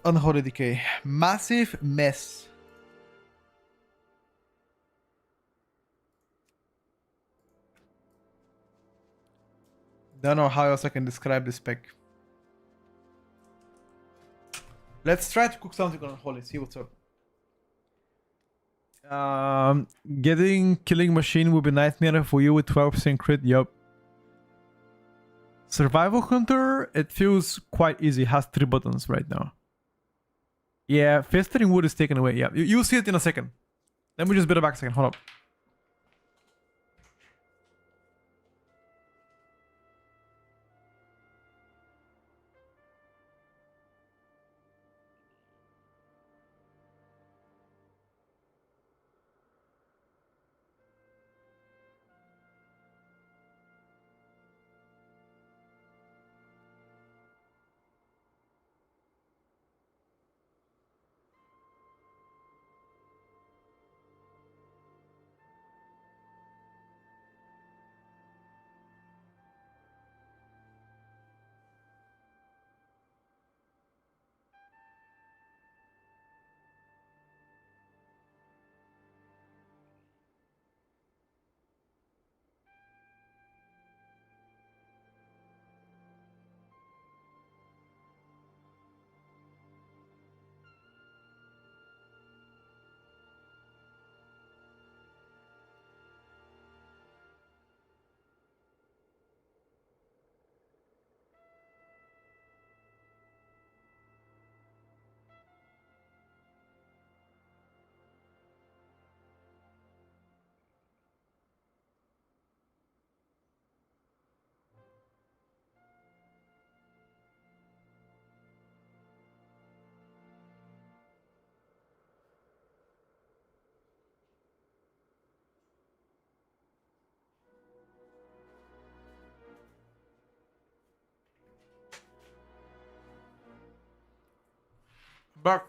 Unholy Decay. Massive mess. Don't know how else I can describe this spec. Let's try to cook something on Unholy, see what's up. Getting Killing Machine will be nightmare for you with 12% crit, yup. Survival Hunter, it feels quite easy, has 3 buttons right now. Yeah, Festering Wood is taken away, yeah. You'll see it in a second. Let me just build it back a second, hold up. Back.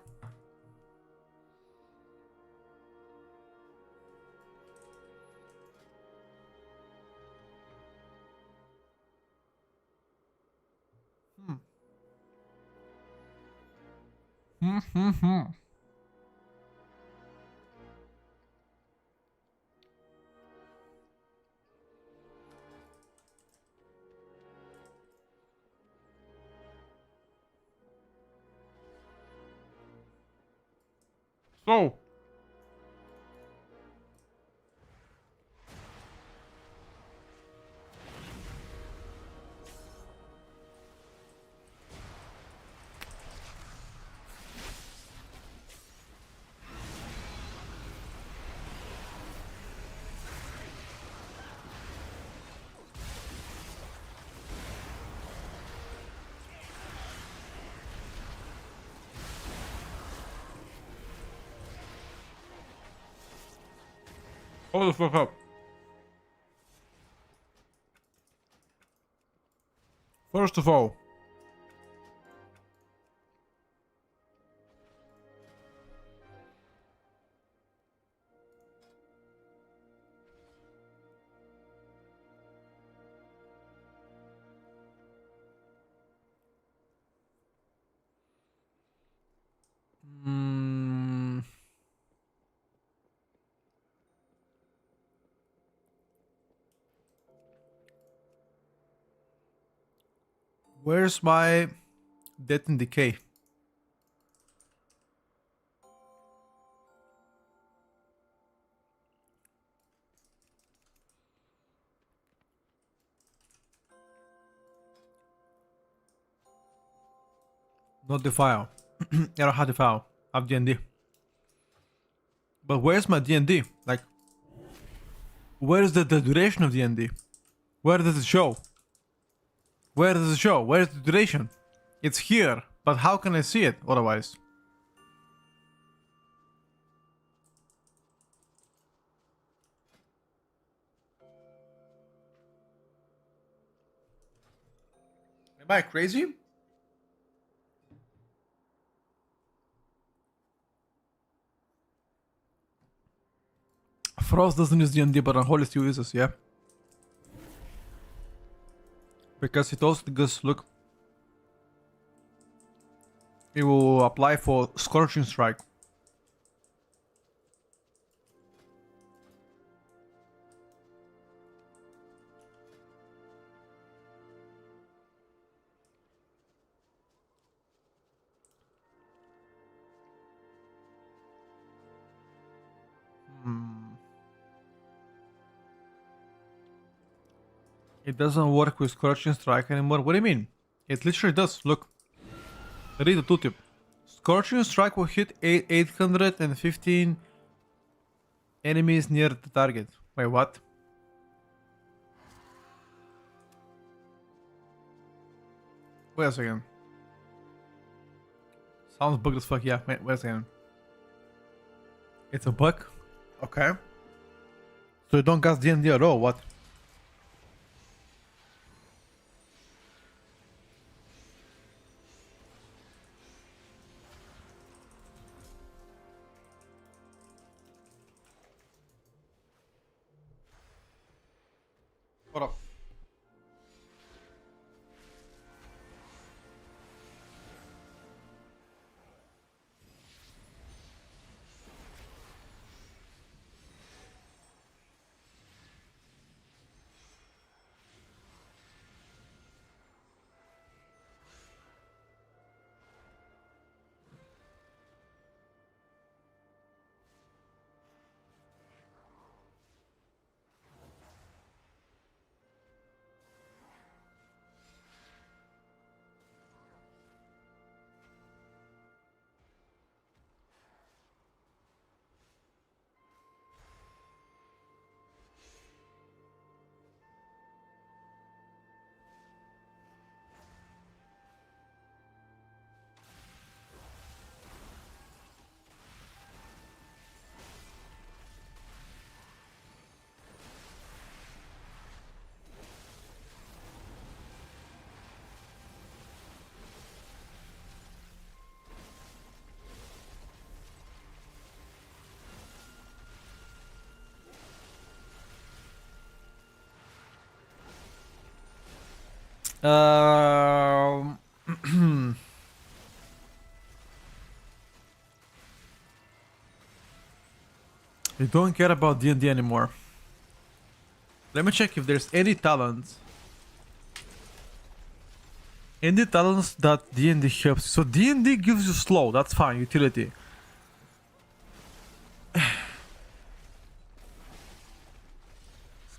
So. Hold the fuck up. First of all, Where's my Death and Decay? Not the file. I don't have the file. I have D&D. But where's my D&D? Like, where is the duration of D&D? Where does it show? Where does it show? Where's the duration? It's here, but how can I see it otherwise? Am I crazy? Frost doesn't use D&D, but Unholy still uses, yeah. Because it also goes, look. It will apply for Scorching Strike. It doesn't work with Scorching Strike anymore. What do you mean? It literally does. Look. Read the tooltip. Scorching Strike will hit 815 enemies near the target. Wait, what? Wait a second. Sounds bugged as fuck, yeah. Wait a second. It's a bug? Okay. So you don't cast D&D at all, what? What up? You don't care about D&D anymore. Let me check if there's any talents. Any talents that D&D helps. So D&D gives you slow, that's fine, utility.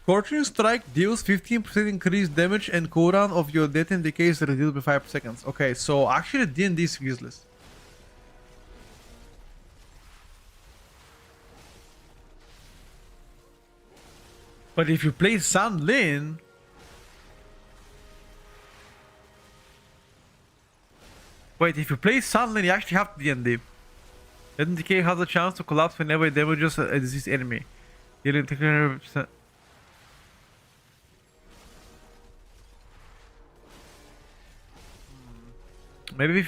Scorching Strike deals 15% increased damage and cooldown of your Death and Decay is reduced by 5 seconds. Okay, so actually D&D is useless. But if you play Sandlin, wait, if you play Sandlin, you actually have D&D. Death and Decay has a chance to collapse whenever it damages a diseased enemy. Dealing 300%. Maybe if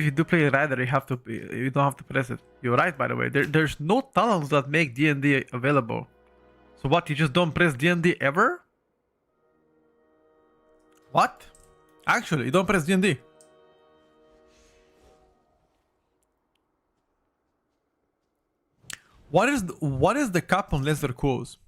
you do play Rider, you don't have to press it. You're right, by the way. There's no talents that make D&D available. So what? You just don't press D&D ever? What? Actually, you don't press D&D. What is the cap on lesser cools?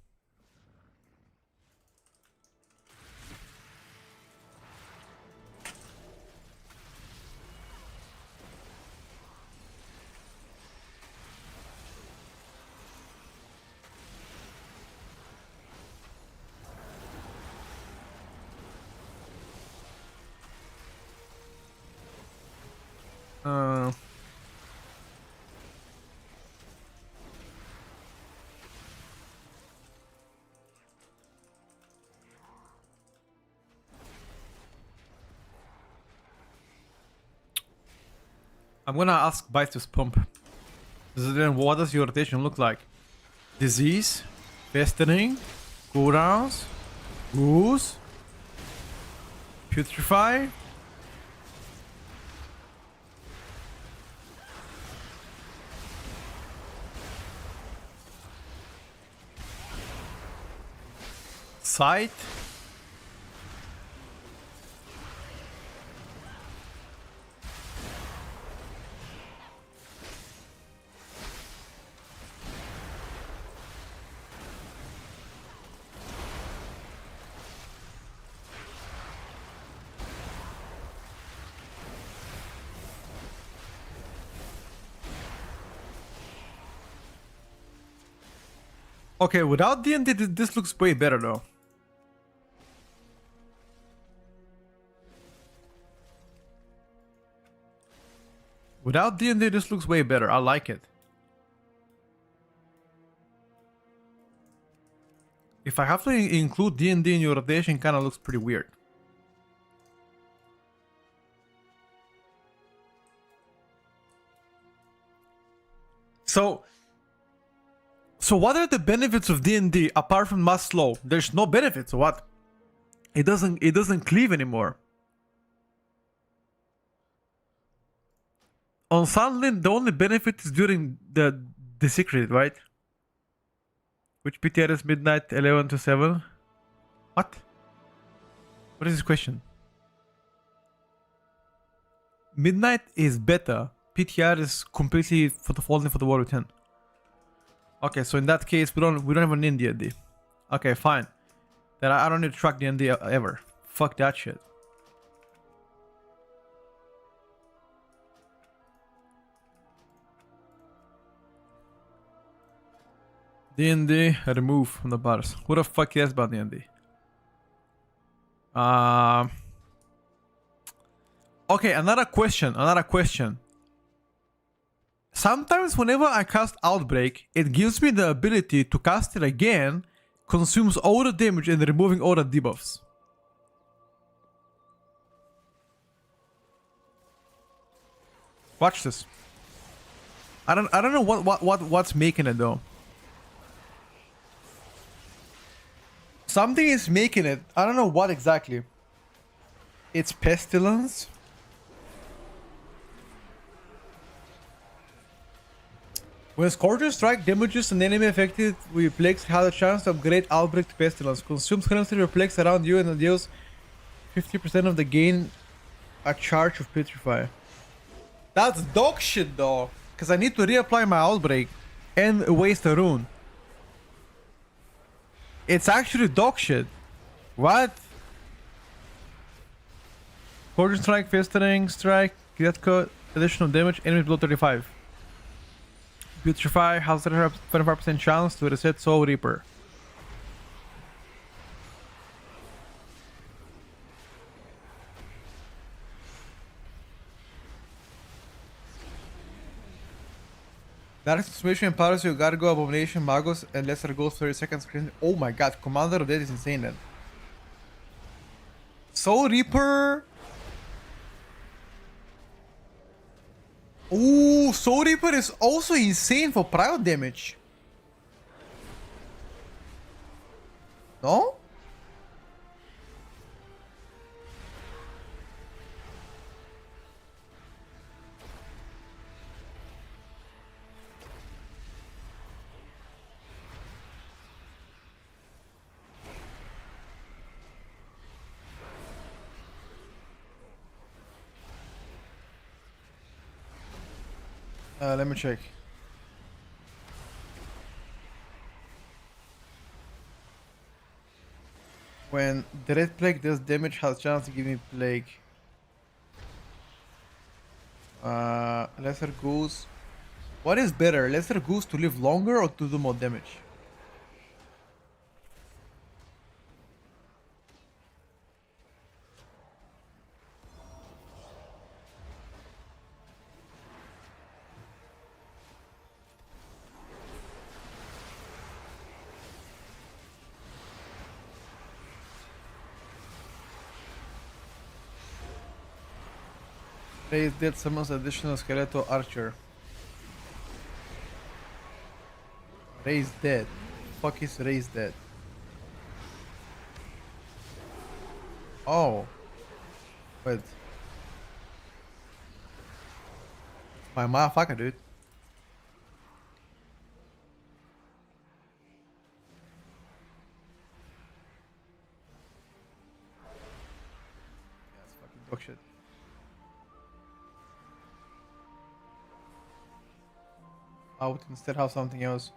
Uh, I'm gonna ask Bites Pump. Then what does your rotation look like? Disease, Festering, cooldowns, Goose, Putrefy. Sight. Okay, without D&D, this looks way better though. Without D&D, this looks way better. I like it. If I have to include D&D in your rotation, kind of looks pretty weird. So what are the benefits of D&D apart from mass slow? There's no benefits. So what? It doesn't cleave anymore. On Sunlin, the only benefit is during the secret, right? Which PTR is midnight 11 to 7? What? What is this question? Midnight is beta. PTR is completely for the only for the Warrior 10. Okay, so in that case, we don't even need D&D. Okay, fine. Then I don't need to track D&D ever. Fuck that shit. D&D remove from the bars. Who the fuck cares about D&D? Okay, another question. Sometimes whenever I cast Outbreak, it gives me the ability to cast it again, consumes all the damage and removing all the debuffs. Watch this. I don't know what's making it though. Something is making it. I don't know what exactly. It's Pestilence. When Scorcher Strike damages an enemy affected with plagues, has a chance to upgrade Outbreak to Pestilence. Consumes currency or plagues around you and deals 50% of the gain a charge of Petrify. That's dog shit though, because I need to reapply my Outbreak and waste a rune. It's actually dog shit. What? Scorcher Strike, Festering Strike, get code, additional damage, enemy below 35. Putrefy has a 25% chance to reset Soul Reaper. Direct transformation empowers your Gargo, Abomination, Magos, and Lesser Ghost 30 seconds. Oh my god, Commander of Death is insane then. Soul Reaper. Ooh, Soul Reaper is also insane for prior damage. No? Let me check. When the red plague does damage, has chance to give me plague. Lesser Goose. What is better, Lesser Goose to live longer or to do more damage? Raise dead summons additional skeletal archer. Raise dead. Fuck is raise dead? Oh. Wait. My motherfucker, dude. That's fucking dog shit. I would instead have something else.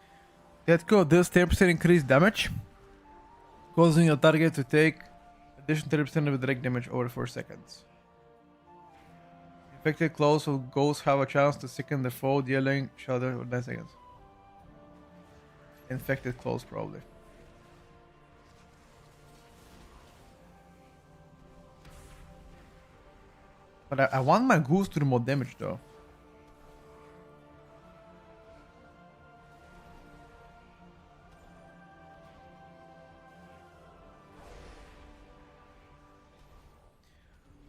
Let's go. This 10% increased damage, causing your target to take additional 30% of direct damage over 4 seconds. Infected claws or ghosts have a chance to sicken the foe, dealing shadow for 9 seconds. Infected claws, probably. But I want my goose to do more damage though.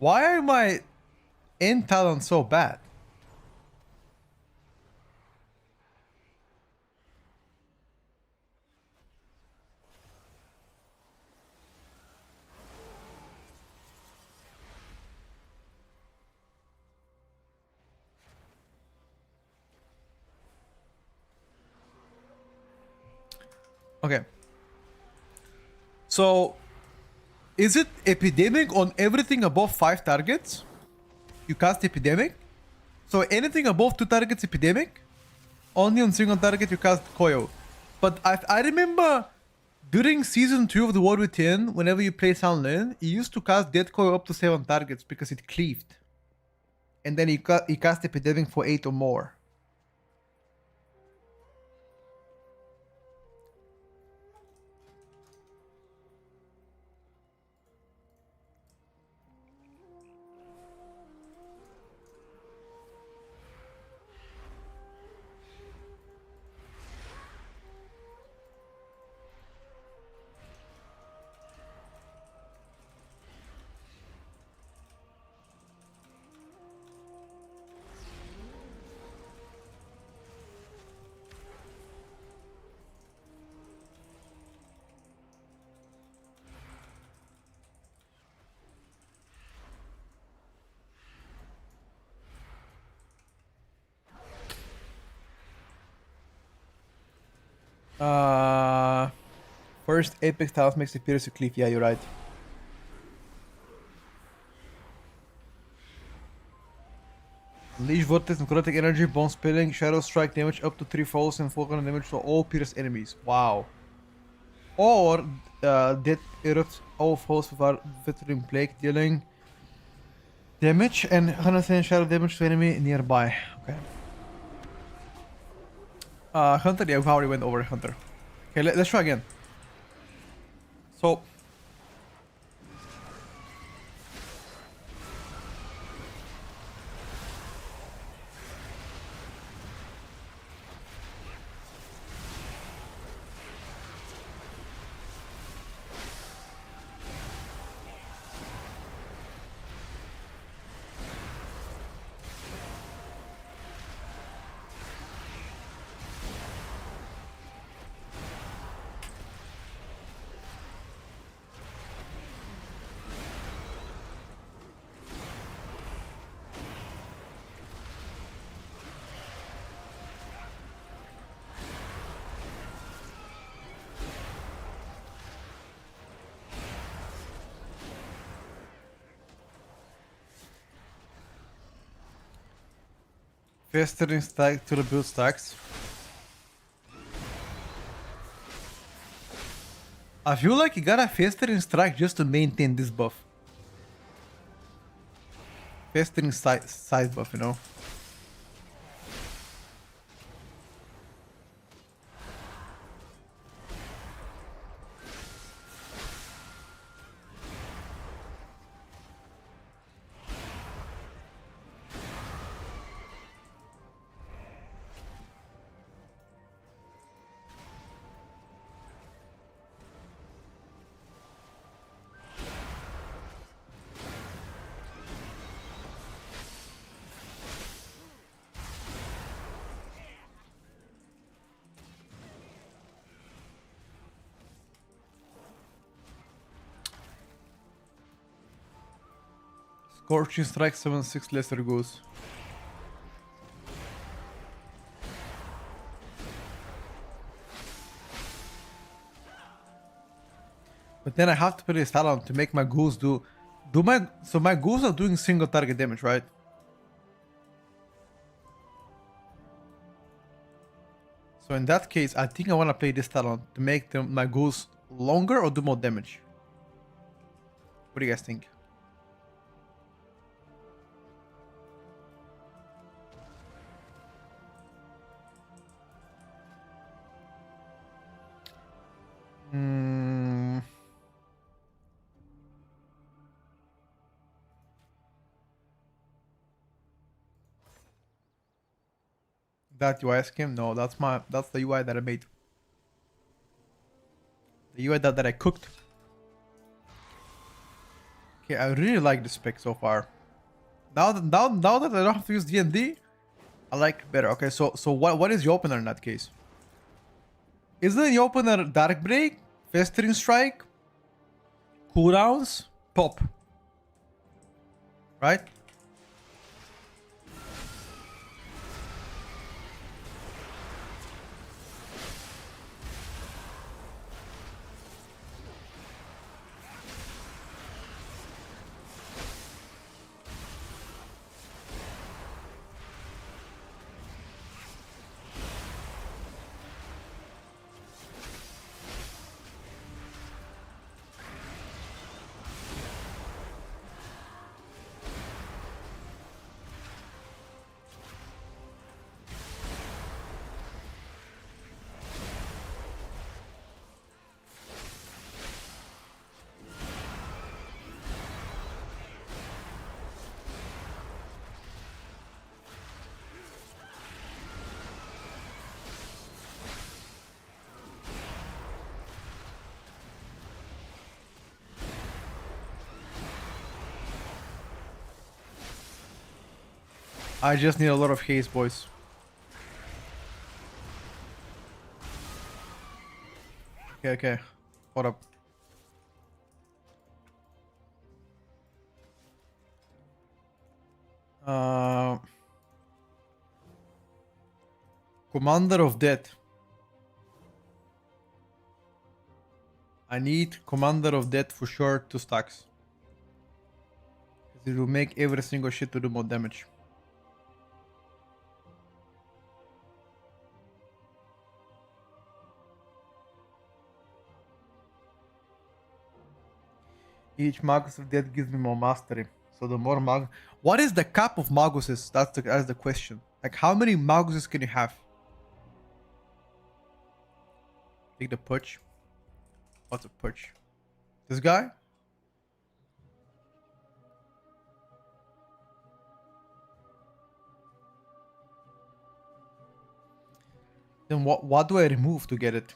Why are my end talents so bad? Okay. So, is it epidemic on everything above 5 targets? You cast epidemic? So anything above 2 targets epidemic? Only on single target you cast coil. But I remember during season 2 of the World Within, whenever you play Sound Lane, you used to cast Dead Coil up to 7 targets because it cleaved. And then you cast epidemic for 8 or more. First Apex Tiles makes it pierce to cleave. Yeah, you're right. Unleash Vortex, Necrotic Energy, Bone Spilling, Shadow Strike damage up to 3 foes and 400 damage to all pierced enemies. Wow. Or Death Erupts all foes without Veteran Plague, dealing damage and 110 shadow damage to enemy nearby. Okay. Hunter, yeah, we already went over Hunter. Okay, let's try again. So festering stack to rebuild stacks. I feel like you gotta festering strike just to maintain this buff. Festering size buff, you know. Scorching Strike 7/6 lesser goes. But then I have to put this talent to make my ghouls do my ghouls are doing single target damage, right? So in that case, I think I want to play this talent to make my ghouls longer or do more damage. What do you guys think? That UI scheme? No, that's the UI that I made. The UI that I cooked. Okay, I really like the spec so far. Now that I don't have to use D&D, I like it better. Okay, so what is the opener in that case? Isn't the opener Dark Break, Festering Strike, cooldowns, pop? Right? I just need a lot of haste, boys. Okay. Hold up. Commander of Death. I need Commander of Death for sure, 2 stacks. It will make every single shit to do more damage. Each Magus of Death gives me more mastery. So the more Magus... What is the cap of Maguses? That's the question. Like, how many Maguses can you have? Take the Putch. What's a Putch? This guy? Then what do I remove to get it?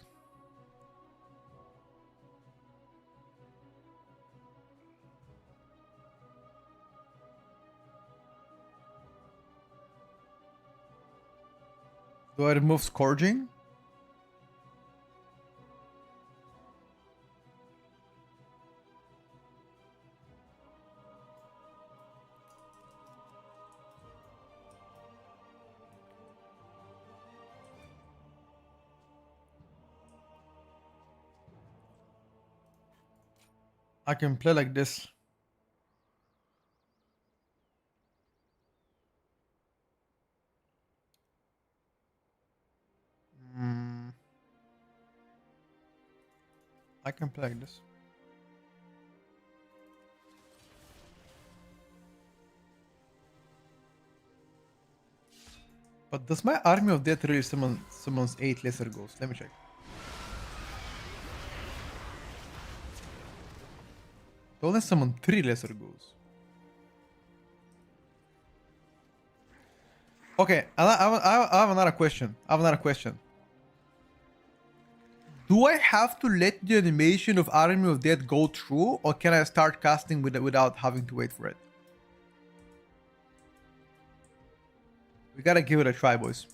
Do I remove Scourging? I can play like this. I can play like this. But does my Army of Death really summons 8 lesser ghosts? Let me check. It only summon 3 lesser ghosts. Okay, I have another question. Do I have to let the animation of Army of Death go through, or can I start casting without having to wait for it? We gotta give it a try, boys.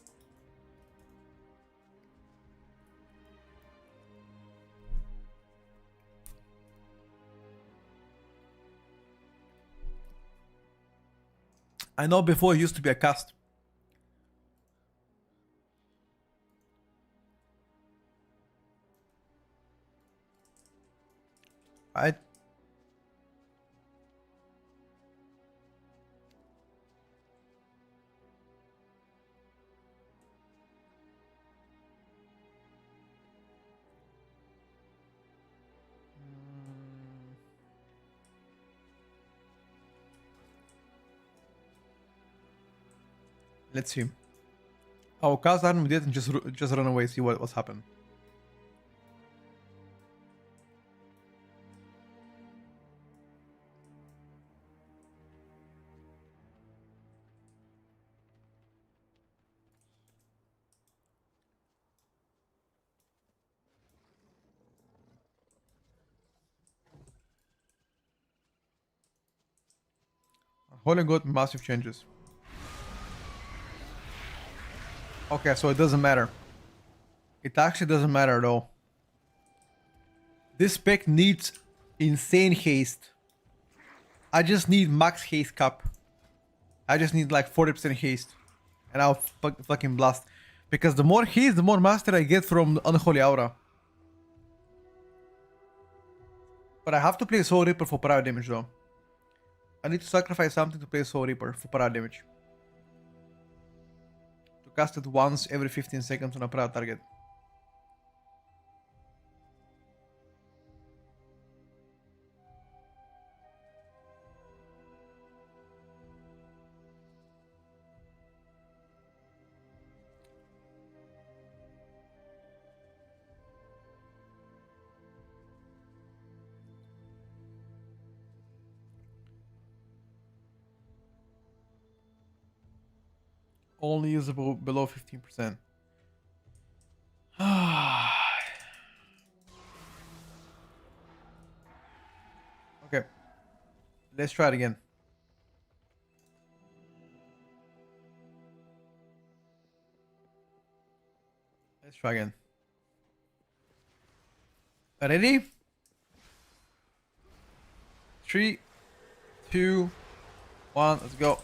I know before it used to be a cast. Right? Let's see. I'll cast that immediate and just run away, see what's happened. Holy got massive changes. Okay, so it doesn't matter. It actually doesn't matter at all. This spec needs insane haste. I just need max haste cap. I just need like 40% haste. And I'll fucking blast. Because the more haste, the more master I get from Unholy Aura. But I have to play Soul Reaper for parry damage though. I need to sacrifice something to play Soul Reaper for parry damage. To cast it once every 15 seconds on a parry target. Only usable below 15%. Okay. Let's try it again. Let's try again. Ready? 3, 2, 1, let's go.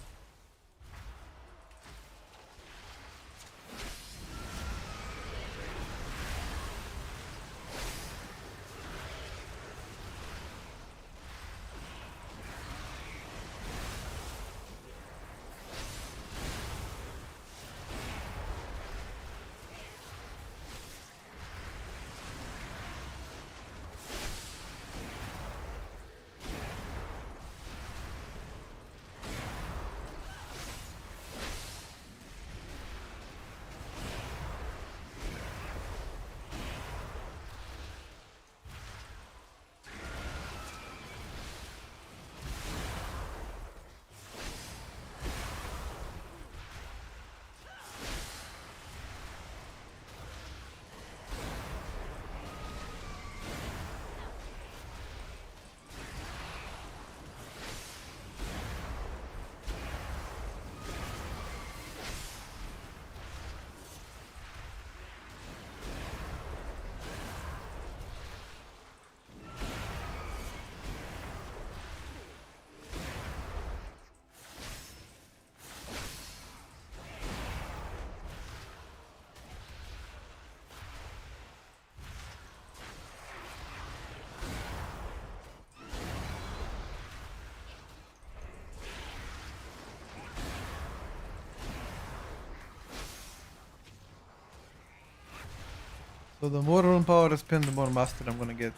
So the more rune power I spend, the more master I'm gonna get. I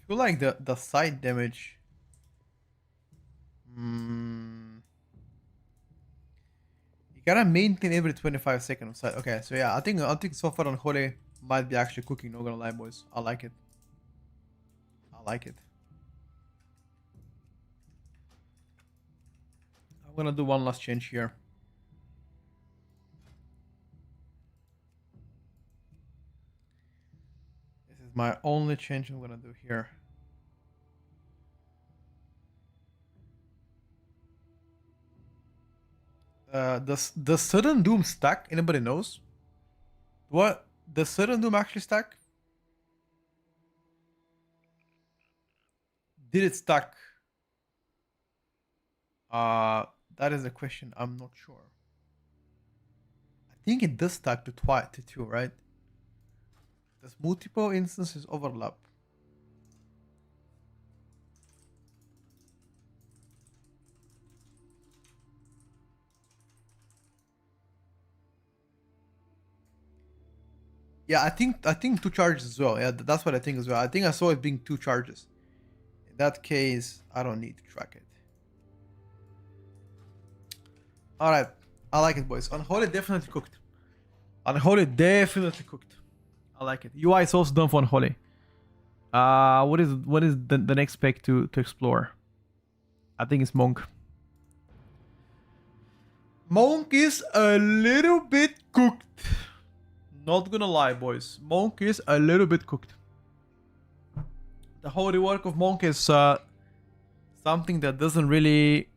feel like the side damage. You gotta maintain every 25 seconds. Side. Okay, so yeah, I think so far Unholy might be actually cooking. Not gonna lie, boys. I like it. I like it. I'm gonna do one last change here. This is my only change I'm gonna do here. Does Sudden Doom stack? Anybody knows? What? Does Sudden Doom actually stack? Did it stack? That is a question. I'm not sure. I think it does stack to two, right? Does multiple instances overlap? Yeah, I think two charges as well. Yeah, that's what I think as well. I think I saw it being two charges. In that case, I don't need to track it. All right, I like it, boys. Unholy definitely cooked. Unholy definitely cooked. I like it. UI is also done for Unholy. What is the next spec to explore? I think it's Monk. Monk is a little bit cooked. Not gonna lie, boys. Monk is a little bit cooked. The whole rework of Monk is something that doesn't really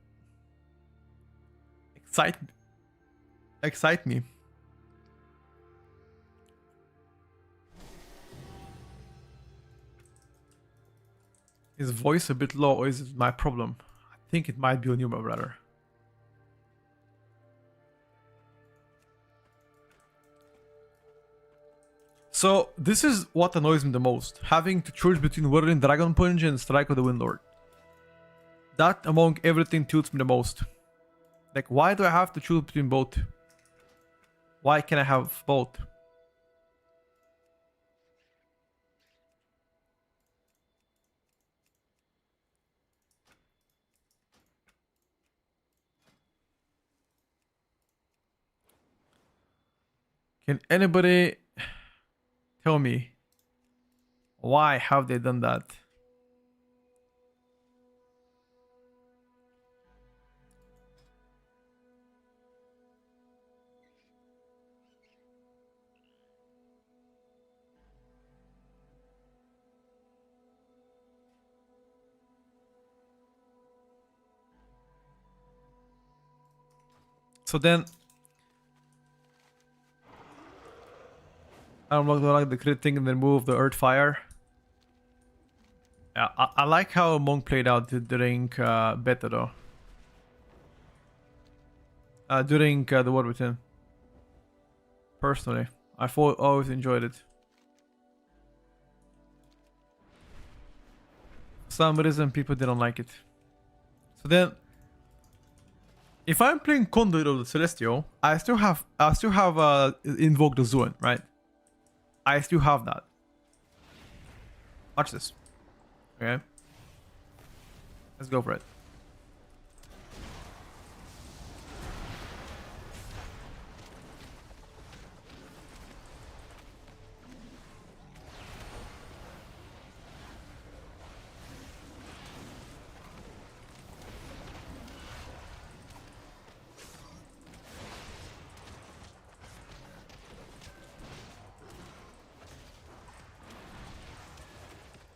excite me. Is voice a bit low, or is it my problem? I think it might be on you, my brother. So this is what annoys me the most, having to choose between Whirling Dragon Punch and Strike of the Windlord. That among everything tilts me the most. Like, why do I have to choose between both? Why can I have both? Can anybody tell me why have they done that? So then I don't like the crit thing and then move the Earth Fire. Yeah, I like how Monk played out during beta though. During the War Within. Personally, I always enjoyed it. For some reason, people didn't like it. So then, if I'm playing Conduit of the Celestial, I still have Invoke the Zuan, right? I still have that. Watch this. Okay. Let's go for it.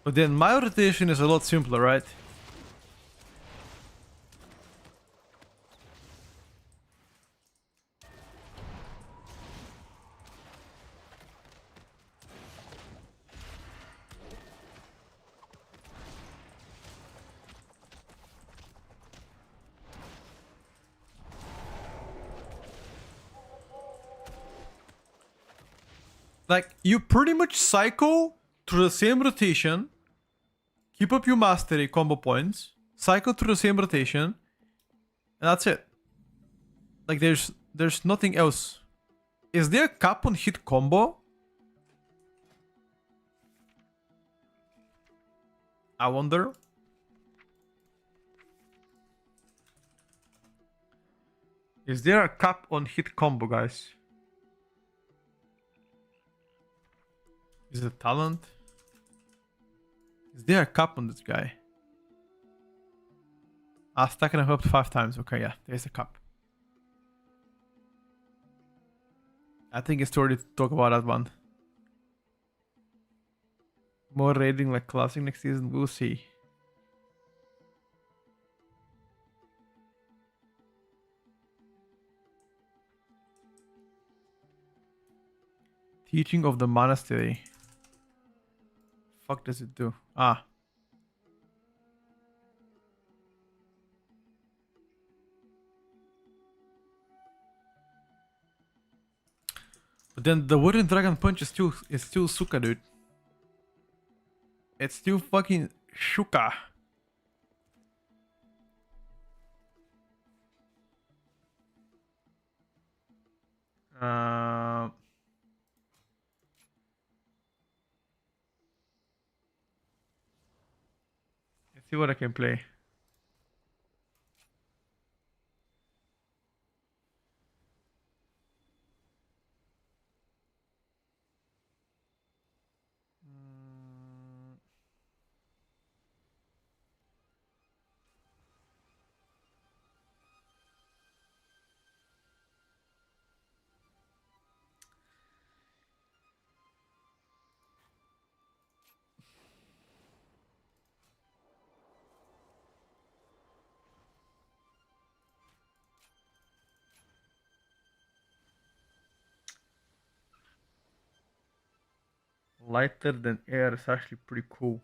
But then my rotation is a lot simpler, right? Like, you pretty much cycle through the same rotation, keep up your mastery combo points, cycle through the same rotation, and that's it. Like, there's nothing else. Is there a cap on hit combo? I wonder. Is there a cap on hit combo, guys? Is it talent? Is there a cap on this guy? Stacking up to 5 times. Okay, yeah, there's a cap. I think it's too early to talk about that one. More raiding like classic next season, we'll see. Teaching of the monastery. Fuck does it do? Ah. But then the wooden dragon punch is still suka, dude. It's still fucking shuka. Let's see what I can play. Lighter than air is actually pretty cool.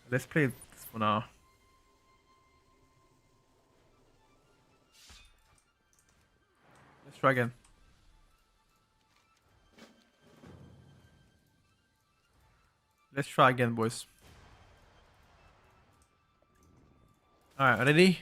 Let's play this for now. Let's try again. Let's try again, boys. Alright, ready?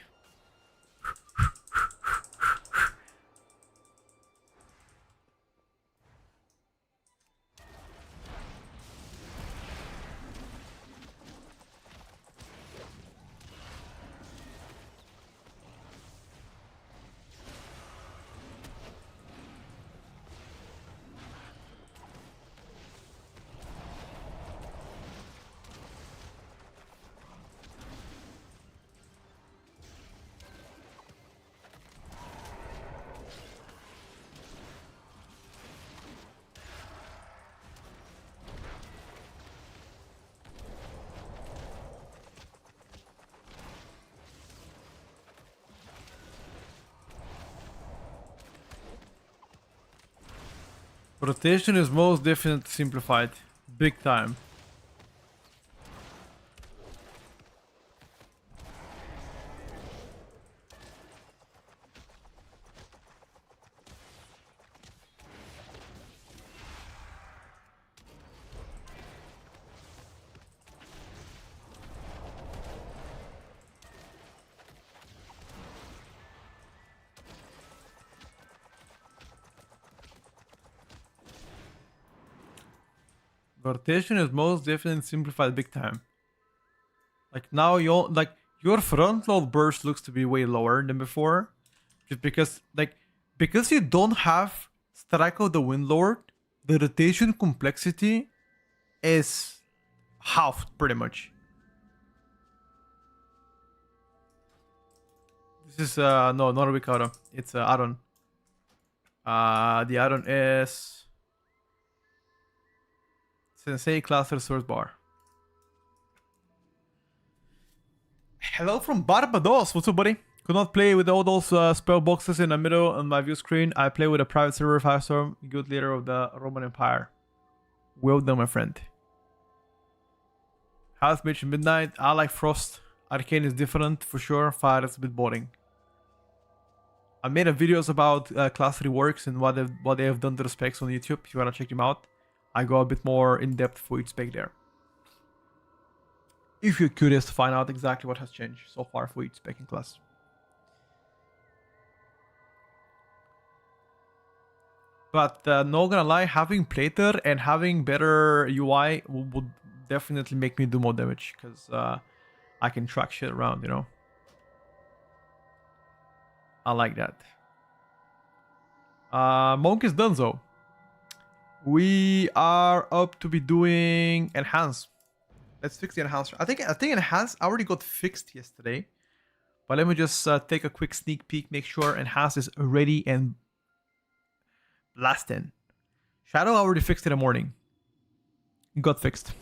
Rotation is most definitely simplified. Big time. Rotation is most definitely simplified big time. Like now your front load burst looks to be way lower than before. Just because you don't have Strike of the Windlord, the rotation complexity is halved pretty much. This is no, not a weak add-on. It's add-on. The add-on is Sensei class resource bar. Hello from Barbados. What's up, buddy? Could not play with all those spell boxes in the middle on my view screen. I play with a private server 5-star, good leader of the Roman Empire. Well done, my friend. House Mage Midnight. I like Frost. Arcane is different for sure. Fire is a bit boring. I made a videos about class reworks and what they have done to the specs on YouTube. If you wanna check them out, I go a bit more in depth for each spec there. If you're curious to find out exactly what has changed so far for each spec in class. But not gonna lie, having Plater and having better UI would definitely make me do more damage because I can track shit around, you know. I like that. Monk is done though. We are up to be doing Enhance. Let's fix the Enhance. I think Enhance already got fixed yesterday. But let me just take a quick sneak peek, make sure Enhance is ready and blasting. Shadow already fixed it in the morning. It got fixed.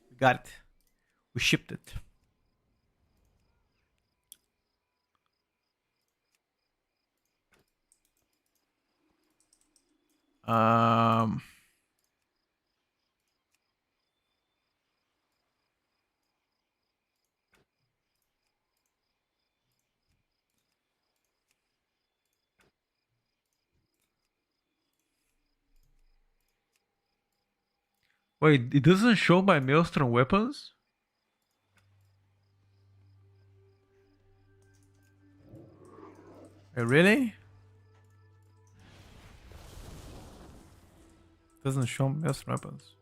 We got it. We shipped it. Wait, it doesn't show my Maelstrom weapons? Wait, really? Doesn't show Maelstrom weapons.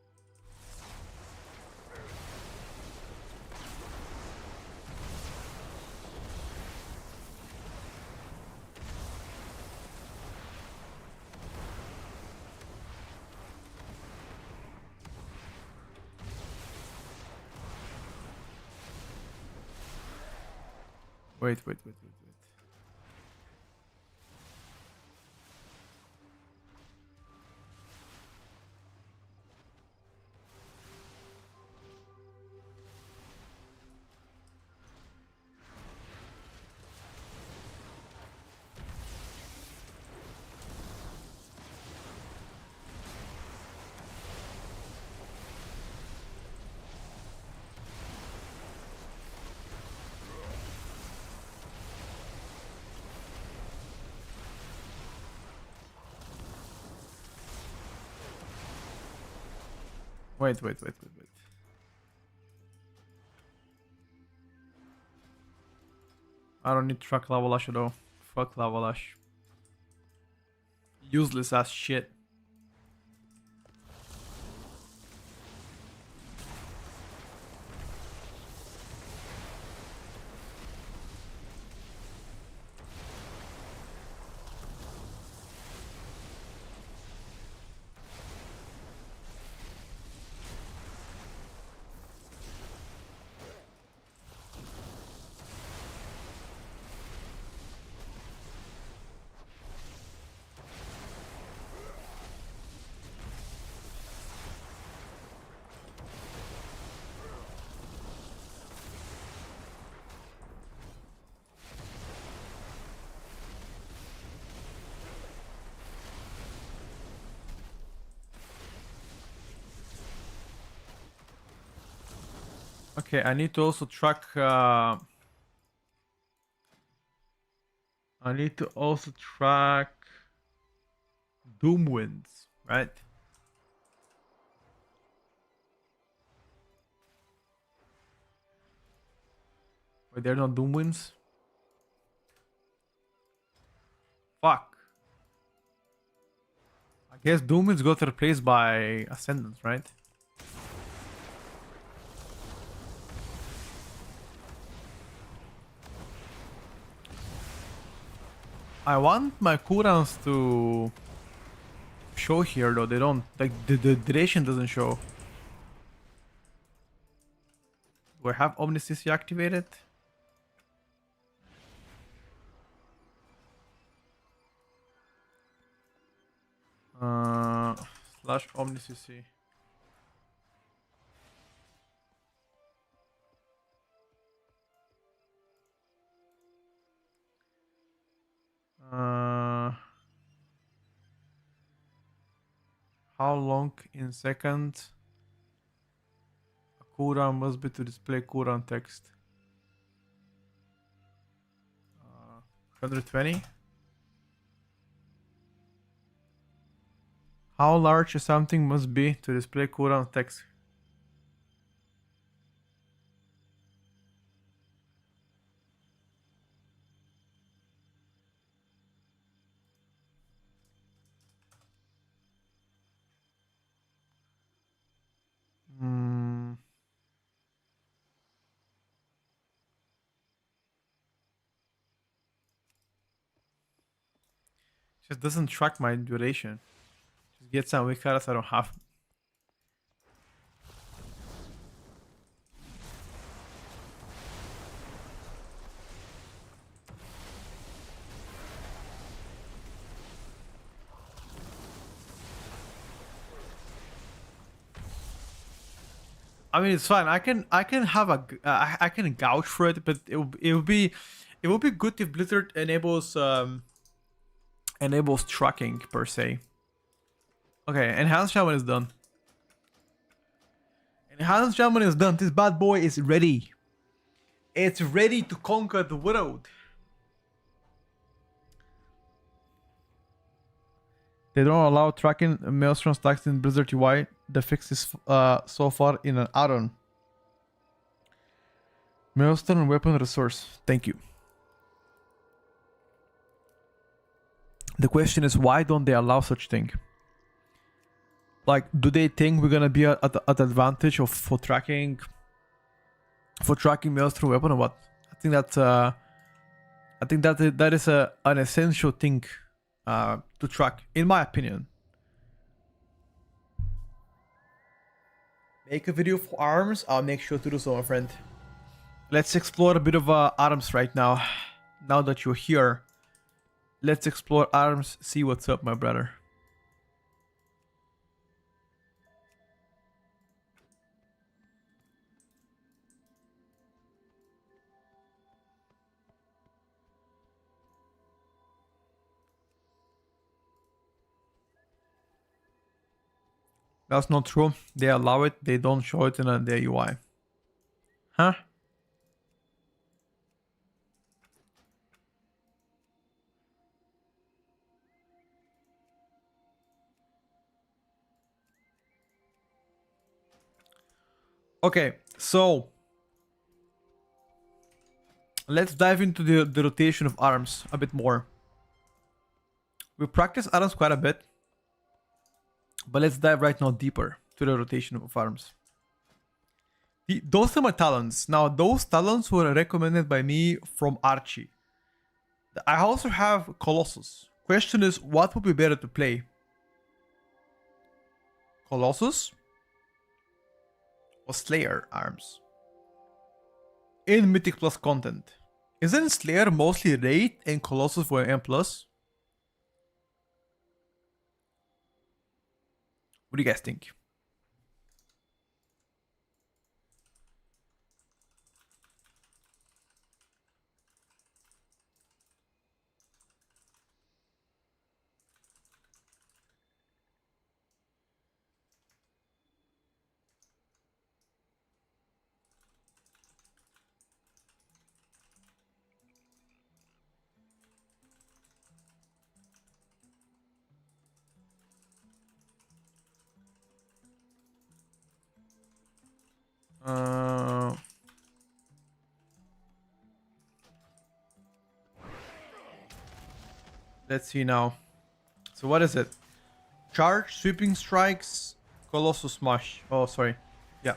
Wait. Wait. I don't need to track Lavalash though. Fuck Lavalash. Useless ass shit. Okay, I need to also track. I need to also track Doomwinds, right? Wait, they're not Doomwinds? Fuck. I guess Doomwinds got replaced by Ascendants, right? I want my cooldowns to show here though. They don't, like the duration doesn't show. Do I have Omniscience activated? Slash Omniscience. How long in seconds a cooldown must be to display cooldown text? 120. How large something must be to display cooldown text? Just doesn't track my duration. Just get some weak cards I don't have. I mean, it's fine. I can have a I can gouge for it, but it will be good if Blizzard enables tracking per se. Okay, Enhanced Shaman is done. Enhanced Shaman is done. This bad boy is ready. It's ready to conquer the world. They don't allow tracking Maelstrom stacks in Blizzard UI. The fix is so far in an add-on. Maelstrom weapon resource. Thank you. The question is, why don't they allow such thing? Like, do they think we're gonna be at advantage of for tracking Maelstrom weapon or what? I think that is an essential thing to track, in my opinion. Make a video for arms. I'll make sure to do so, my friend. Let's explore a bit of arms right now. Now that you're here, let's explore arms. See what's up, my brother. That's not true. They allow it. They don't show it in their UI. Huh? Okay, so let's dive into the rotation of arms a bit more. We practice arms quite a bit, but let's dive right now deeper to the rotation of arms. Those are my talents. Now, those talents were recommended by me from Archie. I also have Colossus. Question is, what would be better to play? Colossus or Slayer arms? In Mythic Plus content. Isn't Slayer mostly raid and Colossus for M+? What do you guys think? Let's see now. So what is it? Charge, sweeping strikes, Colossus smash. Oh, sorry. Yeah.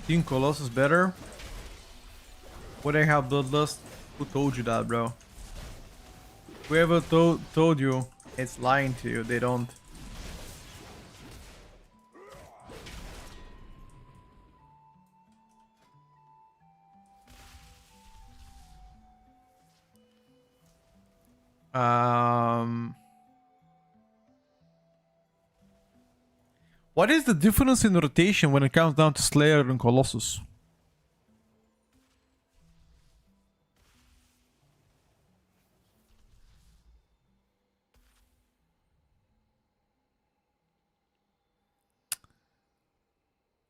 Think Colossus better? Would I have Bloodlust? Who told you that, bro? Whoever told you, it's lying to you. They don't. What is the difference in rotation when it comes down to Slayer and Colossus?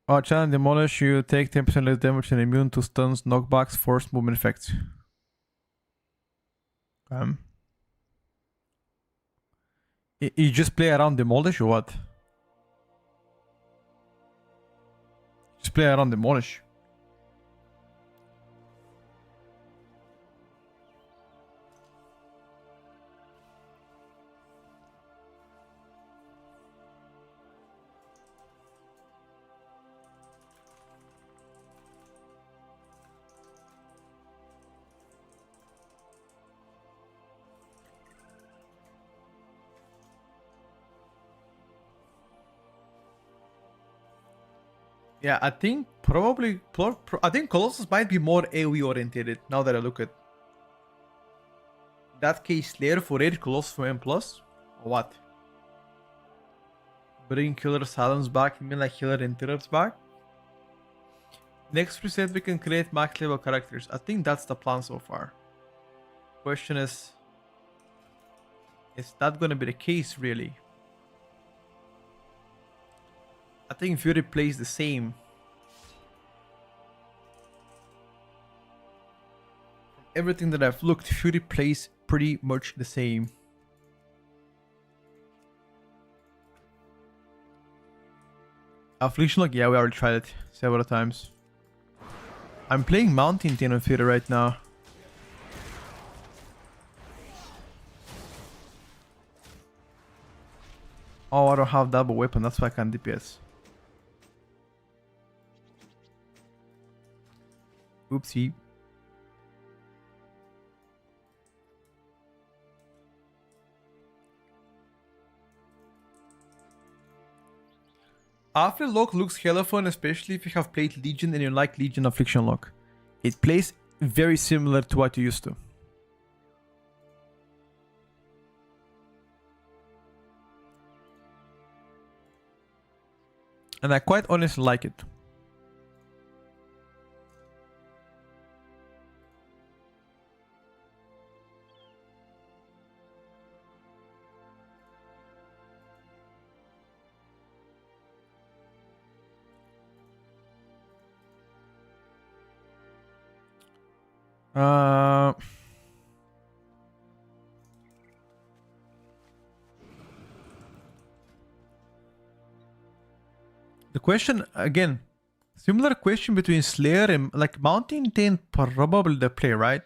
Oh, challenge demolish, you take 10% less damage and immune to stuns, knockbacks, forced movement effects. You just play around Demolish or what? Just play around Demolish. Yeah, I think probably... I think Colossus might be more AoE oriented now that I look at... That case, Slayer for Rage, Colossus for M+? Or what? Bring Killer Silence back, you mean like Killer Interrupts back? Next preset we can create max level characters. I think that's the plan so far. Question is that gonna be the case really? I think Fury plays the same. Everything that I've looked, Fury plays pretty much the same. Affliction Lock, yeah, we already tried it several times. I'm playing Mountain Tain on Fury right now. Oh, I don't have double weapon, that's why I can't DPS. Oopsie. Affliction Lock looks hella fun, especially if you have played Legion and you like Legion Affliction Lock. It plays very similar to what you used to. And I quite honestly like it. The question again, similar question between Slayer and like Mountain Tain, probably the play, right?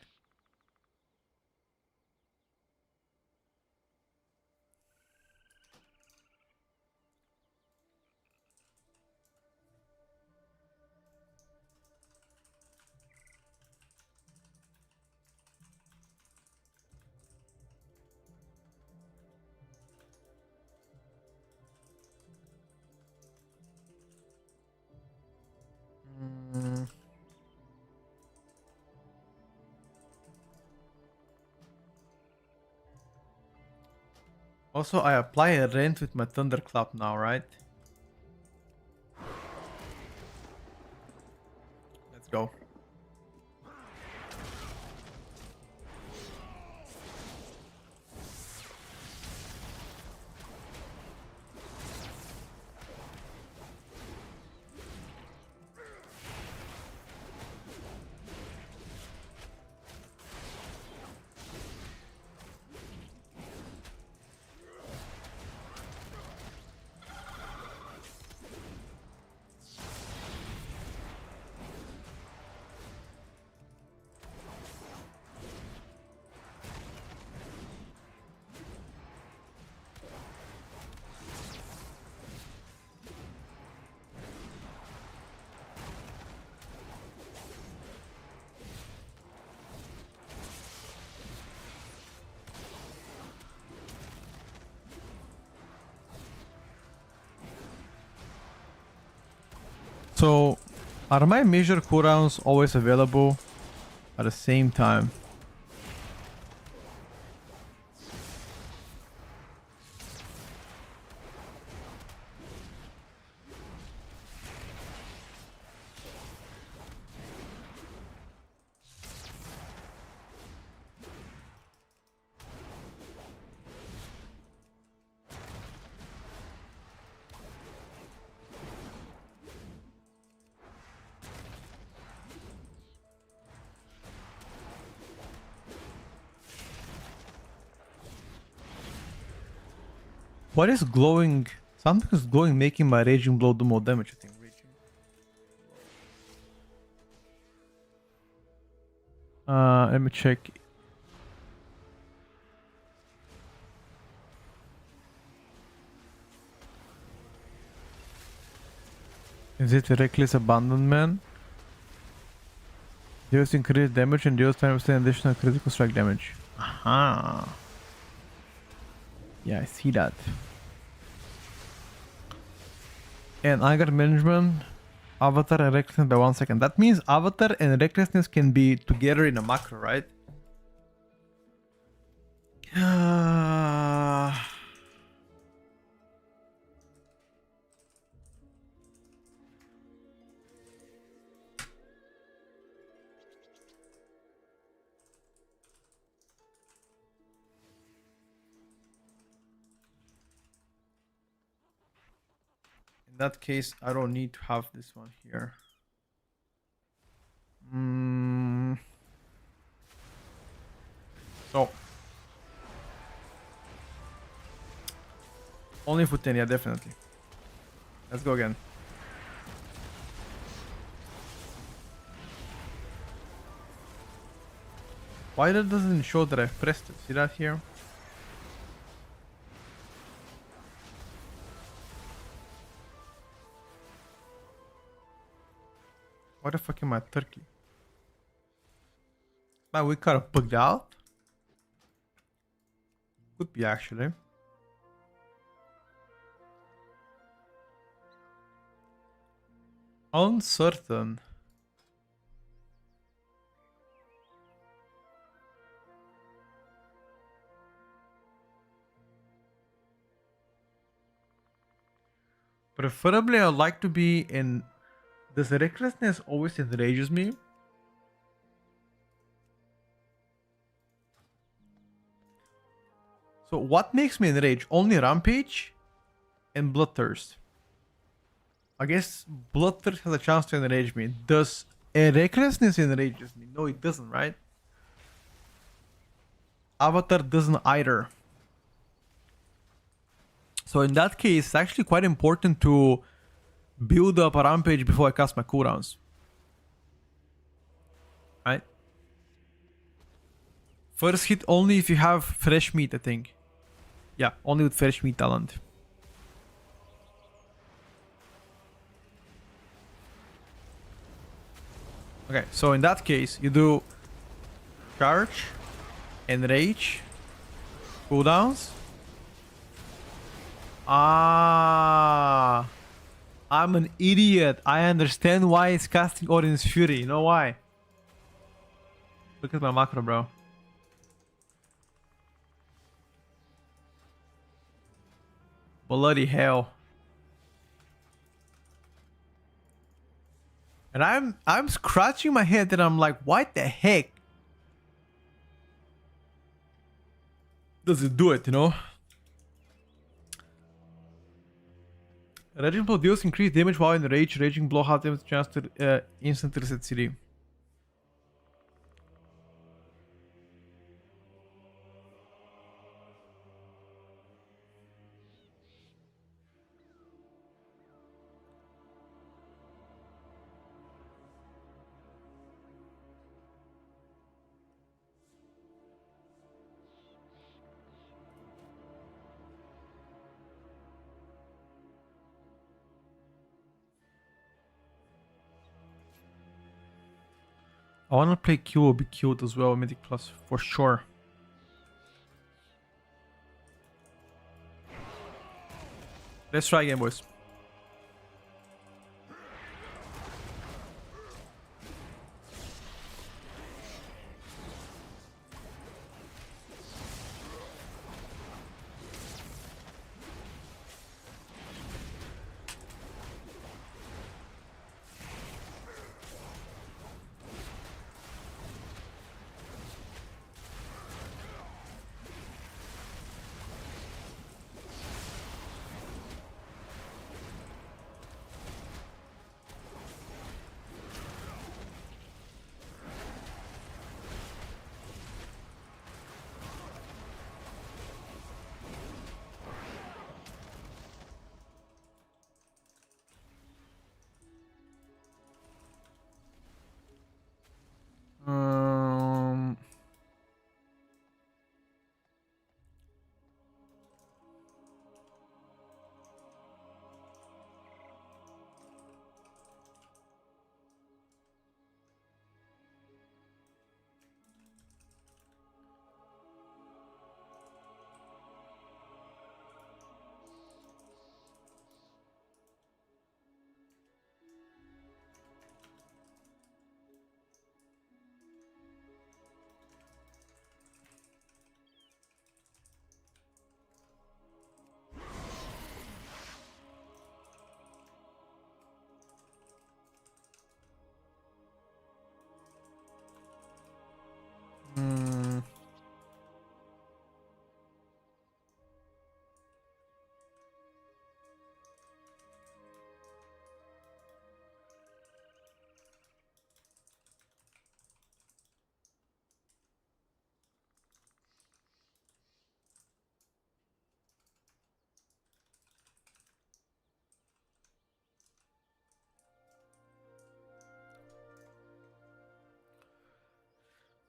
Also, I apply a rent with my Thunderclap now, right? Let's go. So, are my major cooldowns always available at the same time? What is glowing? Something is glowing, making my raging blow do more damage, I think. Let me check. Is it a reckless abandonment? Deals increased damage and deals 10% additional critical strike damage. Aha. Yeah, I see that. And anger management, avatar and recklessness by 1 second. That means avatar and recklessness can be together in a macro, right? In that case, I don't need to have this one here. So only for 10, yeah, definitely. Let's go again. Why that doesn't show that I've pressed it? See that here? Why the fuck am I turkey? My we kind of bugged out. Could be actually. Uncertain. Preferably, I'd like to be in. Does recklessness always enrages me? So what makes me enrage? Only rampage and bloodthirst. I guess bloodthirst has a chance to enrage me. Does a recklessness enrages me? No, it doesn't, right? Avatar doesn't either. So in that case, it's actually quite important to build up a rampage before I cast my cooldowns. Right? First hit only if you have fresh meat, I think. Yeah, only with fresh meat talent. Okay, so in that case, you do charge, enrage, cooldowns. Ah, I'm an idiot. I understand why it's casting Odin's Fury. You know why? Look at my macro, bro. Bloody hell. And I'm scratching my head and I'm like, what the heck does it do it, you know? Raging Blow deals increased damage while in rage. Raging Blow has damage chance to instant reset CD. I wanna play Q will be cute as well, Mythic Plus, for sure. Let's try again, boys.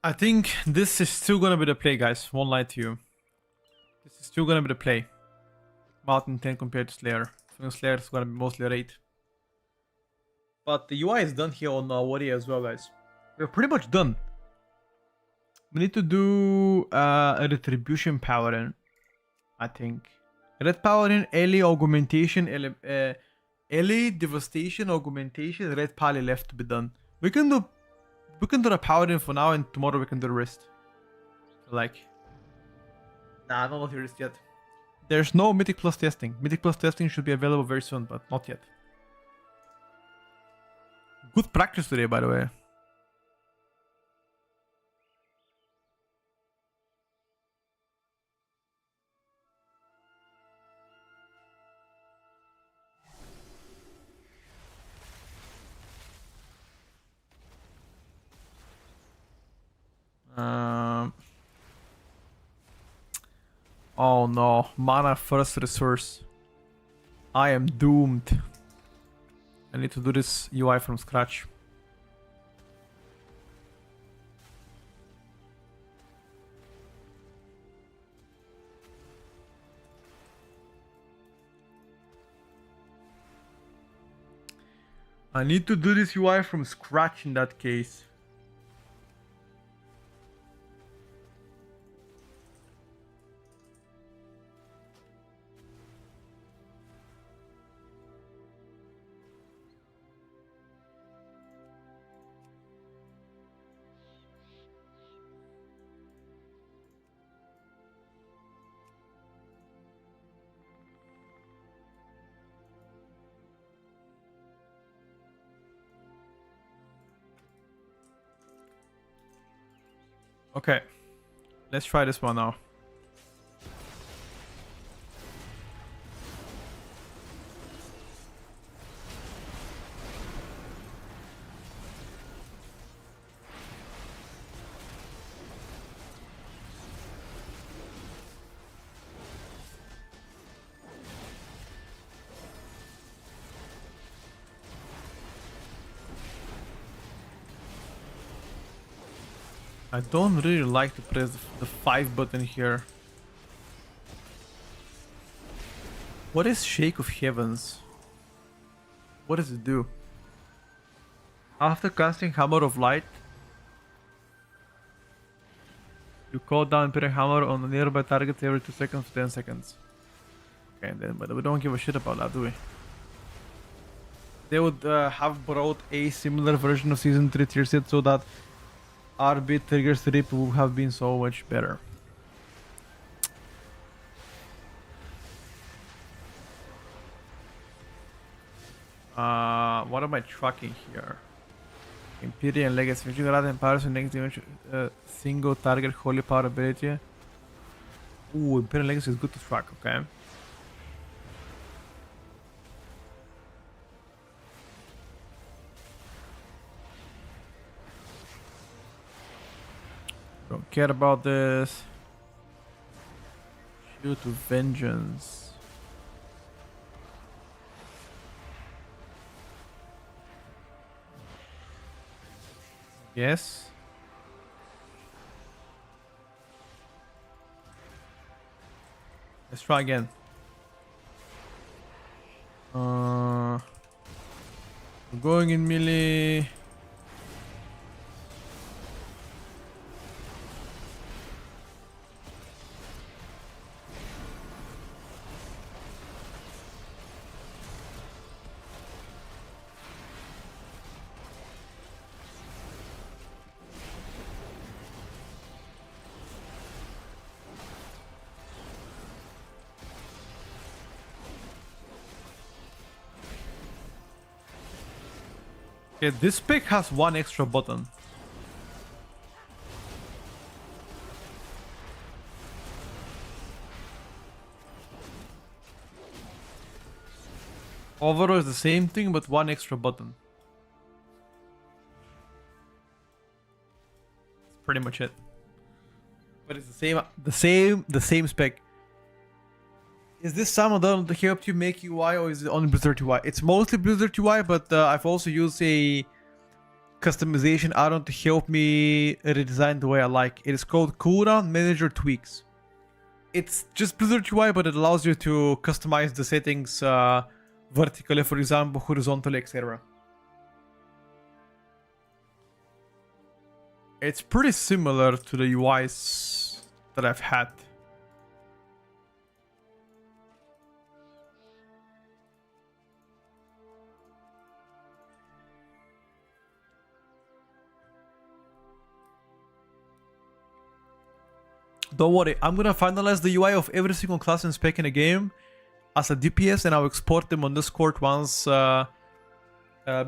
I think this is still gonna be the play, guys. Won't lie to you. This is still gonna be the play. Mountain 10 compared to Slayer. I think Slayer is gonna be mostly rate. But the UI is done here on Warrior as well, guys. We're pretty much done. We need to do a Retribution Paladin, I think. Red Paladin, Ellie Augmentation, Ellie Devastation, Augmentation, Red Pally left to be done. We can do the Paladin for now, and tomorrow we can do the rest. Like, nah, not the rest yet. There's no Mythic Plus testing. Mythic Plus testing should be available very soon, but not yet. Good practice today, by the way. Oh no, mana first resource. I am doomed. I need to do this UI from scratch. I need to do this UI from scratch in that case. Okay, let's try this one now. I don't really like to press the 5 button here. What is Shake of Heavens? What does it do? After casting Hammer of Light, you call down Imperial Hammer on a nearby target every 2 seconds for 10 seconds. Okay, then, but we don't give a shit about that, do we? They would have brought a similar version of Season 3 tier set so that RB triggers rip would have been so much better. What am I tracking here? Imperial Legacy. If you grab empowers next dimension, single target holy power ability. Ooh, Imperial Legacy is good to track, okay. Don't care about this. Shoot to Vengeance. Yes. Let's try again. Going in melee. Okay, this pick has one extra button. Overall is the same thing, but one extra button. That's pretty much it. But it's the same spec. Is this some of them to help you make UI, or is it only Blizzard UI? It's mostly Blizzard UI, but I've also used a customization add-on to help me redesign the way I like. It is called Cooldown Manager Tweaks. It's just Blizzard UI, but it allows you to customize the settings vertically, for example, horizontally, etc. It's pretty similar to the UIs that I've had. Don't worry, I'm gonna finalize the UI of every single class and spec in a game as a DPS, and I'll export them on Discord once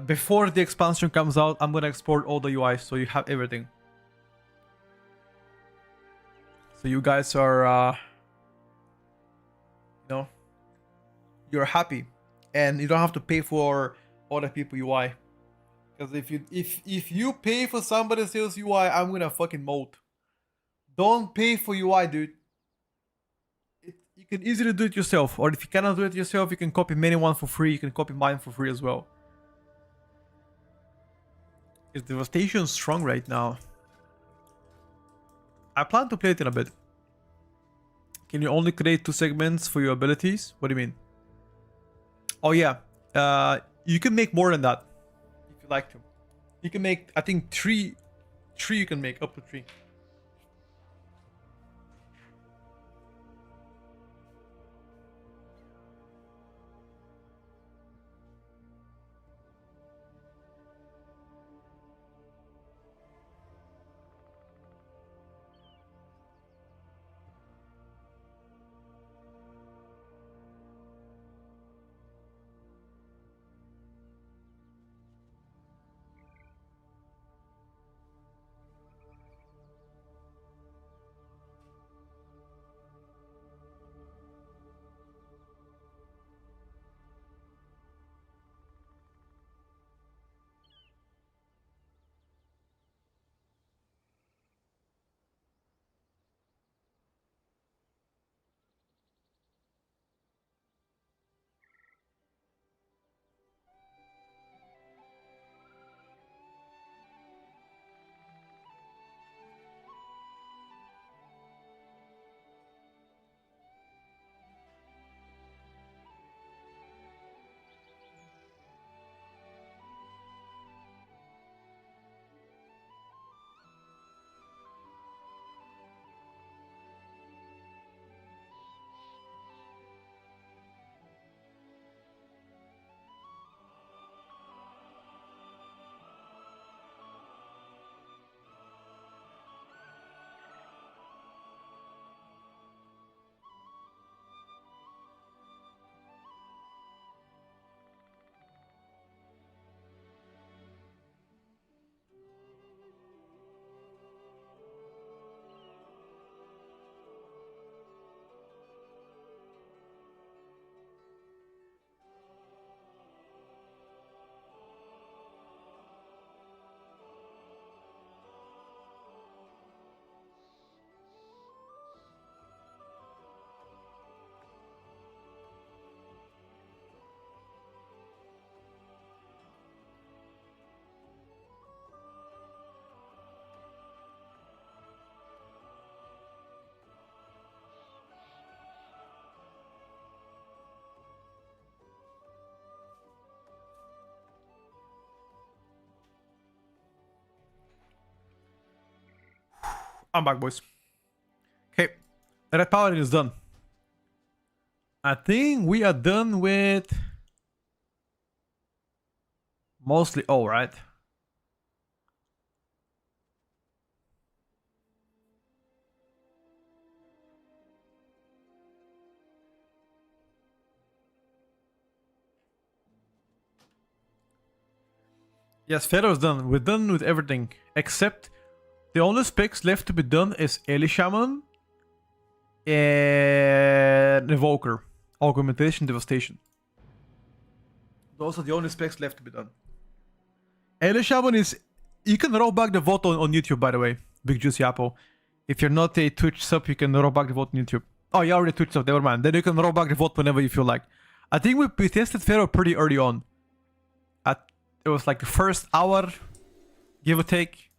before the expansion comes out. I'm gonna export all the UIs so you have everything. So you guys are, you know, you're happy, and you don't have to pay for other people UI. Because if you pay for somebody else's UI, I'm gonna fucking mold. Don't pay for UI, dude. You can easily do it yourself, or if you cannot do it yourself, you can copy many one for free. You can copy mine for free as well. Is Devastation strong right now? I plan to play it in a bit. Can you only create 2 segments for your abilities? What do you mean? Oh yeah, you can make more than that if you like to. You can make, I think, 3 you can make, up to 3. I'm back, boys. Okay, Red Paladin is done. I think we are done with mostly all, right? Yes, Pharaoh's done. We're done with everything except the only specs left to be done is Enhancement Shaman and Evoker, Augmentation, Devastation. Those are the only specs left to be done. Enhancement Shaman is... You can roll back the vote on YouTube, by the way. Big Juicy Apple. If you're not a Twitch sub, you can roll back the vote on YouTube. Oh, you already Twitch sub, never mind. Then you can roll back the vote whenever you feel like. I think we tested Pharaoh pretty early on. It was like the first hour Give or take.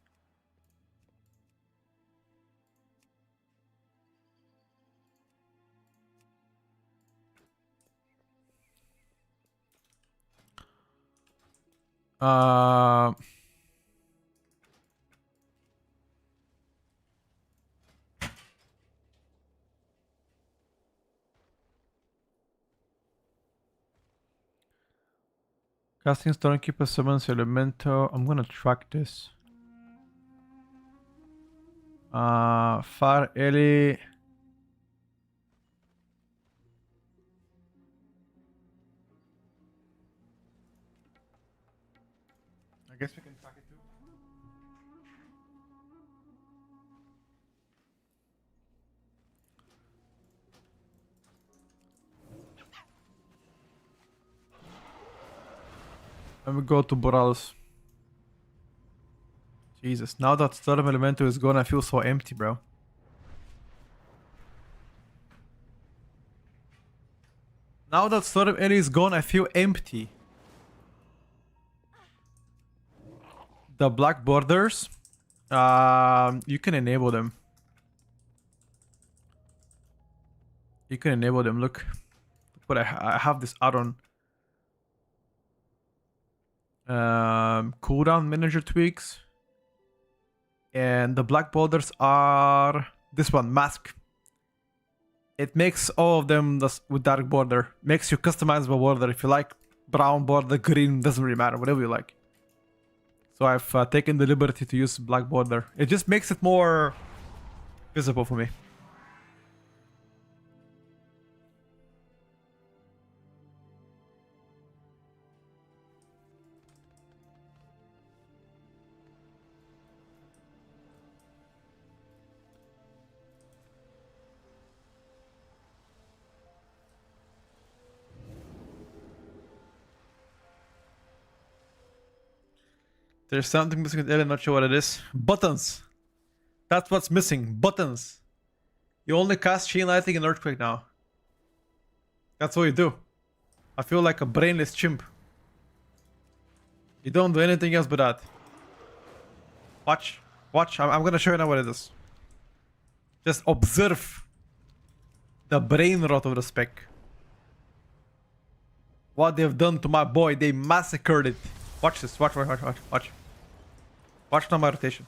Uh, Casting Stormkeeper summons Elemento. I'm gonna track this. Fire Ellie. I guess we can track it too. Let me go to Boralis. Jesus, now that Storm Elemental is gone, I feel so empty, bro. Now that Storm Ellie is gone, I feel empty. The black borders, you can enable them. You can enable them. Look, but I have this add-on. Cooldown manager tweaks, and the black borders are this one, mask. It makes all of them with dark border. Makes you customizable border. If you like brown border, green, doesn't really matter, whatever you like. So I've taken the liberty to use black border. It just makes it more visible for me. There's something missing with Ellen, not sure what it is. Buttons! That's what's missing. Buttons! You only cast Chain Lightning and Earthquake now. That's what you do. I feel like a brainless chimp. You don't do anything else but that. Watch. Watch. I'm gonna show you now what it is. Just observe the brain rot of the spec. What they've done to my boy. They massacred it. Watch this. Watch. Watch now my rotation.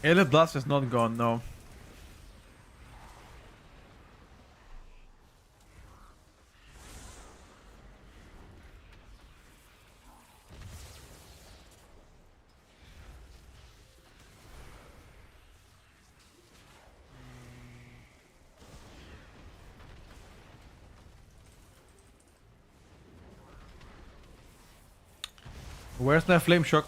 Alien Blast is not gone, no. Where's my Flame Shock?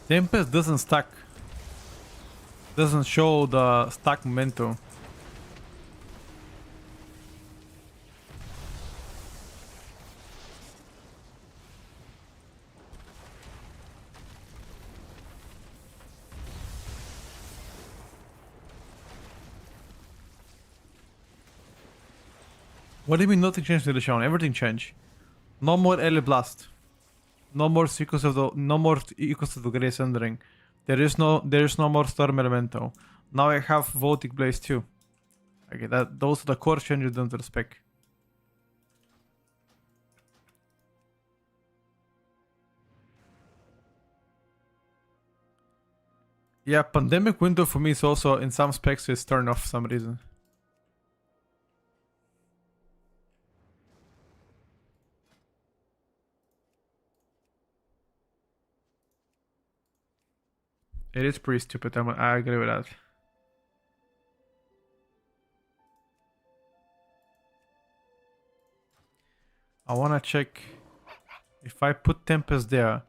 Tempest doesn't stack. Doesn't show the stack momentum. What do you mean nothing changed to the shown? Everything changed. No more early blast. No more Echoes of the Grey Sundering. There is no more Storm Elemental. Now I have Voltic Blaze too. Okay, those are the core changes done to the spec. Yeah, Pandemic Window for me is also in some specs is turned off for some reason. It is pretty stupid, I agree with that. I wanna check if I put Tempest there,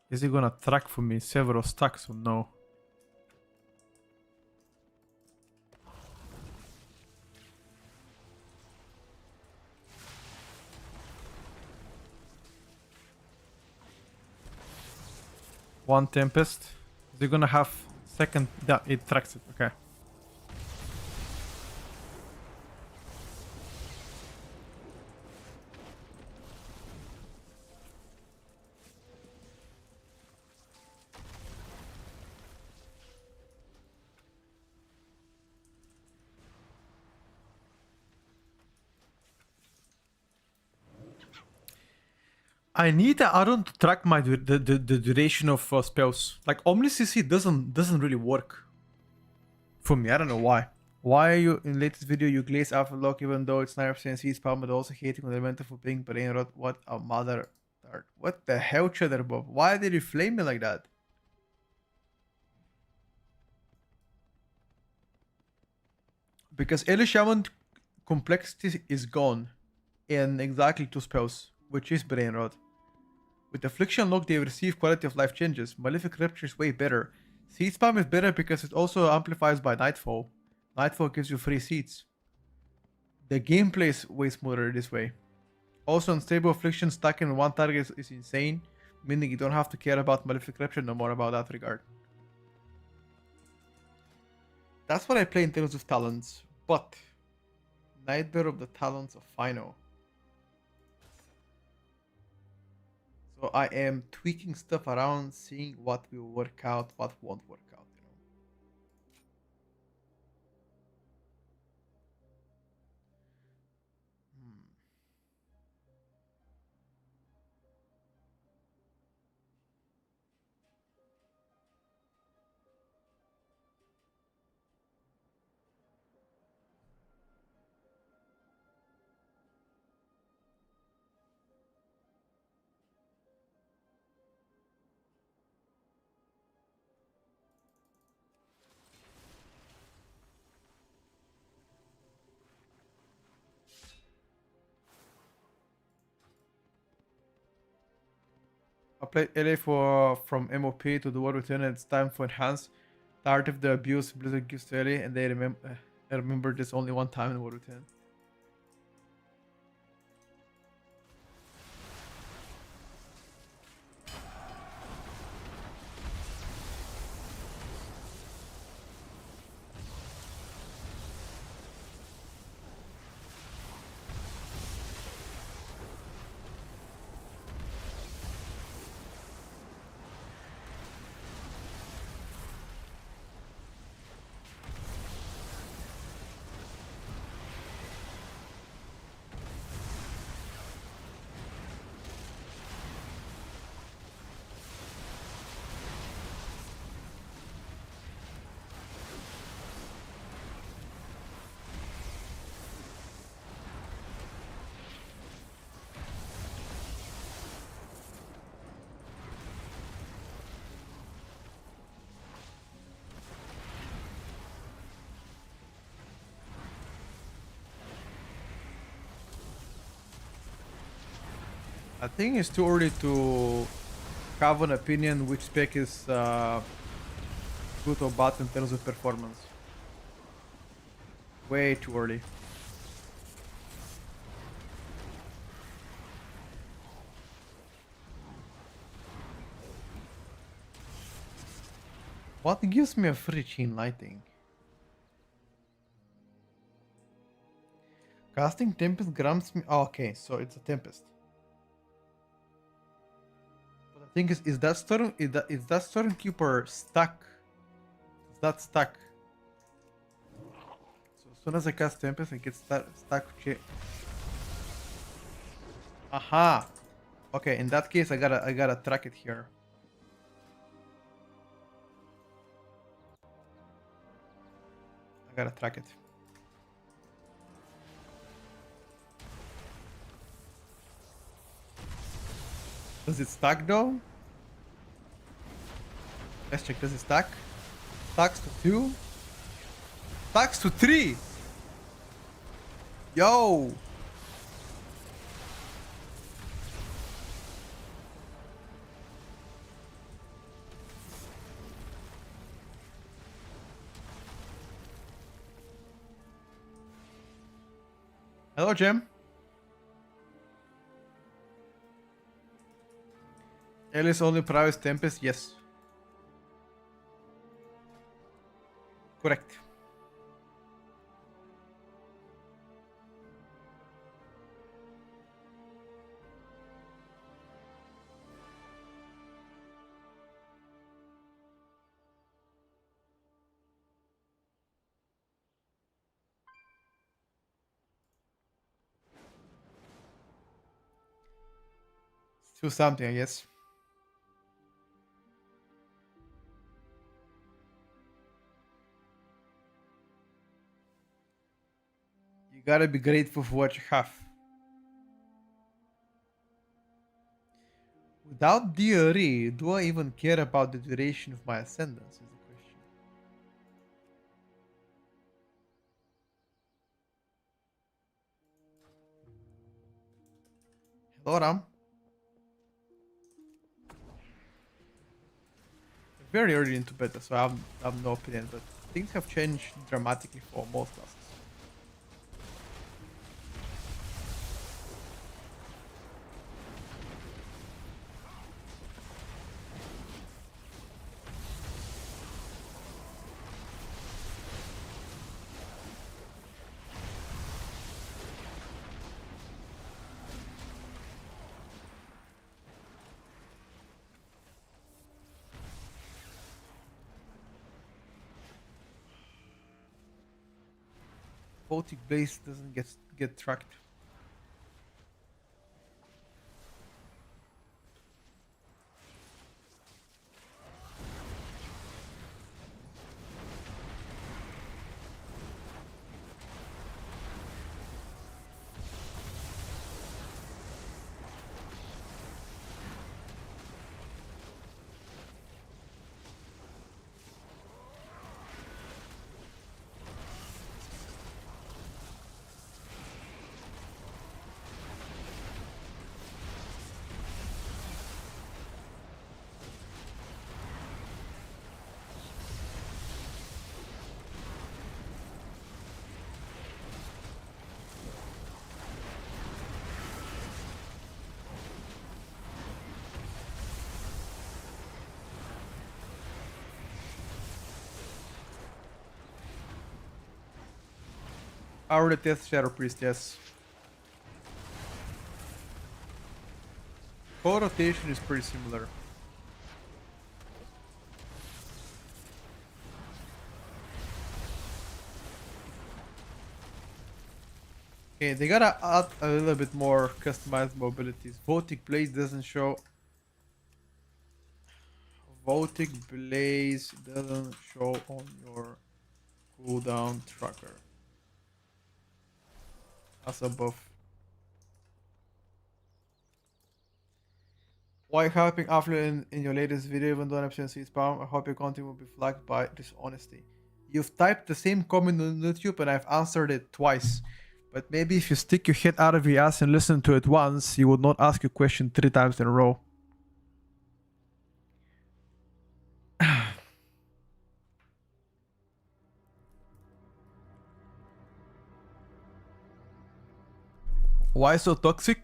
is it gonna track for me several stacks or no? One Tempest. Is it gonna have second? Yeah, it tracks it. Okay. I need an add-on to track my the duration of spells. Like Omni CC doesn't really work for me. I don't know why. Why are you in latest video you glaze Alpha Lock even though it's 9% seed spam but also hating on the elemental for being brain rot? What a mother. What the hell, Cheddar Bob? Why did you flame me like that? Because Early Shaman complexity is gone in exactly 2 spells, which is brain rot. With Affliction Lock, they receive quality of life changes. Malefic Rapture is way better. Seed Spam is better because it also amplifies by Nightfall. Nightfall gives you free seeds. The gameplay is way smoother this way. Also, Unstable Affliction stacking on one target is insane, meaning you don't have to care about Malefic Rapture no more about that regard. That's what I play in terms of talents, but Nightmare of the Talents of Final. So I am tweaking stuff around, seeing what will work out, what won't work out, you know. I played LA from MOP to the War Return and it's time for Enhance. The art of the abuse Blizzard gives to LA and they I remember this only one time in War Return. I think it's too early to have an opinion which spec is good or bad in terms of performance. Way too early. What gives me a free chain lighting? Casting Tempest grants me. Oh, okay, so it's a Tempest. But the thing is that Stormkeeper stuck? Is that stuck? So as soon as I cast Tempest, I get stuck. Aha. Okay, in that case, I gotta track it here. I gotta track it. Does it stack though? Let's check. Does it stack? Stacks to 2. Stacks to 3. Yo. Hello, Jim. Alice only prowess Tempest? Yes. Correct. Still something, I guess. You gotta be grateful for what you have. Without DRE, do I even care about the duration of my ascendance? Is the question. Hello, Ram. Very early into beta, so I have no opinion, but things have changed dramatically for most classes. Baltic Blaze doesn't get tracked. Our test Shadow Priest, yes. Core rotation is pretty similar. Okay, they gotta add a little bit more customizable abilities. Votic Blaze doesn't show. Votic Blaze doesn't show on your cooldown tracker. As a buff. Why helping Affluent in your latest video even though I'm saying spam? I hope your content will be flagged by dishonesty. You've typed the same comment on YouTube and I've answered it twice. But maybe if you stick your head out of your ass and listen to it once, you would not ask your question 3 times in a row. Why so toxic?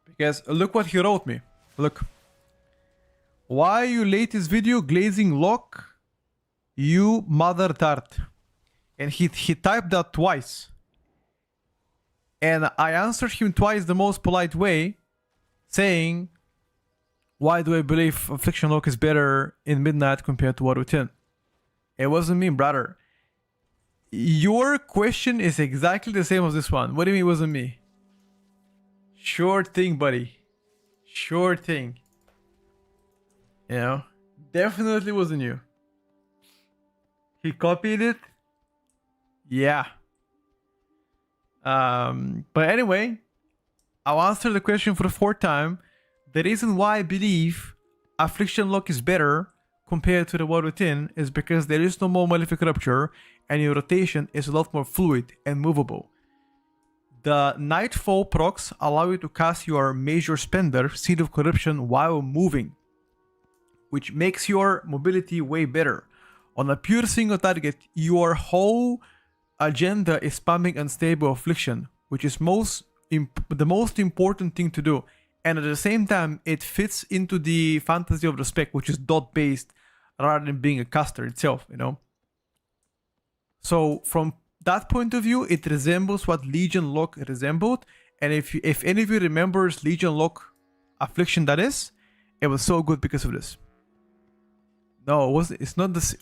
Because look what he wrote me. Look. Why you latest video glazing lock? You mother tart. And he typed that twice. And I answered him twice the most polite way, saying, why do I believe Affliction Lock is better in Midnight compared to War Within? It wasn't me, brother. Your question is exactly the same as this one. What do you mean it wasn't me? Sure thing, buddy. Sure thing. You know? Definitely wasn't you. He copied it? Yeah. But anyway, I'll answer the question for the fourth time. The reason why I believe Affliction Lock is better compared to the War Within is because there is no more Malefic Rupture and your rotation is a lot more fluid and movable. The Nightfall procs allow you to cast your major spender, Seed of Corruption, while moving, which makes your mobility way better. On a pure single target, your whole agenda is spamming Unstable Affliction, which is the most important thing to do. And at the same time, it fits into the fantasy of the spec, which is dot based rather than being a caster itself, you know? So from that point of view, it resembles what Legion Lock resembled. And if any of you remembers Legion Lock Affliction, that is, it was so good because of this. No, it's not the same.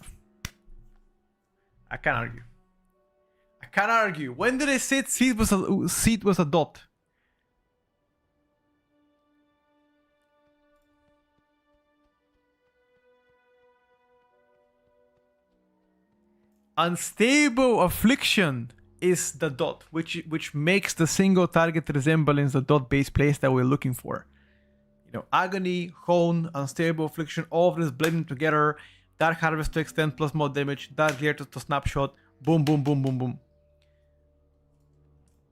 I can't argue. I can't argue. When did I say seed was a dot? Unstable Affliction is the dot, which makes the single target resemblance the dot based place that we're looking for. You know, Agony, Hone, Unstable Affliction, all of this blending together. Dark Harvest to extend plus more damage. Dark Glare to snapshot. Boom, boom, boom, boom, boom.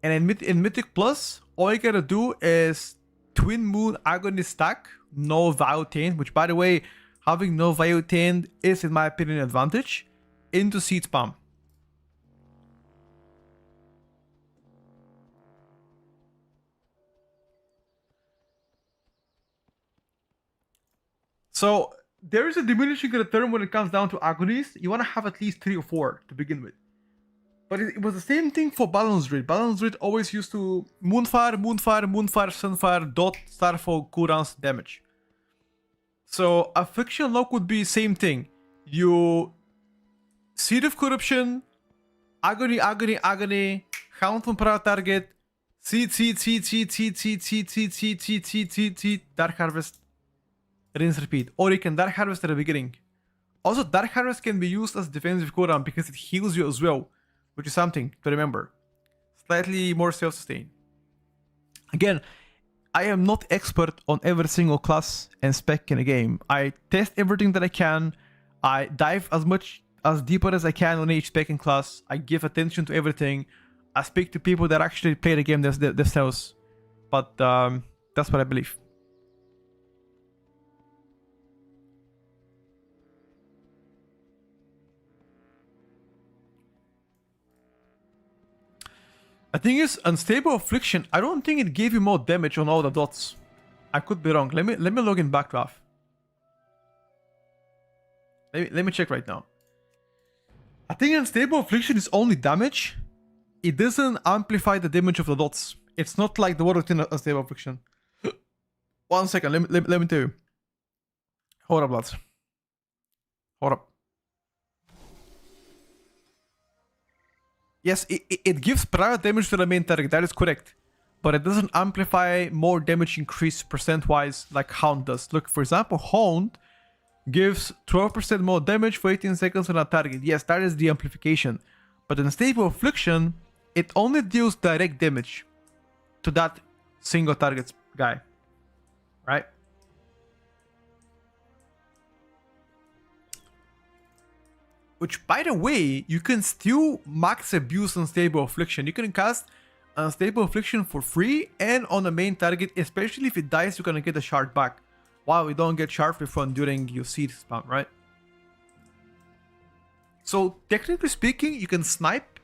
And in Mythic Plus, all you gotta do is Twin Moon Agony stack, no Viotane, which by the way, having no Viotane is in my opinion an advantage, into Seed Spam. So there is a diminishing return when it comes down to Agonies. You want to have at least 3 or 4 to begin with. But it was the same thing for Balance Druid. Balance Druid always used to Moonfire, Moonfire, Moonfire, Sunfire, Dot, Starfall, cooldowns, damage. So Affliction Lock would be same thing. You Seed of Corruption, Agony, Agony, Agony, Hound from prior target, Seed, Dark Harvest, rinse, repeat. Or you can Dark Harvest at the beginning. Also, Dark Harvest can be used as defensive cooldown because it heals you as well, which is something to remember. Slightly more self-sustain. Again, I am not expert on every single class and spec in a game. I test everything that I can. I dive as deeper as I can on each spec and class. I give attention to everything. I speak to people that actually play the game themselves. But that's what I believe. The thing is, Unstable Affliction, I don't think it gave you more damage on all the dots. I could be wrong. Let me log in back, Raf. Let me check right now. I think Unstable Affliction is only damage. It doesn't amplify the damage of the dots. It's not like the War Within Unstable Affliction. 1 second, let me tell you. Hold up, lads. Hold up. Yes, it gives prior damage to the main target, that is correct. But it doesn't amplify more damage increase percent-wise like Hound does. Look, for example, Hound gives 12% more damage for 18 seconds on a target. Yes, that is the amplification. But in Unstable Affliction, it only deals direct damage to that single target guy. Right? Which, by the way, you can still max abuse Unstable Affliction. You can cast Unstable Affliction for free and on the main target, especially if it dies, you're gonna get the shard back. While you don't get shard refund during your seed spam, right? So, technically speaking, you can snipe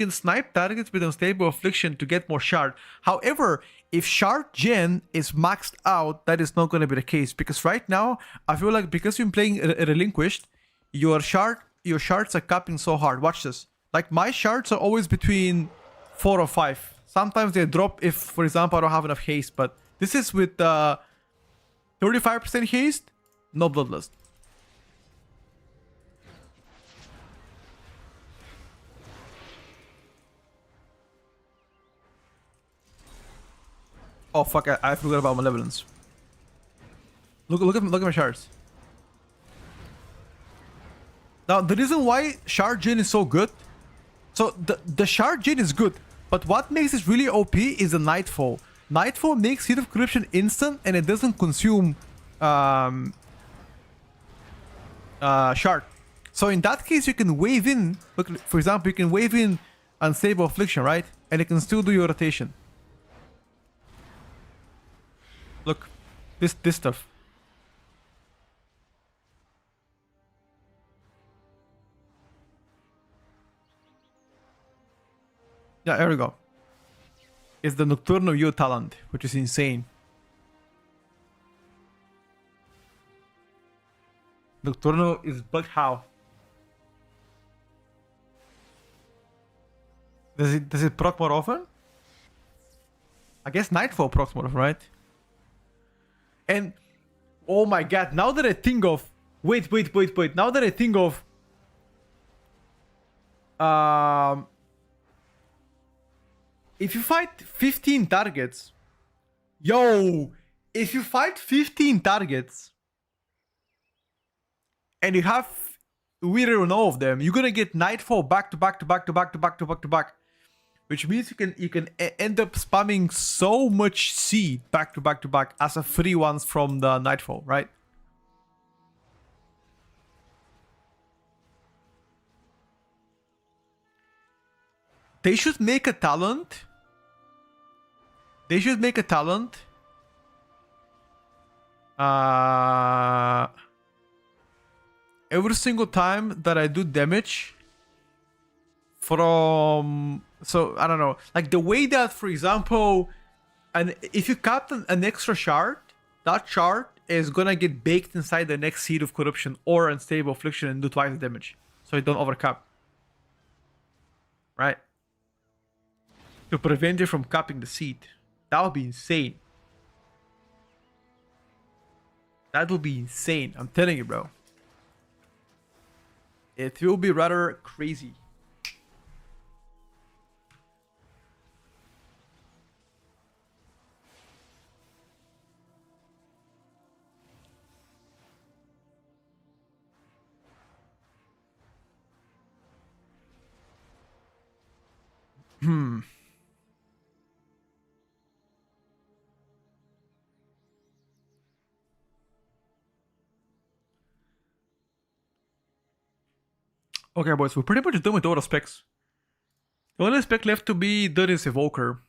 snipe targets with unstable affliction to get more shard. However, if shard gen is maxed out, that is not going to be the case, because right now I feel like because you're playing relinquished, your shards are capping so hard. Watch this. Like my shards are always between 4 or 5. Sometimes they drop if, for example, I don't have enough haste, but this is with 35% haste, no bloodlust. Oh fuck! I forgot about malevolence. Look at my shards. Now the reason why shard gen is so good, so the shard gen is good, but what makes it really OP is the nightfall. Nightfall makes Heat of Corruption instant and it doesn't consume shard. So in that case, you can wave in. Look, for example, you can wave in Unstable Affliction, right? And you can still do your rotation. Look, this stuff. Yeah, there we go. It's the Nocturno U talent, which is insane. Nocturno is bugged how? Does it proc more often? I guess Nightfall procs more often, right? And oh my god, now that I think of wait. Now that I think of if you fight 15 targets, if you fight 15 targets and you have Wither on all of them, you're gonna get Nightfall back to back, which means you can end up spamming so much seed back to back as a free ones from the Nightfall, right? They should make a talent. Every single time that I do damage from, so I don't know, like the way that, for example, and if you cap an extra shard, that shard is gonna get baked inside the next Seed of Corruption or Unstable Affliction and do twice the damage, so you don't overcap, right? To prevent you from capping the seed. That would be insane. That would be insane. I'm telling you, bro. It will be rather crazy. Okay, boys, we're pretty much done with all the specs. The only spec left to be done is Evoker,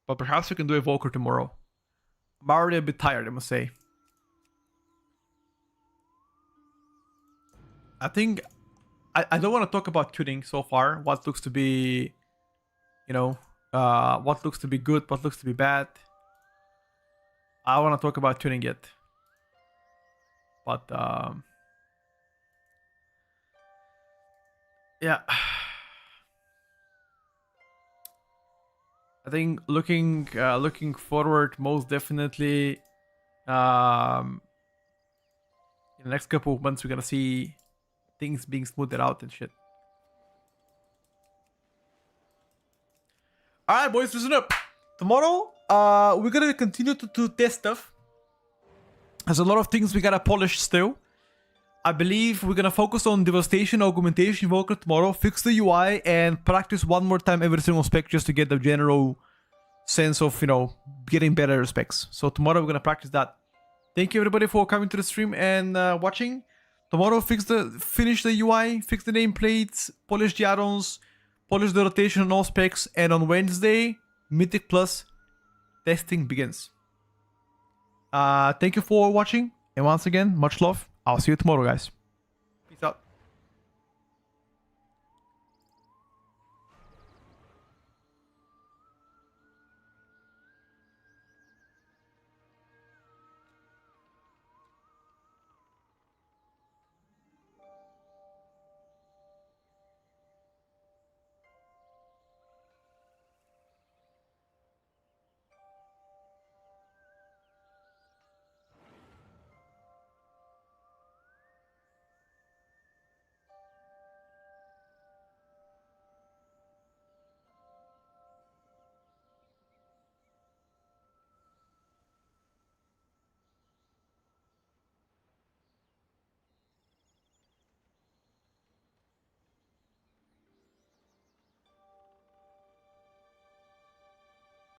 but perhaps we can do Evoker tomorrow. I'm already a bit tired, I must say. I think I don't want to talk about tuning so far. What looks to be, you know, what looks to be good, what looks to be bad. I want to talk about tuning yet, but yeah, I think looking forward, most definitely, in the next couple of months, we're gonna see things being smoothed out and shit. All right, boys, listen up. Tomorrow, we're gonna continue to test stuff. There's a lot of things we gotta polish still. I believe we're gonna focus on Devastation, Augmentation, Evoker tomorrow, fix the UI, and practice one more time every single spec just to get the general sense of, you know, getting better specs. So tomorrow we're gonna practice that. Thank you everybody for coming to the stream and watching. Tomorrow finish the UI, fix the nameplates, polish the add-ons, polish the rotation on all specs, and on Wednesday, Mythic Plus testing begins. Thank you for watching, and once again, much love. I'll see you tomorrow, guys.